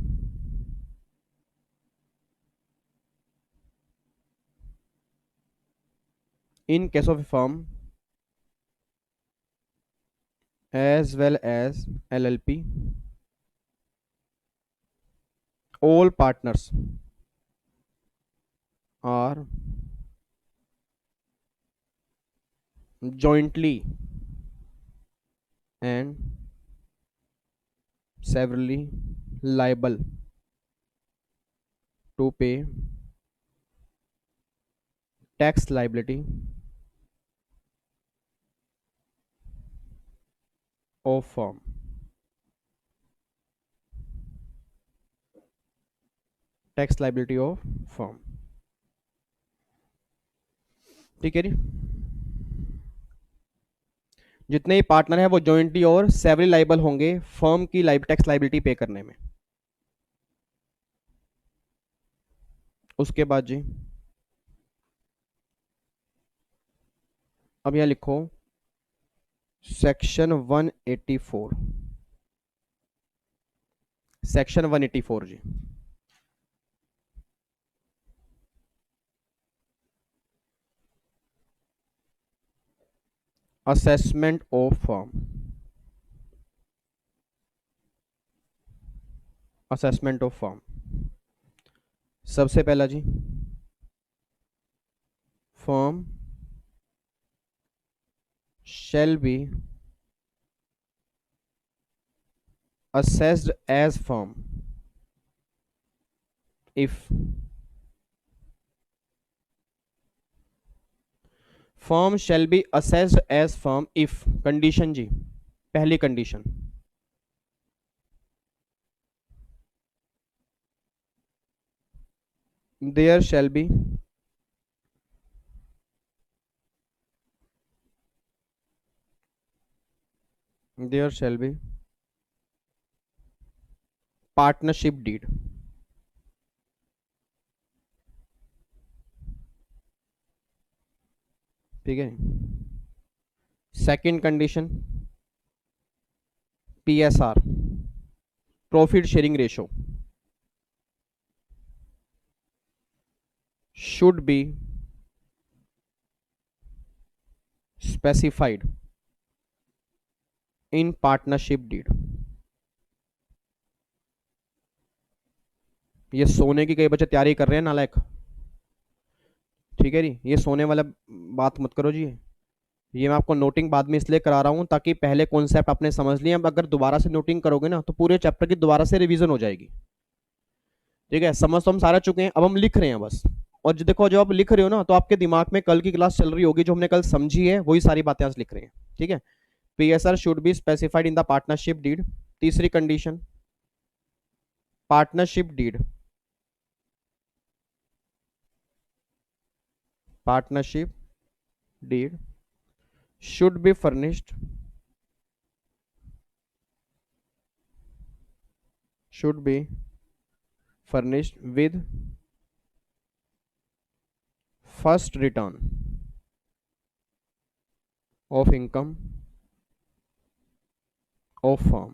in case of a firm as well as LLP, all partners are jointly and severally liable to pay tax liability of firm, tax liability of firm, ठीक है जी। जितने ही partner है वो jointly और severally liable होंगे firm की tax liability pay करने में। उसके बाद जी अब यहां लिखो सेक्शन 184, सेक्शन 184 जी, assessment of firm, assessment of firm. सबसे पहला जी, firm shall be assessed as firm if firm shall be assessed as firm if condition जी, पहली condition there shall be partnership deed, ठीक है। Second condition PSR, profit sharing ratio should be specified in partnership deed। ये सोने की कई बच्चे तैयारी कर रहे हैं नालायक, ठीक है जी, ये सोने वाला बात मत करो जी। ये मैं आपको नोटिंग बाद में इसलिए करा रहा हूं ताकि पहले कॉन्सेप्ट आपने समझ लिया, अब अगर दोबारा से नोटिंग करोगे ना तो पूरे चैप्टर की दोबारा से रिवीजन हो जाएगी, ठीक है। समझ तो हम सारा चुके हैं, अब हम लिख रहे हैं बस। और जो देखो, जो आप लिख रहे हो ना, तो आपके दिमाग में कल की क्लास चल रही होगी, जो हमने कल समझी है वही सारी बातें आज लिख रहे हैं, ठीक है। PSR should be specified in the partnership deed. तीसरी condition, partnership deed, partnership deed should be furnished with first return of income of firm,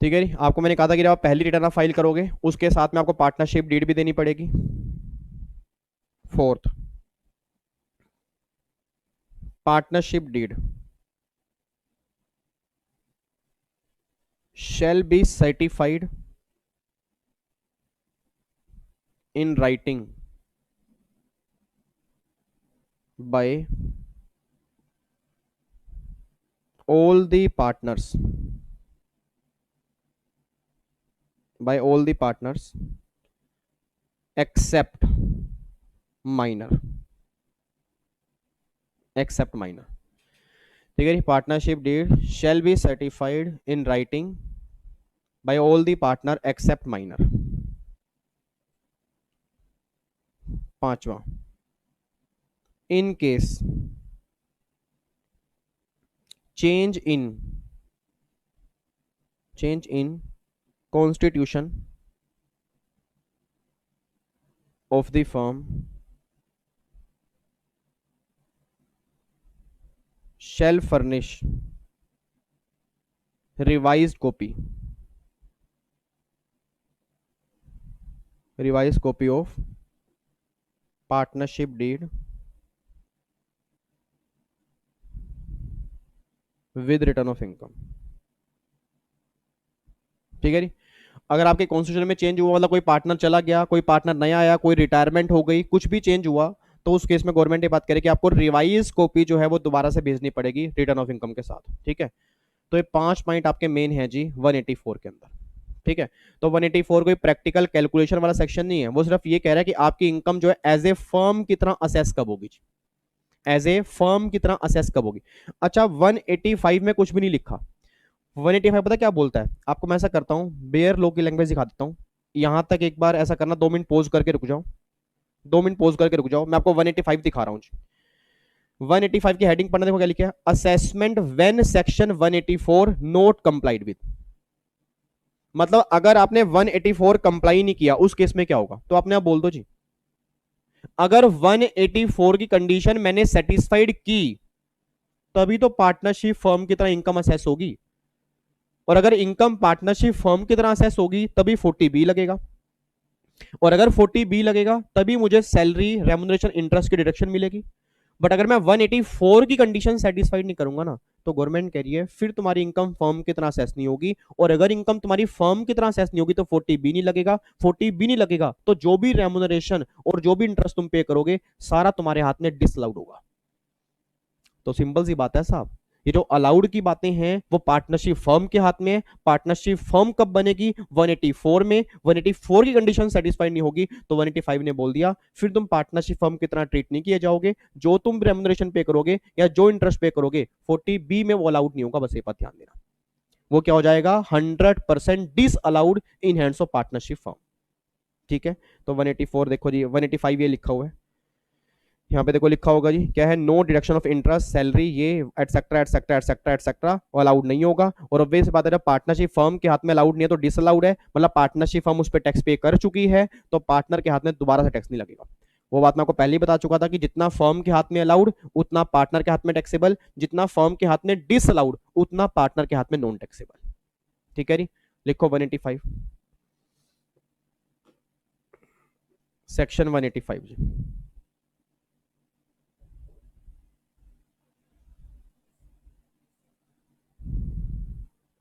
ठीक है जी। आपको मैंने कहा था कि जब आप पहली रिटर्न आप फाइल करोगे उसके साथ में आपको पार्टनरशिप डीड भी देनी पड़ेगी। Fourth, partnership deed shall be certified in writing by all the partners, except minor, ठीक है जी। Partnership deed shall be certified in writing by all the partner except minor. पांचवा, in case change in constitution of the firm shall furnish revised copy of partnership deed with return of income। ठीक है जी। अगर आपके constitution में change हुआ, मतलब कोई partner चला गया, कोई पार्टनर नया आया, कोई रिटायरमेंट हो गई, कुछ भी चेंज हुआ, तो उस केस में गवर्नमेंट ये बात करे कि आपको रिवाइज कॉपी जो है वो दोबारा से भेजनी पड़ेगी रिटर्न ऑफ इनकम के साथ। ठीक है। तो ये 5 पॉइंट आपके मेन है जी 184 के अंदर। ठीक है। तो 184 कोई प्रैक्टिकल कैलकुलेशन वाला सेक्शन नहीं है, वो सिर्फ ये कह रहा है कि आपकी इनकम जो है एज ए फर्म की तरह असेस कब होगी, एज ए फर्म की तरह असेस कब होगी। अच्छा, 185 में कुछ भी नहीं लिखा। 185 पता क्या बोलता है आपको, मैं ऐसा करता हूं, बेयर लो की लैंग्वेज दिखा देता हूं। यहां तक एक बार ऐसा करना, 2 मिनट पॉज करके रुक जाओ, 2 मिनट पॉज करके रुक जाओ, मैं आपको 185 दिखा रहा हूं। 185 की हेडिंग पढ़ना, देखो क्या लिखा है, assessment when section 184 not complied with. मतलब अगर आपने 184 कंप्लाई नहीं किया, उस केस में क्या होगा, तो आपने आप बोल दो जी। अगर 184 की कंडीशन मैंने सेटिस्फाइड की, तभी तो पार्टनरशिप फर्म की तरह इनकम असेस होगी। और अगर इनकम पार्टनरशिप फर्म की तरह असेस होगी, तभी 40B लगेगा। और अगर 40B लगेगा, तभी मुझे सैलरी, रेम्युनरेशन, इंटरेस्ट की डिडक्शन मिलेगी। बट अगर मैं 184 की कंडीशन सेटिस्फाइड नहीं करूंगा ना, तो गवर्नमेंट कह रही है फिर तुम्हारी इनकम फर्म की तरह असेस नहीं होगी। और अगर इनकम तुम्हारी फर्म की तरह असेस नहीं होगी, तो 40B नहीं लगेगा। 40B नहीं लगेगा तो जो भी रेम्युनरेशन और जो भी इंटरेस्ट तुम पे करोगे, सारा तुम्हारे हाथ में डिसअलाउड होगा। तो सिंपल सी बात है साहब, ये जो अलाउड की बातें हैं वो पार्टनरशिप फर्म के हाथ में है। पार्टनरशिप फर्म कब बनेगी, 184 में। 184 की कंडीशन सेटिस्फाइड नहीं होगी, तो 185 ने बोल दिया फिर तुम पार्टनरशिप फर्म की तरह ट्रीट नहीं किए जाओगे। जो तुम रेम्युनरेशन पे करोगे या जो इंटरेस्ट पे करोगे, 40B में वो अलाउड नहीं होगा। बस ये बात ध्यान देना, वो क्या हो जाएगा, 100% disallowed in hands of partnership firm. ठीक है। तो 184 देखो जी, 185 ये लिखा हुआ है, यहाँ पे देखो लिखा होगा जी, क्या है, no deduction of interest, salary, ये etcetera etcetera etcetera etcetera allowed नहीं होगा। और ऑब्वियस बात है, पार्टनरशिप फर्म के हाथ में अलाउड नहीं है तो डिसअलाउड है। मतलब पार्टनरशिप फर्म उस पर टैक्स पे कर चुकी है, तो पार्टनर के हाथ में दोबारा से टैक्स नहीं लगेगा। वो बात मैं आपको पहले ही बता चुका था कि जितना फर्म के हाथ में अलाउड, उतना पार्टनर के हाथ में टैक्सेबल, जितना फर्म के हाथ में डिसअलाउड, उतना पार्टनर के हाथ में नॉन टैक्सेबल। ठीक है जी। लिखो 185, सेक्शन 185 जी।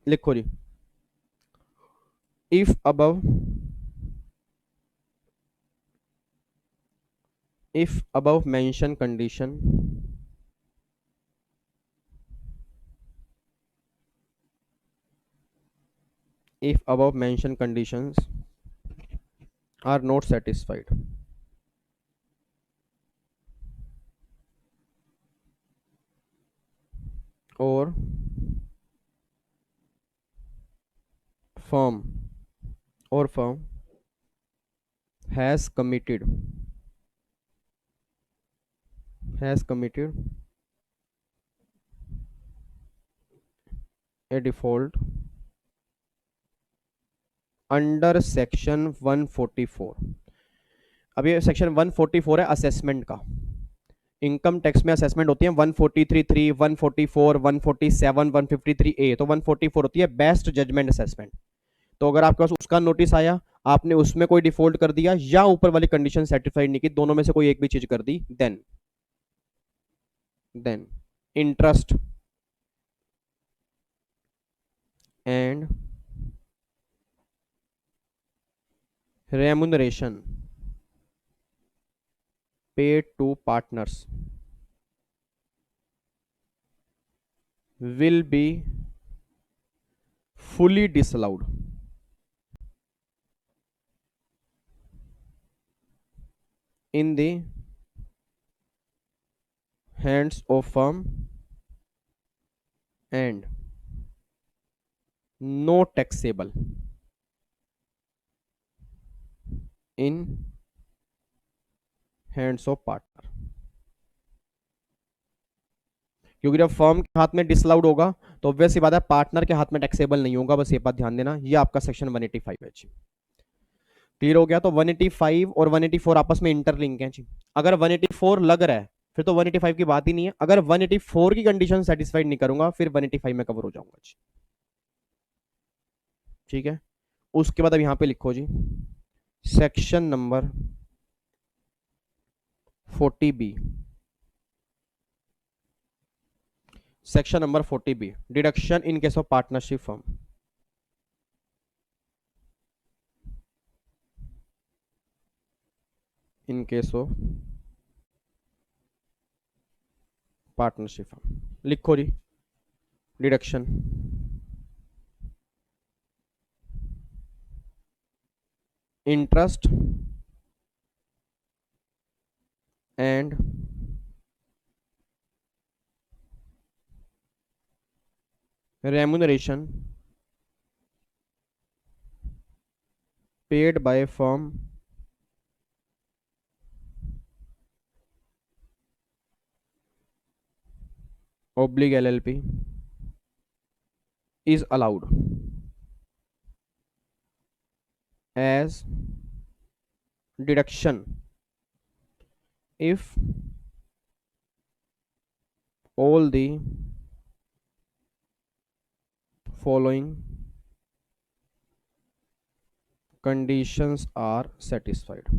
लिखो जी, if above if above mentioned condition if above mentioned conditions are not satisfied, or firm firm has committed a default under section 144। अब ये सेक्शन 144 है असेसमेंट का। इनकम टैक्स में असेसमेंट होती है 143(3), 144, 147, 153A। तो 144 होती है बेस्ट जजमेंट असेसमेंट। तो अगर आपके पास उसका नोटिस आया, आपने उसमें कोई डिफॉल्ट कर दिया या ऊपर वाली कंडीशन सेटिस्फाइड नहीं की, दोनों में से कोई एक भी चीज कर दी, then interest and remuneration paid to partners will be fully disallowed in the hands of firm and no taxable in hands of partner, क्योंकि जब फर्म के हाथ में डिसअलाउड होगा तो ऑब्वियस सी बात है पार्टनर के हाथ में टैक्सेबल नहीं होगा। बस ये बात ध्यान देना, ये आपका सेक्शन 185 है जी। क्लियर हो गया? तो 185 और 184 आपस में इंटरलिंक है जी। अगर 184 लग रहा है फिर तो 185 की बात ही नहीं है। अगर 184 की कंडीशन सेटिस्फाइड नहीं करूंगा फिर 185 में कवर हो जाऊंगा जी। ठीक है, उसके बाद अब यहां पे लिखो जी section number 40B। Section number 40B, deduction in case of partnership firm. In case of partnership firm लिखो जी deduction interest and remuneration paid by firm oblique LLP is allowed as deduction if all the following conditions are satisfied।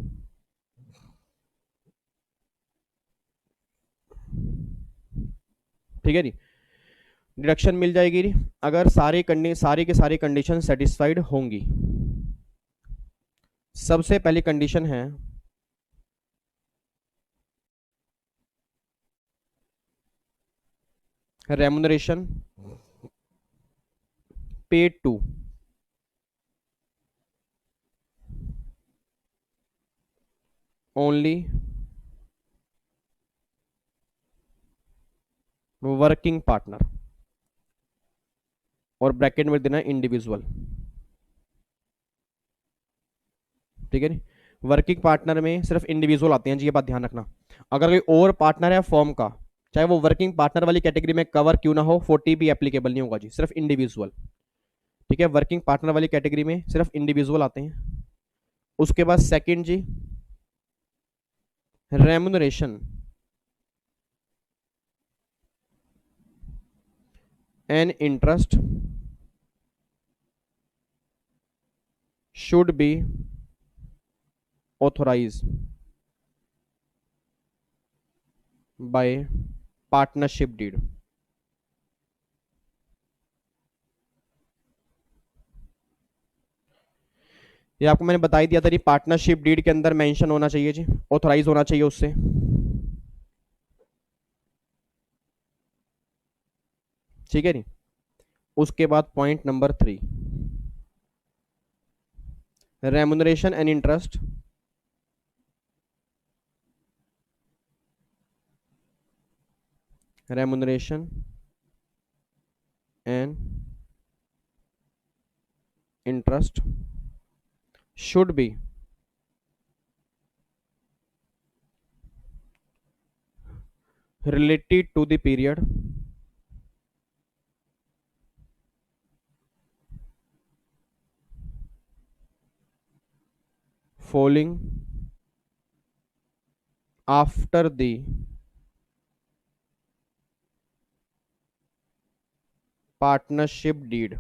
ठीक है जी, deduction मिल जाएगी जी अगर सारी के सारी condition satisfied होंगी। सबसे पहली कंडीशन है remuneration paid to only working partner, और ब्रैकेट में देना इंडिविजुअल। ठीक है जी, वर्किंग पार्टनर में सिर्फ इंडिविजुअल आते हैं जी, ये बात ध्यान रखना। अगर कोई और पार्टनर है फॉर्म का, चाहे वो वर्किंग पार्टनर वाली कैटेगरी में कवर क्यों ना हो, 40B एप्लीकेबल नहीं होगा जी, सिर्फ इंडिविजुअल। ठीक है, वर्किंग पार्टनर वाली कैटेगरी में सिर्फ इंडिविजुअल आते हैं। उसके बाद सेकंड जी remuneration and interest should be authorise by partnership deed. ये आपको मैंने बता ही दिया था जी, पार्टनरशिप डीड के अंदर मेंशन होना चाहिए जी, ऑथराइज होना चाहिए उससे। ठीक है जी, उसके बाद point number 3 remuneration and interest remuneration and interest should be related to the period falling after the partnership deed।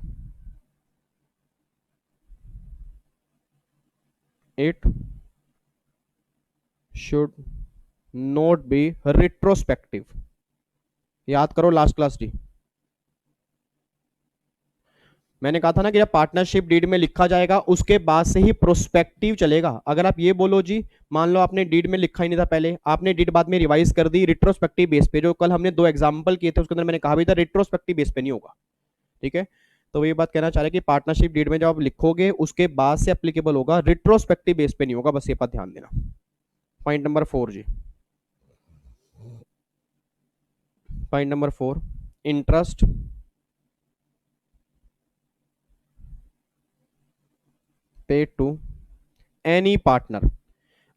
It should not be retrospective। याद करो लास्ट क्लास डी, मैंने कहा था ना कि जब पार्टनरशिप डीड में लिखा जाएगा उसके बाद से ही प्रोस्पेक्टिव चलेगा। अगर आप ये बोलो जी, मान लो आपने डीड में लिखा ही नहीं था पहले, आपने डीड बाद में रिवाइज कर दी रिट्रोस्पेक्टिव बेस पे, जो कल हमने 2 एग्जांपल किए थे उसके अंदर मैंने कहा भी था रिट्रोस्पेक्टिव बेस पे नहीं होगा। ठीक है, तो ये बात कहना चाह रहे हैं कि पार्टनरशिप डीड में जब आप लिखोगे उसके बाद से एप्लीकेबल होगा, रिट्रोस्पेक्टिव बेस पे नहीं होगा, बस ये बात ध्यान देना। पॉइंट नंबर 4 जी, point number 4 interest paid to any partner.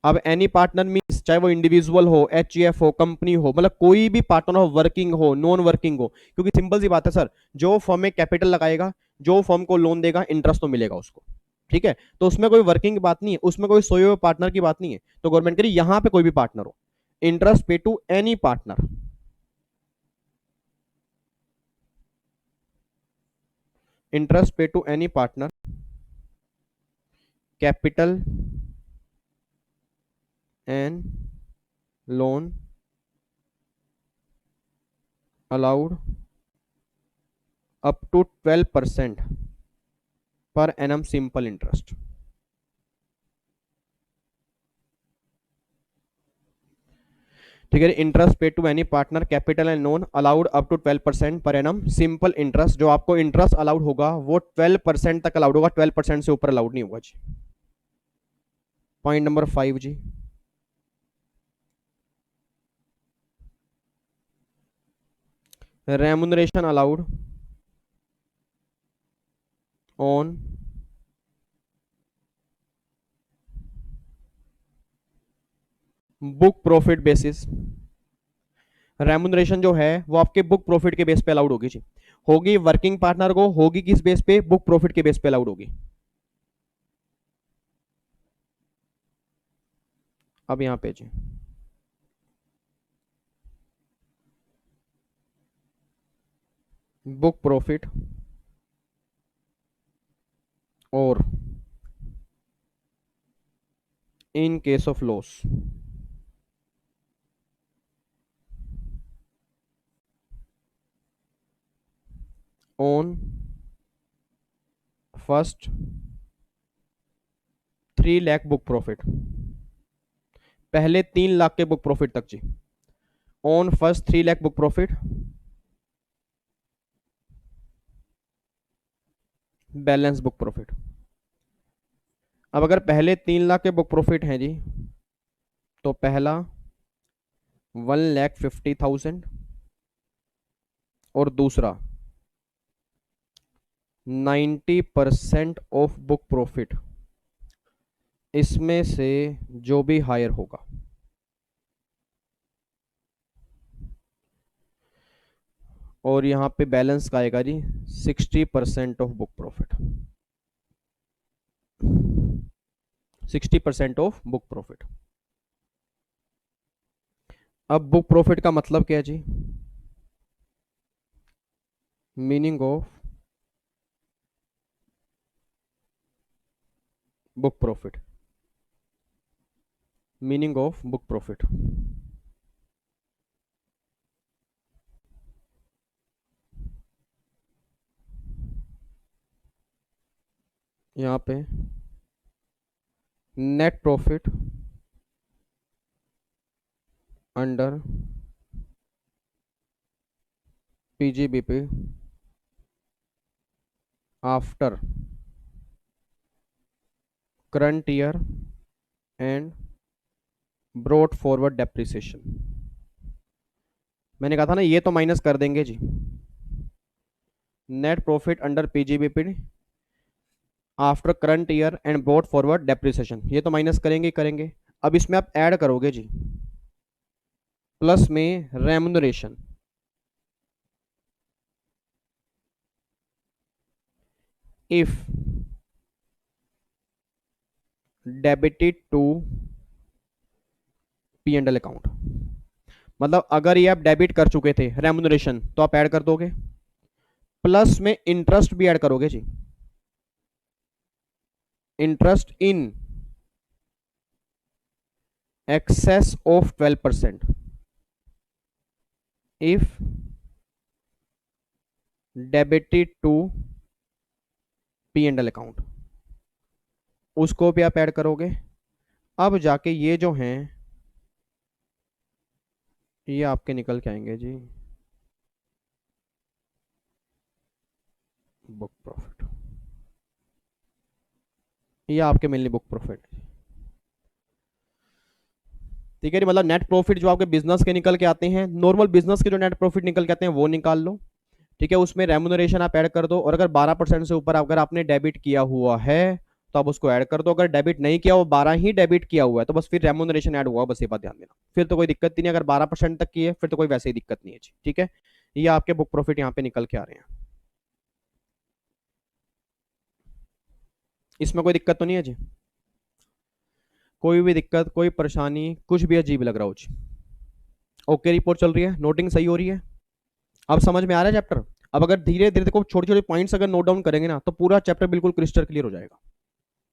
अब एनी पार्टनर मींस चाहे वो इंडिविजुअल हो, एचईएफ हो, कंपनी हो, मतलब कोई भी पार्टनर हो, वर्किंग हो, नॉन वर्किंग हो, क्योंकि सिंपल सी बात है सर, जो फर्म में कैपिटल लगाएगा, जो फर्म को लोन देगा, इंटरेस्ट तो मिलेगा उसको। ठीक है, तो उसमें कोई वर्किंग की बात नहीं है, उसमें कोई सोए हुए पार्टनर की बात नहीं है। तो गवर्नमेंट कह रही यहां पे कोई भी पार्टनर हो, interest pay to any partner, interest pay to any partner, capital and loan allowed up to 12% per annum simple interest। ठीक है, interest pay to any partner, capital and loan allowed up to 12% per annum simple interest. जो आपको interest allowed होगा वो 12% तक allowed होगा, 12% से ऊपर अलाउड नहीं होगा जी। पॉइंट नंबर 5 जी, remuneration allowed on book profit basis. Remuneration जो है वो आपके बुक प्रॉफिट के बेस पे अलाउड होगी जी। होगी वर्किंग पार्टनर को, होगी किस बेस पे, बुक प्रॉफिट के बेस पे अलाउड होगी। अब यहां पे जी book profit or in case of loss on first 3 lakh book profit, पहले 3 लाख के बुक प्रॉफिट तक जी। On first 3 lakh book profit, balance book profit. अब अगर पहले 3 लाख के बुक प्रॉफिट हैं जी, तो पहला 1,50,000 और दूसरा 90% ऑफ बुक प्रॉफिट, इसमें से जो भी हायर होगा। और यहां पे बैलेंस का आएगा जी 60% of book profit, 60% of book profit. अब बुक प्रॉफिट का मतलब क्या है जी, meaning of book profit, meaning of book profit. यहां पे net profit under PGBP after current year and brought forward depreciation. मैंने कहा था ना ये तो माइनस कर देंगे जी, net profit under PGBP after current year and brought forward depreciation, ये तो माइनस करेंगे करेंगे। अब इसमें आप ऐड करोगे जी प्लस में remuneration, if debited to P and L account. मतलब अगर ये आप डेबिट कर चुके थे रेमुनरेशन तो आप ऐड कर दोगे, प्लस में इंटरेस्ट भी ऐड करोगे जी, interest in excess of 12% if debited to P and L account, उसको भी आप ऐड करोगे। अब जाके ये जो हैं ये आपके निकल के आएंगे जी बुक प्रॉफिट, ये आपके मिलनी बुक प्रॉफिट। ठीक है, मतलब नेट प्रॉफिट जो आपके बिजनेस के निकल के आते हैं, नॉर्मल बिजनेस के जो नेट प्रॉफिट निकल के आते हैं वो निकाल लो। ठीक है, उसमें रेमुनरेशन आप ऐड कर दो, और अगर 12% से ऊपर अगर आपने डेबिट किया हुआ है तो आप उसको ऐड कर दो। अगर डेबिट नहीं किया, वो 12 ही डेबिट किया हुआ है, तो बस फिर रेम्यूनरेशन ऐड हुआ, बस ये बात ध्यान देना, फिर तो कोई दिक्कत ही नहीं। अगर 12% तक की है फिर तो कोई वैसे ही दिक्कत नहीं है जी, ठीक है। ये आपके बुक प्रॉफिट यहाँ पे निकल के आ रहे हैं। इसमें कोई दिक्कत तो नहीं है जी? कोई भी दिक्कत, कोई परेशानी, कुछ भी अजीब लग रहा हो जी? ओके, रिपोर्ट चल रही है, नोटिंग सही हो रही है, अब समझ में आ रहा है चैप्टर। अब अगर धीरे धीरे देखो छोटे छोटे पॉइंट्स अगर नोट डाउन करेंगे ना, तो पूरा चैप्टर बिल्कुल क्रिस्टल क्लियर हो जाएगा,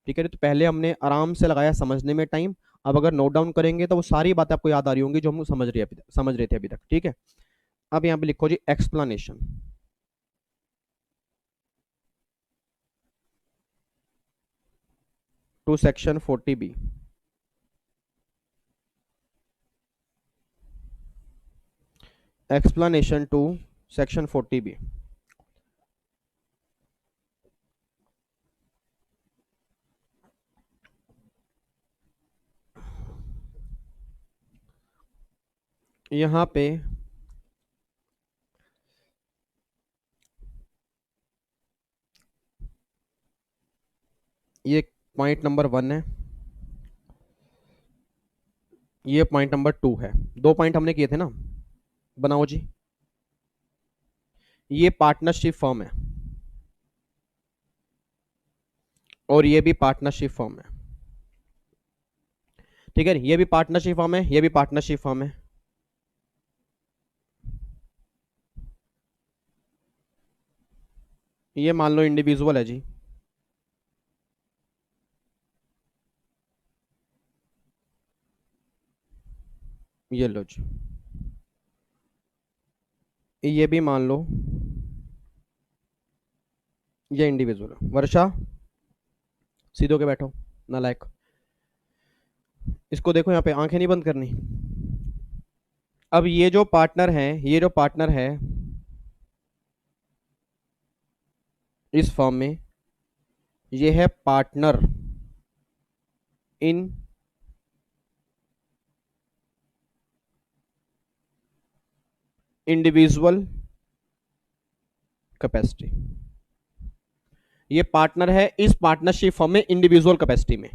ठीक है। तो पहले हमने आराम से लगाया समझने में टाइम, अब अगर नोट डाउन करेंगे तो वो सारी बातें आपको याद आ रही होंगी जो हम समझ रहे थे अभी तक, ठीक है। अब यहाँ पे लिखो जी explanation. To section 40B। Explanation to section 40B। यहां पे ये पॉइंट नंबर 1 है, ये पॉइंट नंबर 2 है। 2 पॉइंट हमने किए थे ना, बनाओ जी। ये पार्टनरशिप फर्म है और ये भी पार्टनरशिप फर्म है, ठीक है। ये भी पार्टनरशिप फर्म है, ये भी पार्टनरशिप फर्म है। ये मान लो इंडिविजुअल है जी, ये लो जी। ये भी मान लो ये इंडिविजुअल है। वर्षा, सीधे होके बैठो, नालायक। इसको देखो, यहाँ पे आंखें नहीं बंद करनी। अब ये जो पार्टनर है, ये जो पार्टनर है इस फर्म में, ये है पार्टनर इन इंडिविजुअल कैपेसिटी। ये पार्टनर है इस पार्टनरशिप फर्म में इंडिविजुअल कैपेसिटी में,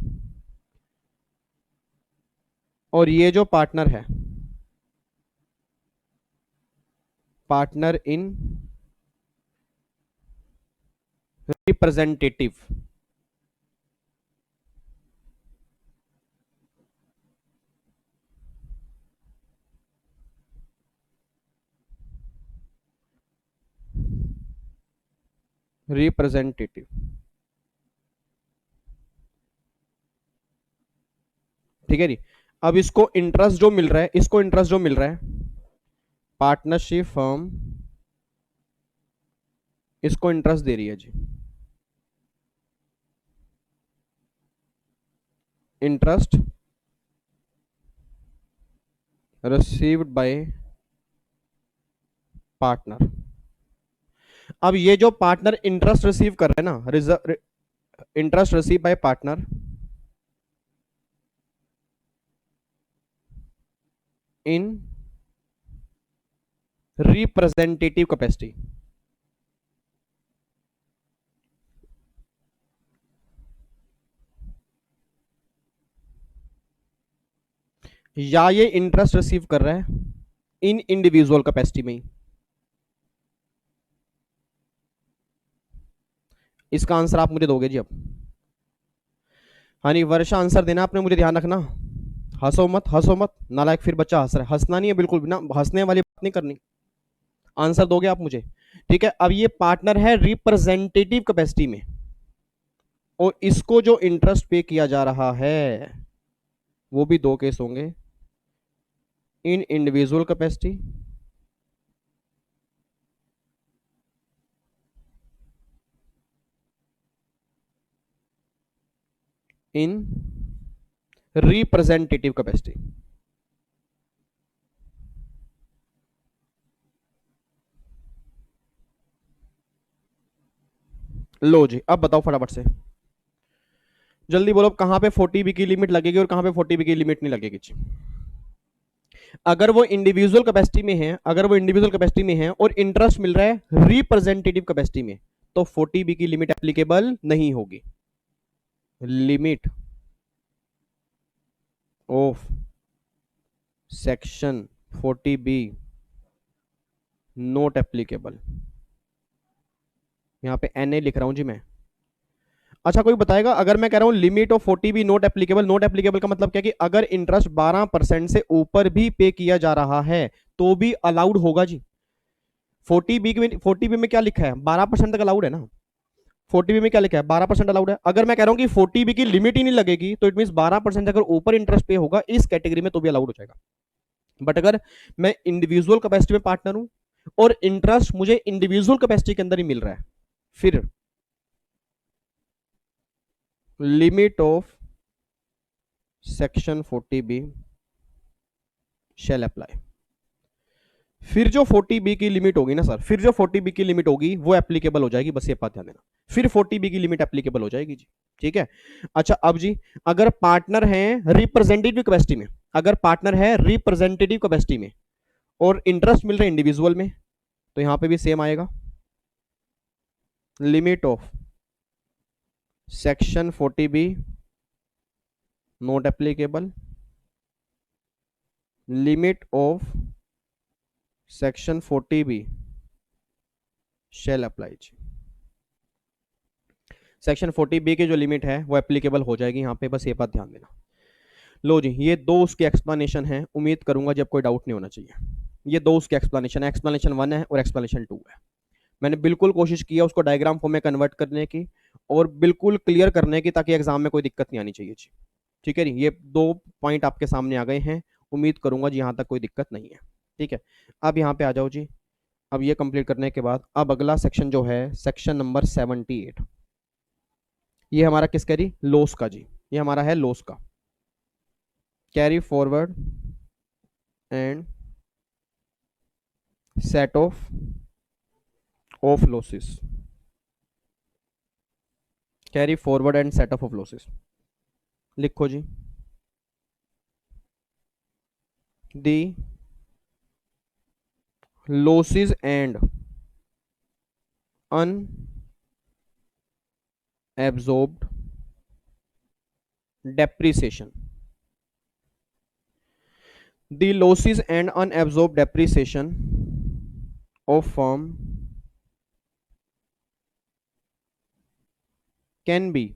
और ये जो पार्टनर है पार्टनर इन रिप्रेजेंटेटिव। रिप्रेजेंटेटिव, ठीक है जी। अब इसको इंटरेस्ट जो मिल रहा है, इसको इंटरेस्ट जो मिल रहा है, पार्टनरशिप फर्म इसको इंटरेस्ट दे रही है जी, इंटरेस्ट रिसीव्ड बाय पार्टनर। अब ये जो पार्टनर इंटरेस्ट रिसीव कर रहे हैं ना, interest receive by partner in representative capacity, या ये इंटरेस्ट रिसीव कर रहा है इन इंडिविजुअल कैपेसिटी में ही। इसका आंसर आप मुझे दोगे जी अब। हाँ नहीं, वर्षा आंसर देना आपने, मुझे ध्यान रखना। हंसो मत, हंसो मत, नालायक। फिर बच्चा हंस रहा है, हंसना नहीं है बिल्कुल भी ना, हंसने वाली बात नहीं करनी। आंसर दोगे आप मुझे, ठीक है। अब ये पार्टनर है रिप्रेजेंटेटिव कैपेसिटी में, और इसको जो इंटरेस्ट पे किया जा रहा है वो भी 2 केस होंगे, in individual capacity in representative capacity. लो जी, अब बताओ फटाफट से, जल्दी बोलो, कहां पे 40B की लिमिट लगेगी और कहां पे 40B की लिमिट नहीं लगेगी जी? अगर वो इंडिविजुअल कैपेसिटी में है, अगर वो इंडिविजुअल कैपेसिटी में है और इंटरेस्ट मिल रहा है रिप्रेजेंटेटिव कैपेसिटी में, तो 40B की लिमिट एप्लीकेबल नहीं होगी। Limit of section 40B note applicable. यहां पे एनए लिख रहा हूं जी मैं। अच्छा, कोई बताएगा, अगर मैं कह रहा हूं limit of 40B note applicable, note applicable का मतलब क्या कि अगर इंटरेस्ट 12% से ऊपर भी पे किया जा रहा है तो भी अलाउड होगा जी। 40B में क्या लिखा है, 12% तक अलाउड है ना। 40B में क्या लिखा है, 12% अलाउड है। अगर मैं कह रहा हूं कि 40B की लिमिट ही नहीं लगेगी तो इट मीन 12% अगर ऊपर इंटरेस्ट पे होगा इस कैटेगरी में तो भी अलाउड हो जाएगा। बट अगर मैं इंडिविजुअल कैपेसिटी में पार्टनर हूं और इंटरेस्ट मुझे इंडिविजुअल कैपेसिटी के अंदर ही मिल रहा है, फिर limit of section 40B shall apply. फिर जो 40B की लिमिट होगी ना सर, फिर जो 40B की लिमिट होगी वो एप्लीकेबल हो जाएगी, बस ये बात ध्यान देना। फिर 40B की लिमिट एप्लीकेबल हो जाएगी जी। ठीक है। अच्छा अब जी, अगर पार्टनर है रिप्रेजेंटेटिव कैपेसिटी में, अगर पार्टनर है रिप्रेजेंटेटिव कैपेसिटी में और इंटरेस्ट मिल रहा है इंडिविजुअल में, तो यहां पे भी सेम आएगा। Limit of section 40B not applicable, limit of section 40B shall apply. Section 40B की जो लिमिट है वो एप्लीकेबल हो जाएगी यहाँ पे, बस ये बात ध्यान देना। लो जी, ये दो उसके एक्सप्लेनेशन है, उम्मीद करूंगा जब कोई डाउट नहीं होना चाहिए। ये दो उसके एक्सप्लेनेशन है, एक्सप्लेनेशन 1 है और एक्सप्लेनेशन 2 है। मैंने बिल्कुल कोशिश किया उसको डायग्राम फॉर्म में कन्वर्ट करने की और बिल्कुल क्लियर करने की, ताकि एग्जाम में कोई दिक्कत नहीं आनी चाहिए जी। ठीक है जी, ये दो पॉइंट आपके सामने आ गए हैं, उम्मीद करूंगा जी यहाँ तक कोई दिक्कत नहीं है। ठीक है, अब यहाँ पे आ जाओ जी। अब ये कंप्लीट करने के बाद अब अगला सेक्शन जो है सेक्शन नंबर 78, ये हमारा किसका जी, लॉस का जी। ये हमारा है लॉस का, carry forward and set of losses, carry forward and set of losses. लिखो जी, दी losses and unabsorbed depreciation, the losses and unabsorbed depreciation of firm can be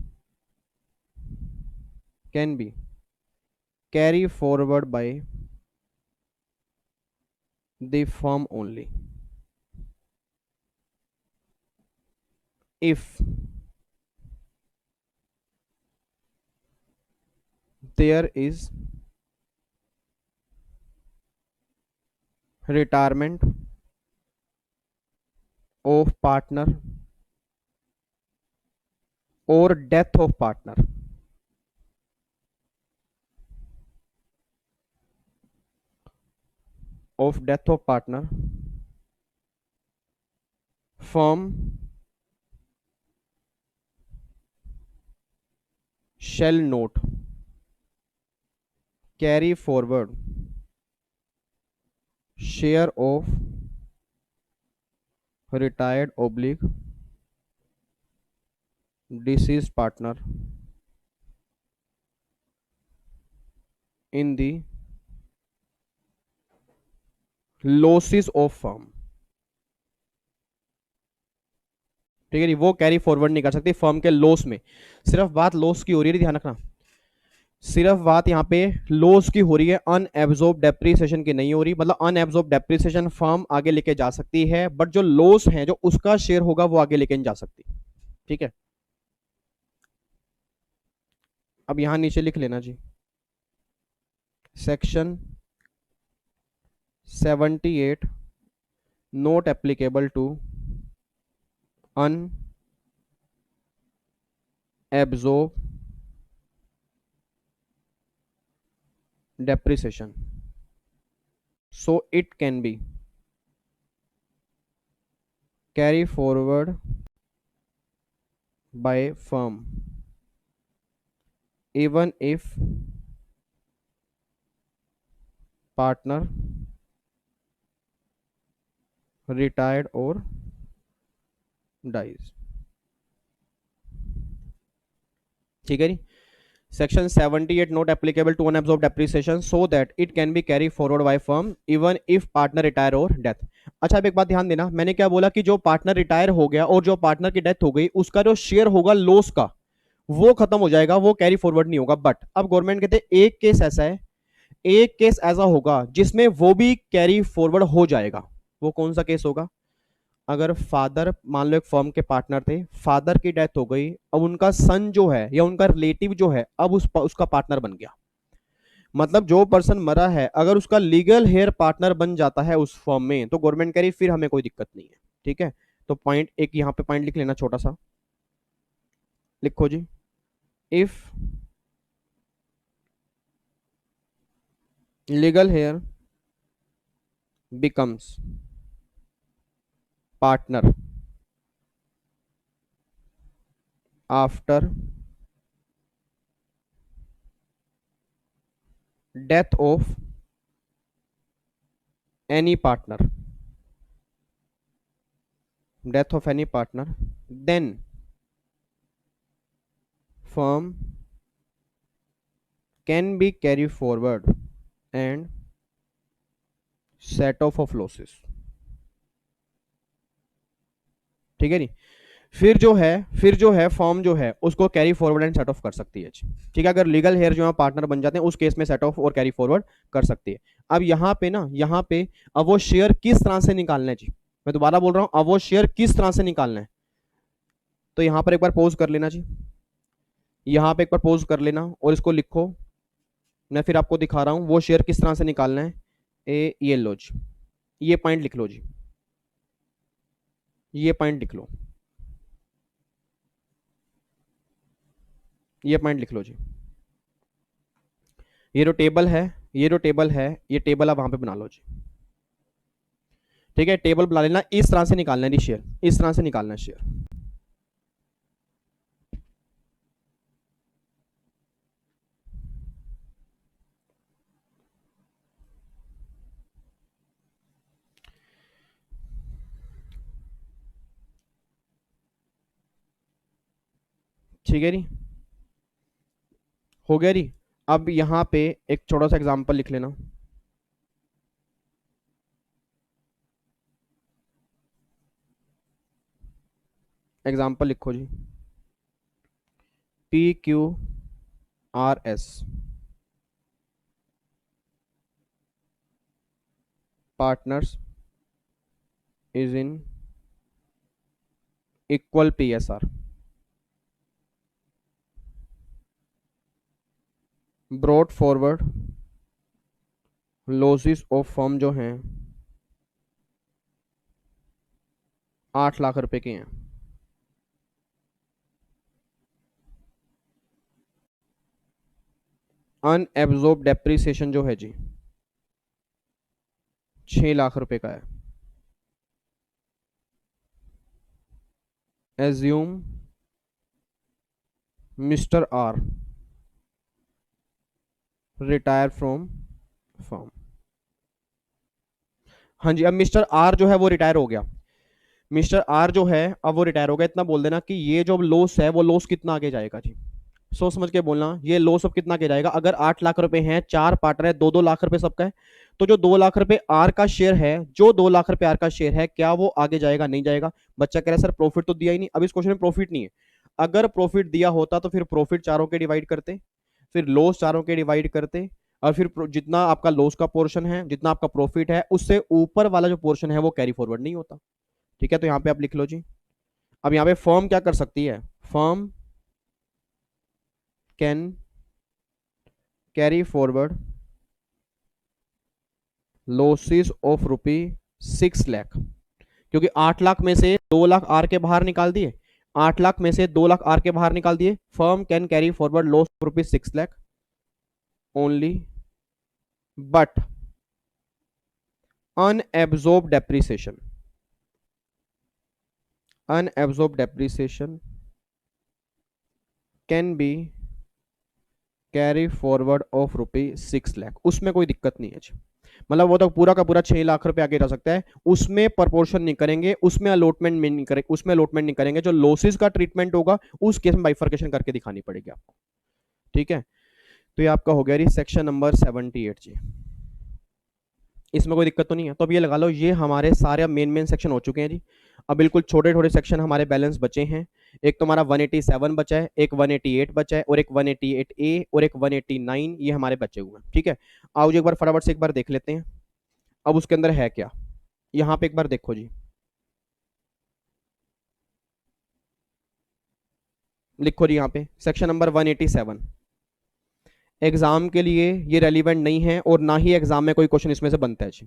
carry forward by the firm only if there is retirement of partner or death of partner, firm shall not carry forward share of retired oblique deceased partner in the losses of firm। ठीक है जी, वो carry forward नहीं कर सकती firm के loss में। सिर्फ बात लॉस की हो रही है, ध्यान रखना। सिर्फ बात यहाँ पे लॉस की हो रही है, अनएब्जॉर्ब डेप्रिसिएशन की नहीं हो रही। मतलब अनएब्जॉर्ब डेप्रिसिएशन फर्म आगे लेके जा सकती है, बट जो लॉस है जो उसका शेयर होगा वो आगे लेके नहीं जा सकती। ठीक है, अब यहां नीचे लिख लेना जी, section 78 not applicable to unabsorbed depreciation, so it can be carry forward by firm even if partner retired or dies। ठीक है जी। Section 78 not applicable to unabsorbed depreciation so that it can be carry forward by firm even if partner retire or death. अच्छा, अब एक बात ध्यान देना, मैंने क्या बोला कि जो पार्टनर रिटायर हो गया और जो पार्टनर की डेथ हो गई, उसका जो शेयर होगा लॉस का, वो खत्म हो जाएगा, वो कैरी फॉरवर्ड नहीं होगा। बट अब गवर्नमेंट कहते हैं एक केस ऐसा है, एक केस ऐसा होगा जिसमें वो भी कैरी फॉरवर्ड हो जाएगा। वो कौन सा केस होगा? अगर फादर, मान लो एक फर्म के पार्टनर थे, फादर की डेथ हो गई, अब उनका सन जो है या उनका रिलेटिव जो है अब उसका पार्टनर बन गया। मतलब जो पर्सन मरा है अगर उसका लीगल हेयर पार्टनर बन जाता है उस फर्म में, तो गवर्नमेंट कह रही फिर हमें कोई दिक्कत नहीं है। ठीक है, तो पॉइंट एक यहां पे पॉइंट लिख लेना छोटा सा, लिखो जी। If legal heir becomes partner after death of any partner, death of any partner, then firm can be carry forward and set off of losses। ठीक है नी। फिर जो है फॉर्म जो है उसको carry forward and set of कर सकती है। ठीक है, अगर लीगल हेयर जो है पार्टनर बन जाते हैं उस केस में सेट ऑफ और कैरी फॉरवर्ड कर सकती है। अब यहाँ पे ना, यहाँ पे अब वो शेयर किस तरह से निकालना है जी, मैं दोबारा बोल रहा हूं, अब वो शेयर किस तरह से निकालना है, तो यहां पर एक बार पॉज कर लेना जी, यहां पे एक बार पॉज कर लेना और इसको लिखो। मैं फिर आपको दिखा रहा हूं वो शेयर किस तरह से निकालना है। ये लो जी, ये पॉइंट लिख लो जी, ये पॉइंट लिख लो, ये पॉइंट लिख लो जी। ये जो टेबल है, ये जो टेबल है, ये टेबल आप वहां पे बना लो जी। ठीक है, टेबल बना लेना, इस तरह से निकालना है शेयर, इस तरह से निकालना है शेयर। ठीक है नी, हो गया नी। अब यहां पे एक छोटा सा एग्जांपल लिख लेना, एग्जांपल लिखो जी। PQRS partners is in equal PSR, brought forward losses of firm जो हैं 8 लाख रुपए के हैं। अनएब्जॉर्ब डेप्रिसिएशन जो है जी 6 लाख रुपए का है। Assume mister R retire from firm. हाँ जी, अब मिस्टर आर जो है वो रिटायर हो गया, मिस्टर आर जो है अब वो रिटायर हो गया। इतना बोल देना कि ये जो लॉस है वो लॉस कितना आगे जाएगा जी, सोच समझ के बोलना, ये लॉस अब कितना आगे जाएगा। अगर 8 लाख रुपए हैं, 4 पार्टनर है, 2-2 लाख रुपए सबका है, तो जो 2 लाख रुपए आर का शेयर है, जो 2 लाख रुपए आर का शेयर है, क्या वो आगे जाएगा, नहीं जाएगा? बच्चा कह रहा है सर प्रॉफिट तो दिया ही नहीं, अब इस क्वेश्चन में प्रॉफिट नहीं है। अगर प्रॉफिट दिया होता तो फिर प्रॉफिट चारों के डिवाइड करते, फिर लॉस चारों के डिवाइड करते, और फिर जितना आपका लॉस का पोर्शन है, जितना आपका प्रॉफिट है, उससे ऊपर वाला जो पोर्शन है वो कैरी फॉरवर्ड नहीं होता। ठीक है, तो यहाँ पे आप लिख लो जी। अब यहाँ पे फर्म क्या कर सकती है, firm can carry forward losses of ₹6 lakh, क्योंकि 8 लाख में से 2 लाख आर के बाहर निकाल दिए, 8 लाख में से 2 लाख आर के बाहर निकाल दिए। Firm can carry forward loss of ₹6 lakh only, but unabsorbed depreciation, unabsorbed depreciation can be carry forward of ₹6 lakh. उसमें कोई दिक्कत नहीं है। मतलब वो तो पूरा का पूरा 6 लाख रुपए आगे जा सकता है, उसमें प्रपोर्शन नहीं करेंगे, उसमें अलॉटमेंट में नहीं करेंगे, उसमें अलॉटमेंट नहीं करेंगे। जो लॉसेस का ट्रीटमेंट होगा उस केस में बाइफर्केशन करके दिखानी पड़ेगी आपको। ठीक है, तो ये आपका हो गया सेक्शन नंबर 78 जी। इसमें कोई दिक्कत तो नहीं है। तो अब ये लगा लो, ये हमारे सारे मेन मेन सेक्शन हो चुके हैं जी। अब बिल्कुल छोटे छोटे सेक्शन हमारे बैलेंस बचे हैं। एक तो हमारा 187 बचा है, एक 188 बचा है, और एक 188 ए और एक 189, ये हमारे बचे हुए हैं। ठीक है, आओ जी एक बार फटाफट से एक बार देख लेते हैं अब उसके अंदर है क्या। यहाँ पे एक बार देखो जी, लिखो जी यहाँ पे सेक्शन नंबर 187। एग्जाम के लिए ये रेलिवेंट नहीं है और ना ही एग्जाम में कोई क्वेश्चन इसमें से बनता है जी,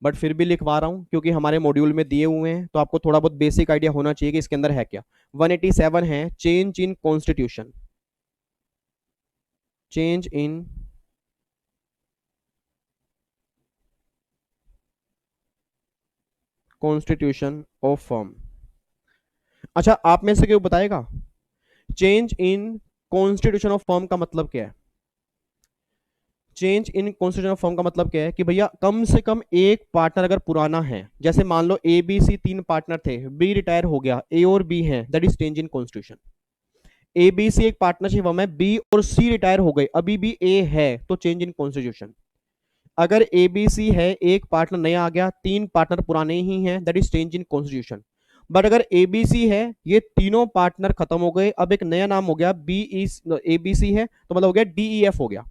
बट फिर भी लिखवा रहा हूं क्योंकि हमारे मॉड्यूल में दिए हुए हैं, तो आपको थोड़ा बहुत बेसिक आइडिया होना चाहिए कि इसके अंदर है क्या। 187 है change in constitution, change in constitution of firm. अच्छा, आप में से क्यों बताएगा change in constitution of firm का मतलब क्या है? Change in constitution of firm का मतलब क्या है कि भैया कम से कम एक पार्टनर अगर पुराना है, जैसे मान लो ए बी सी 3 पार्टनर थे, बी रिटायर हो गया, ए और बी है, that is change in constitution. A B C एक पार्टनरशिप फर्म है, बी और सी रिटायर हो गए, अभी भी ए है, तो चेंज इन कॉन्स्टिट्यूशन। अगर ए बी सी है, एक पार्टनर नया आ गया, 3 पार्टनर पुराने ही हैं, that is change in constitution. But अगर ए बी सी है, ये तीनों पार्टनर खत्म हो गए, अब एक नया नाम हो गया बी ई, ए बी सी है तो मतलब हो गया डी ई एफ हो गया।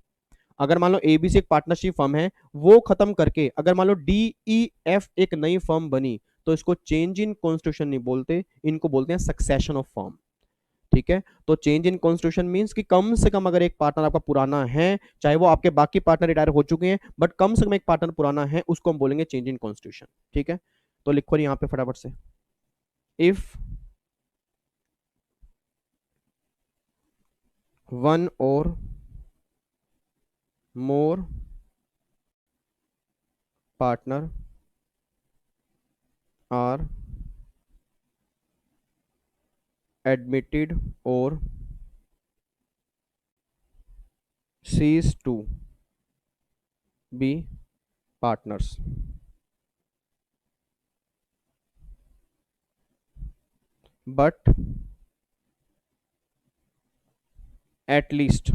अगर मान लो एबीसी एक पार्टनरशिप फर्म है, वो खत्म करके अगर मान लो डी ई एफ एक नई फर्म बनी, तो इसको चेंज इन कॉन्स्टिट्यूशन नहीं बोलते, इनको बोलते हैं सक्सेशन ऑफ फर्म। ठीक है, तो चेंज इन कॉन्स्टिट्यूशन मींस कि कम से कम अगर एक पार्टनर आपका पुराना है, चाहे वो आपके बाकी पार्टनर रिटायर हो चुके हैं, बट कम से कम एक पार्टनर पुराना है, उसको हम बोलेंगे चेंज इन कॉन्स्टिट्यूशन। ठीक है, तो लिखो यहाँ पे फटाफट से, if one or more partner are admitted or cease to be partners, but at least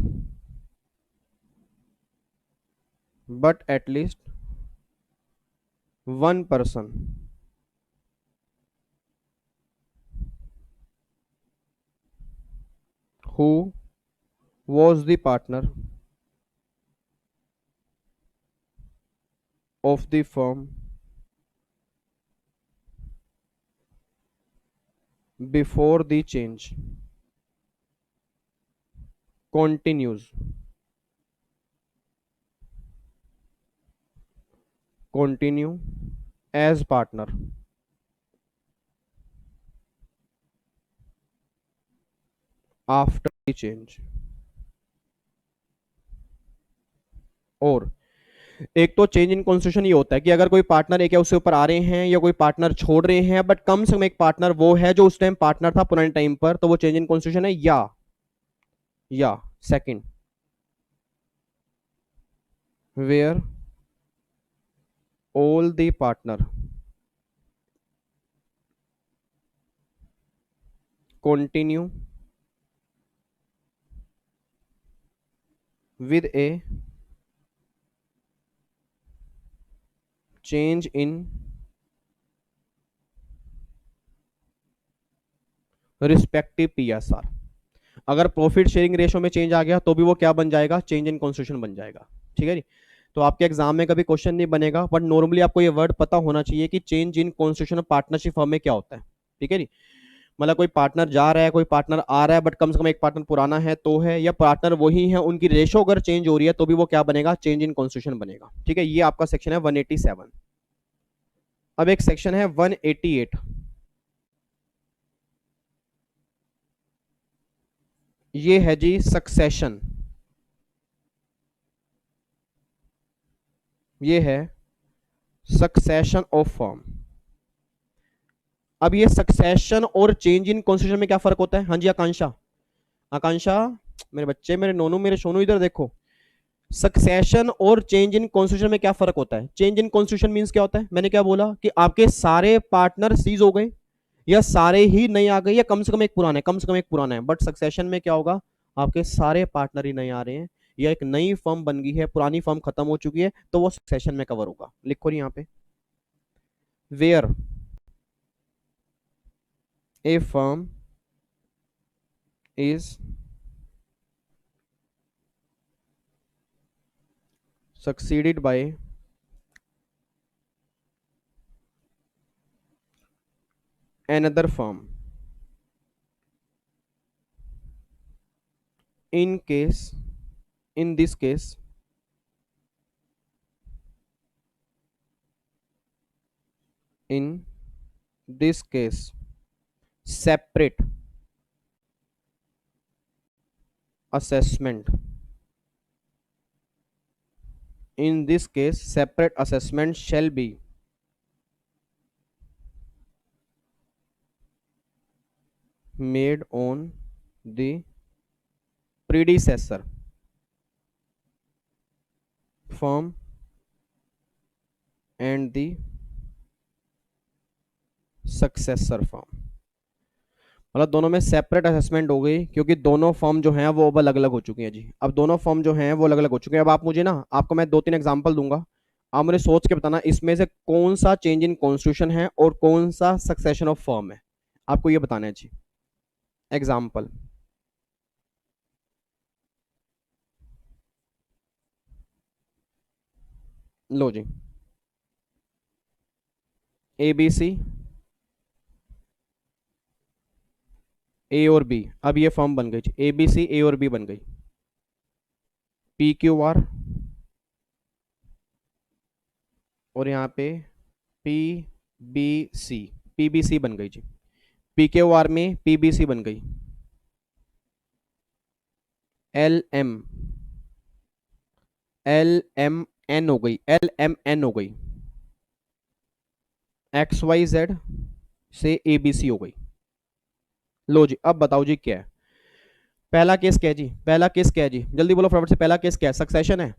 one person who was the partner of the firm before the change continues continue as partner after the change। और एक तो change in constitution ये होता है कि अगर कोई partner एक या उससे ऊपर आ रहे हैं या कोई पार्टनर छोड़ रहे हैं, बट कम से कम एक पार्टनर वो है जो उस टाइम पार्टनर था पुराने टाइम पर, तो वो चेंज इन कॉन्स्टिट्यूशन है। या second, where all the partner continue with a change in respective PSR. अगर प्रॉफिट शेयरिंग रेशो में चेंज आ गया तो भी वो क्या बन जाएगा, चेंज इन कॉन्स्टिट्यूशन बन जाएगा। ठीक है जी, तो आपके एग्जाम में कभी क्वेश्चन नहीं बनेगा, बट नॉर्मली आपको ये वर्ड पता होना चाहिए कि change in constitution partnership firm में क्या होता है। ठीक है जी, मतलब कोई पार्टनर जा रहा है, कोई पार्टनर आ रहा है, बट कम से कम एक पार्टनर पुराना है तो है, या पार्टनर वही है, उनकी रेशो अगर चेंज हो रही है तो भी वो क्या बनेगा, चेंज इन कॉन्स्टिट्यूशन बनेगा। ठीक है, ये आपका सेक्शन है 187। अब एक सेक्शन है 188, ये है जी सक्सेशन। ये है सक्सेशन ऑफ फर्म। अब ये सक्सेशन और चेंज इन कॉन्स्टिट्यूशन में क्या फर्क होता है? हाँ जी आकांक्षा, आकांक्षा मेरे बच्चे, मेरे नोनू, मेरे सोनू, इधर देखो। सक्सेशन और चेंज इन कॉन्स्टिट्यूशन में क्या फर्क होता है? चेंज इन कॉन्स्टिट्यूशन मींस क्या होता है? मैंने क्या बोला कि आपके सारे पार्टनर सीज हो गए, या सारे ही नए आ गए, या कम से कम एक पुराना है, कम से कम एक पुराना है। बट सक्सेशन में क्या होगा? आपके सारे पार्टनर ही नए आ रहे हैं, या एक नई फर्म बन गई है, पुरानी फर्म खत्म हो चुकी है, तो वो सक्सेशन में कवर होगा। लिखो यहाँ पे, where a firm is succeeded by another firm in case in this case in this case separate assessment in this case separate assessment shall be made on the predecessor firm and the successor firm। मतलब दोनों में separate assessment हो गई, क्योंकि दोनों form जो हैं वो अब अलग अलग हो चुकी हैं जी। अब दोनों फॉर्म जो हैं वो अलग अलग हो चुके हैं। अब आप मुझे ना, आपको मैं दो तीन एग्जांपल दूंगा, आप मुझे सोच के बताना इसमें से कौन सा चेंज इन कॉन्स्टिट्यूशन है और कौन सा सक्सेशन ऑफ फॉर्म है। आपको ये बताना है जी। एग्जाम्पल, लो जी, ए बी सी, ए और बी, अब ये फॉर्म बन गई जी, ए बी सी ए और बी बन गई। पी क्यू आर, और यहाँ पे P B C, P B C बन गई जी। पी क्यू आर में पी बी सी बन गई। L M, L M N हो गई, एल एम एन हो गई। एक्स वाई जेड से ए बी सी हो गई। लो जी, अब बताओ जी क्या है? पहला केस क्या है जी? पहला केस क्या है जी? जल्दी बोलो फटाफट से, पहला केस क्या है? सक्सेशन है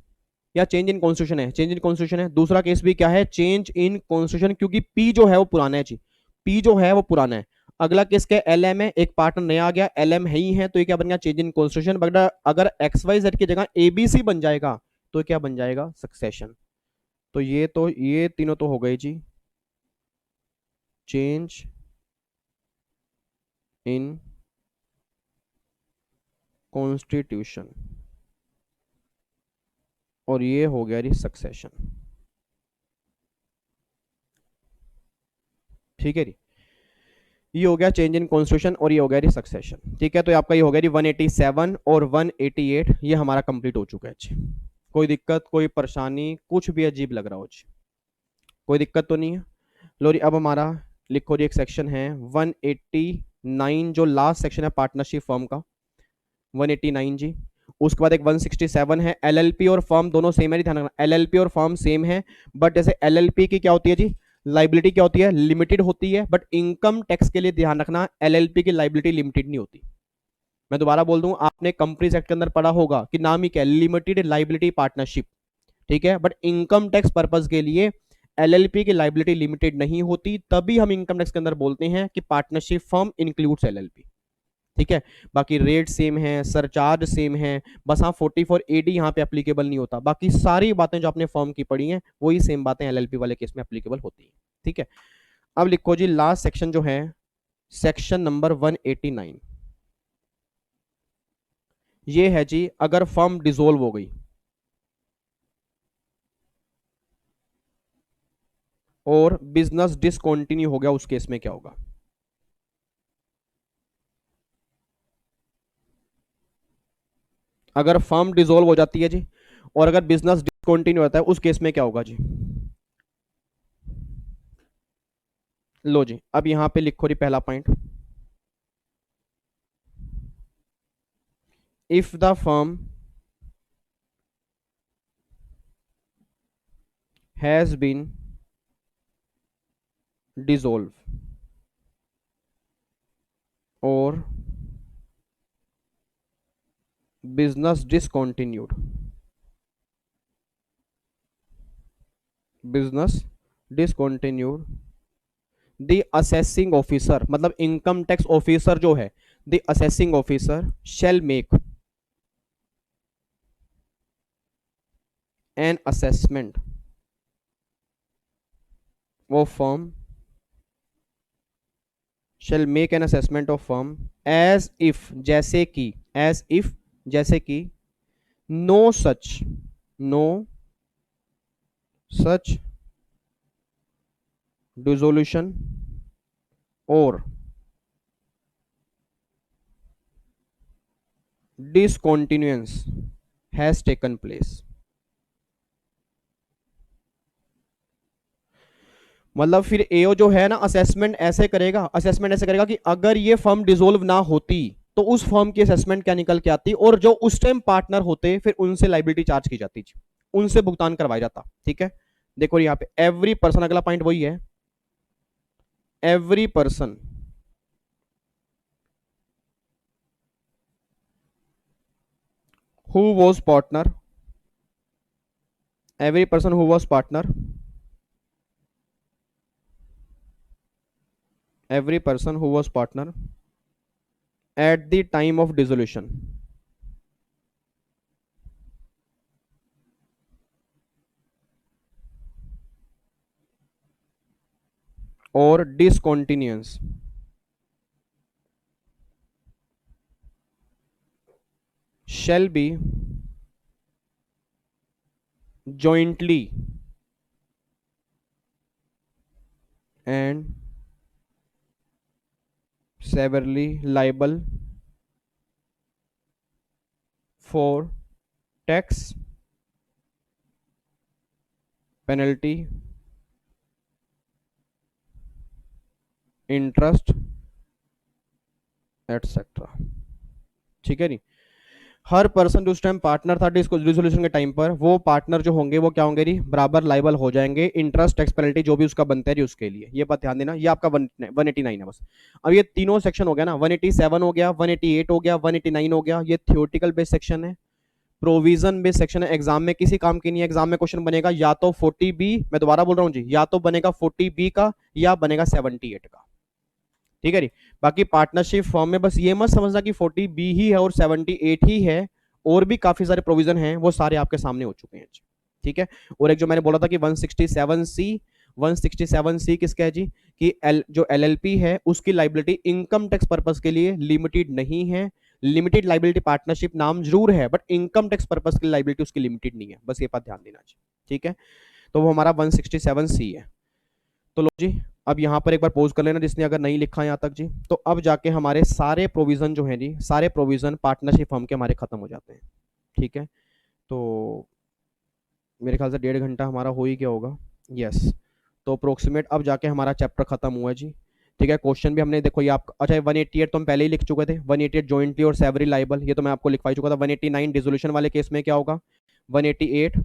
या चेंज इन कॉन्स्टिट्यूशन है? चेंज इन कॉन्स्टिट्यूशन है। दूसरा केस भी क्या है? चेंज इन कॉन्स्टिट्यूशन, क्योंकि पी जो है वो पुराना है जी, पी जो है वो पुराना है। अगला केस क्या है? एल एम है, एक पार्टनर नया आ गया, एल एम है ही है, तो ये क्या बन गया? Change in constitution. बट अगर एक्स वाई जेड की जगह ए बी सी बन जाएगा तो क्या बन जाएगा? सक्सेशन। तो ये तीनों तो हो गए जी चेंज इन कॉन्स्टिट्यूशन, और ये हो गया जी सक्सेशन। ठीक है जी, ये हो गया चेंज इन कॉन्स्टिट्यूशन और ये हो गया जी सक्सेशन। ठीक है, तो आपका ये हो गया जी 187 और 188, ये हमारा कंप्लीट हो चुका है जी। कोई दिक्कत, कोई परेशानी, कुछ भी अजीब लग रहा हो जी? कोई दिक्कत तो नहीं है? लो जी, अब हमारा लिखो जी, एक सेक्शन है 189, जो लास्ट सेक्शन है पार्टनरशिप फर्म का, 189 जी। उसके बाद एक 167 है, एलएलपी और फर्म दोनों सेम है, ध्यान रखना, एलएलपी और फर्म सेम है। बट जैसे एलएलपी की क्या होती है जी? लाइबिलिटी क्या होती है? लिमिटेड होती है। बट इनकम टैक्स के लिए ध्यान रखना, एलएलपी की लाइबिलिटी लिमिटेड नहीं होती। मैं दोबारा बोल दूं, आपने कंपनीज एक्ट के अंदर पढ़ा होगा कि नाम ही क्या है? Limited liability partnership. ठीक है, बट इनकम टैक्स पर्पज के लिए एलएलपी की लाइबिलिटी लिमिटेड नहीं होती, तभी हम इनकम टैक्स के अंदर बोलते हैं कि पार्टनरशिप फर्म इंक्लूड्स एलएलपी। ठीक है, बाकी रेट सेम है, सरचार्ज सेम है, बस हाँ 44AD यहाँ पे एप्लीकेबल नहीं होता। बाकी सारी बातें जो आपने फॉर्म की पढ़ी हैं वही सेम बातें एलएलपी वाले केस में एप्लीकेबल होती हैं। ठीक है, अब लिखो जी लास्ट सेक्शन जो है, सेक्शन नंबर 189, ये है जी अगर फर्म डिसोल्व हो गई और बिजनेस डिसकंटिन्यू हो गया, उस केस में क्या होगा? अगर फर्म डिसोल्व हो जाती है जी और अगर बिजनेस डिसकंटिन्यू होता है, उस केस में क्या होगा जी? लो जी, अब यहां पे लिखो जी पहला पॉइंट, if the firm has been dissolve or business discontinued business discontinued, the assessing officer मतलब इनकम टैक्स ऑफिसर जो है, the assessing officer shall make an assessment of firm, shall make an assessment of firm as if जैसे कि, as if जैसे कि, no such, no such dissolution or discontinuance has taken place। मतलब फिर एओ जो है ना असेसमेंट ऐसे करेगा कि अगर ये फर्म डिसोल्व ना होती तो उस फर्म की असेसमेंट क्या निकल के आती, और जो उस टाइम पार्टनर होते फिर उनसे लाइबिलिटी चार्ज की जाती, उनसे भुगतान करवाया जाता। ठीक है, देखो यहाँ पे एवरी पर्सन, अगला पॉइंट वही है, every person who was partner, every person who was partner, every person who was partner at the time of dissolution or discontinuance shall be jointly and severally liable for tax, penalty, interest etcetera. ठीक है नहीं, हर person जो उस time partner था dissolution के time पर, वो partner जो होंगे वो क्या होंगे जी, बराबर लाइबल हो जाएंगे इंटरेस्ट टैक्स पेनल्टी जो भी उसका बनता है जी उसके लिए। ये बात ध्यान देना, ये आपका 189 है बस। अब ये तीनों सेक्शन हो गया ना, 187 हो गया, 188 हो गया, 189 हो गया, ये थियोरेटिकल बेस्ड सेक्शन है, प्रोविजन बेस्ड सेक्शन है, एग्जाम में किसी काम की नहीं है। एग्जाम में क्वेश्चन बनेगा या तो 40B, मैं दोबारा बोल रहा हूँ जी, या तो बनेगा 40B का या बनेगा 78 का। ठीक है जी, बाकी पार्टनरशिप फॉर्म में बस ये मत समझना कि 40B ही है और 78 ही है, और भी काफी सारे प्रोविजन हैं, वो सारे आपके सामने हो चुके हैं। ठीक है, और एक जो मैंने बोला था कि 167C, 167C किसका है जी, कि जो LLP है उसकी लाइबिलिटी इनकम टैक्स पर्पस के लिए लिमिटेड नहीं है। लिमिटेड लाइबिलिटी पार्टनरशिप नाम जरूर है, बट इनकम टैक्स पर्पस की लाइबिलिटी उसकी लिमिटेड नहीं है, बस ये बात ध्यान देना चाहिए। ठीक है, तो वो हमारा 167C है। तो लो जी, अब यहाँ पर एक बार पॉज कर लेना जिसने अगर नहीं लिखा यहाँ तक जी। तो अब जाके हमारे सारे प्रोविजन जो हैं जी, सारे प्रोविजन पार्टनरशिप फर्म के हमारे खत्म हो जाते हैं। ठीक है, तो मेरे ख्याल से 1.5 घंटा हमारा हो ही गया होगा। यस, तो अप्रोक्सीमेट अब जाके हमारा चैप्टर खत्म हुआ जी। ठीक है, क्वेश्चन भी हमने देखो ये आप, अच्छा 188 तो हम पहले ही लिख चुके थे, 188 जॉइंटली और सेवरी लाइबल, ये तो मैं आपको लिखवा चुका था। 189 डिसोल्यूशन वाले केस में क्या होगा, 188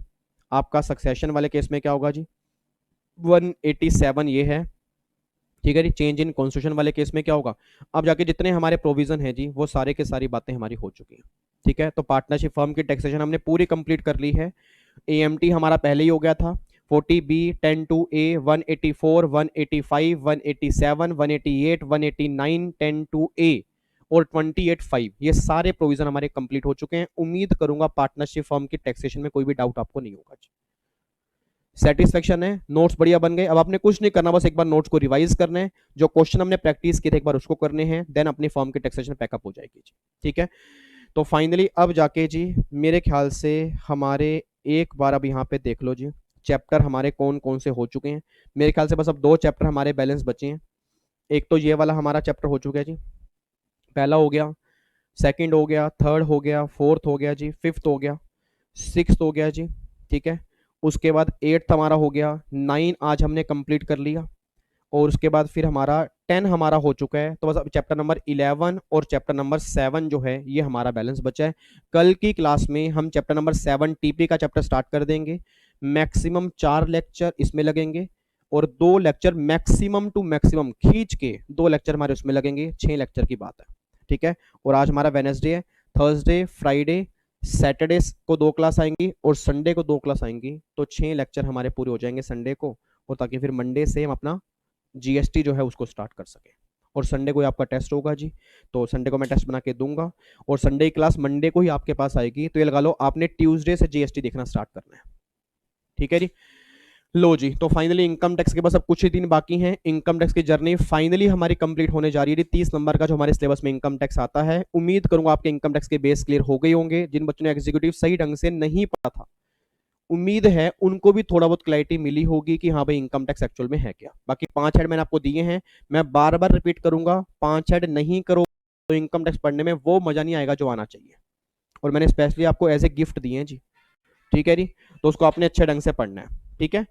आपका सक्सेशन वाले केस में क्या होगा जी, 187 ये है। ठीक है जी, चेंज इन कॉन्स्टिट्यूशन वाले केस में क्या होगा। अब जाके जितने हमारे प्रोविजन है जी वो सारे के सारी बातें हमारी हो चुकी हैं। ठीक है, तो पार्टनरशिप फर्म की टैक्सेशन हमने पूरी कंप्लीट कर ली है। AMT हमारा पहले ही हो गया था, 40B, 10(2)A, 184, 185, 187, 188, 189, 10(2)A और 28(5), ये सारे प्रोविजन हमारे कंप्लीट हो चुके हैं। उम्मीद करूंगा पार्टनरशिप फर्म की टैक्सेशन में कोई भी डाउट आपको नहीं होगा। सेटिस्फेक्शन है, नोट्स बढ़िया बन गए। अब आपने कुछ नहीं करना, बस एक बार नोट्स को रिवाइज करना है, जो क्वेश्चन हमने प्रैक्टिस किए थे एक बार उसको करने हैं, देन अपनी फॉर्म की टैक्सेशन पैकअप हो जाएगी जी। ठीक है, तो फाइनली अब जाके जी मेरे ख्याल से हमारे एक बार अब यहाँ पे देख लो जी, चैप्टर हमारे कौन कौन से हो चुके हैं। मेरे ख्याल से बस अब 2 चैप्टर हमारे बैलेंस बचे हैं। एक तो ये वाला हमारा चैप्टर हो चुका है जी, पहला हो गया, सेकंड हो गया, थर्ड हो गया, फोर्थ हो गया जी, फिफ्थ हो गया, सिक्स्थ हो गया जी। ठीक है, उसके बाद 8th हमारा हो गया, 9 आज हमने कंप्लीट कर लिया, और उसके बाद फिर हमारा 10 हमारा हो चुका है। तो बस अब चैप्टर नंबर 11 और चैप्टर नंबर 7 जो है ये हमारा बैलेंस बचा है। कल की क्लास में हम चैप्टर नंबर 7 TP का चैप्टर स्टार्ट कर देंगे। मैक्सिमम 4 लेक्चर इसमें लगेंगे, और 2 लेक्चर मैक्सिमम टू मैक्सिमम खींच के 2 लेक्चर हमारे उसमें लगेंगे, 6 लेक्चर की बात है। ठीक है, और आज हमारा वेडनेसडे है, थर्सडे, फ्राइडे, सैटरडे को 2 क्लास आएंगी और संडे को 2 क्लास आएंगी, तो 6 लेक्चर हमारे पूरे हो जाएंगे संडे को, और ताकि फिर मंडे से हम अपना जीएसटी जो है उसको स्टार्ट कर सके। और संडे को ही आपका टेस्ट होगा जी, तो संडे को मैं टेस्ट बना के दूंगा, और संडे की क्लास मंडे को ही आपके पास आएगी। तो ये लगा लो आपने ट्यूसडे से जीएसटी देखना स्टार्ट करना है, ठीक है जी। लो जी, तो फाइनली इनकम टैक्स के बस अब कुछ ही दिन बाकी हैं। इनकम टैक्स की जर्नी फाइनली हमारी कंप्लीट होने जा रही है। 30 नंबर का जो हमारे सिलेबस में इनकम टैक्स आता है, उम्मीद करूंगा आपके इनकम टैक्स के बेस क्लियर हो गए होंगे। जिन बच्चों ने एग्जीक्यूटिव सही ढंग से नहीं पढ़ा था, उम्मीद है उनको भी थोड़ा बहुत क्लैरिटी मिली होगी कि हाँ भाई इनकम टैक्स एक्चुअल में है क्या। बाकी 5 हेड मैंने आपको दिए हैं, मैं बार बार रिपीट करूंगा, 5 हेड नहीं करो तो इनकम टैक्स पढ़ने में वो मजा नहीं आएगा जो आना चाहिए, और मैंने स्पेशली आपको एज ए गिफ्ट दिए हैं जी, ठीक है जी। तो उसको आपने अच्छे ढंग से पढ़ना है, ठीक है।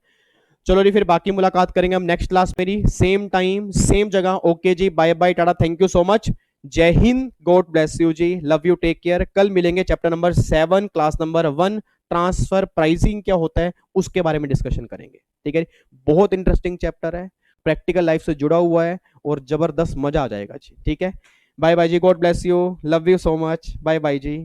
चलो जी, फिर बाकी मुलाकात करेंगे हम नेक्स्ट क्लास मेरी, सेम टाइम सेम जगह। ओके जी, bye bye, tata, thank you so much, जय हिंद, गॉड ब्लेस यू जी, लव यू, टेक केयर। कल मिलेंगे chapter number 7 class number 1, transfer pricing क्या होता है उसके बारे में डिस्कशन करेंगे, ठीक है। बहुत इंटरेस्टिंग चैप्टर है, प्रैक्टिकल लाइफ से जुड़ा हुआ है, और जबरदस्त मजा आ जाएगा जी, ठीक है। बाय बाय जी, God bless you, love you so much, bye bye ji.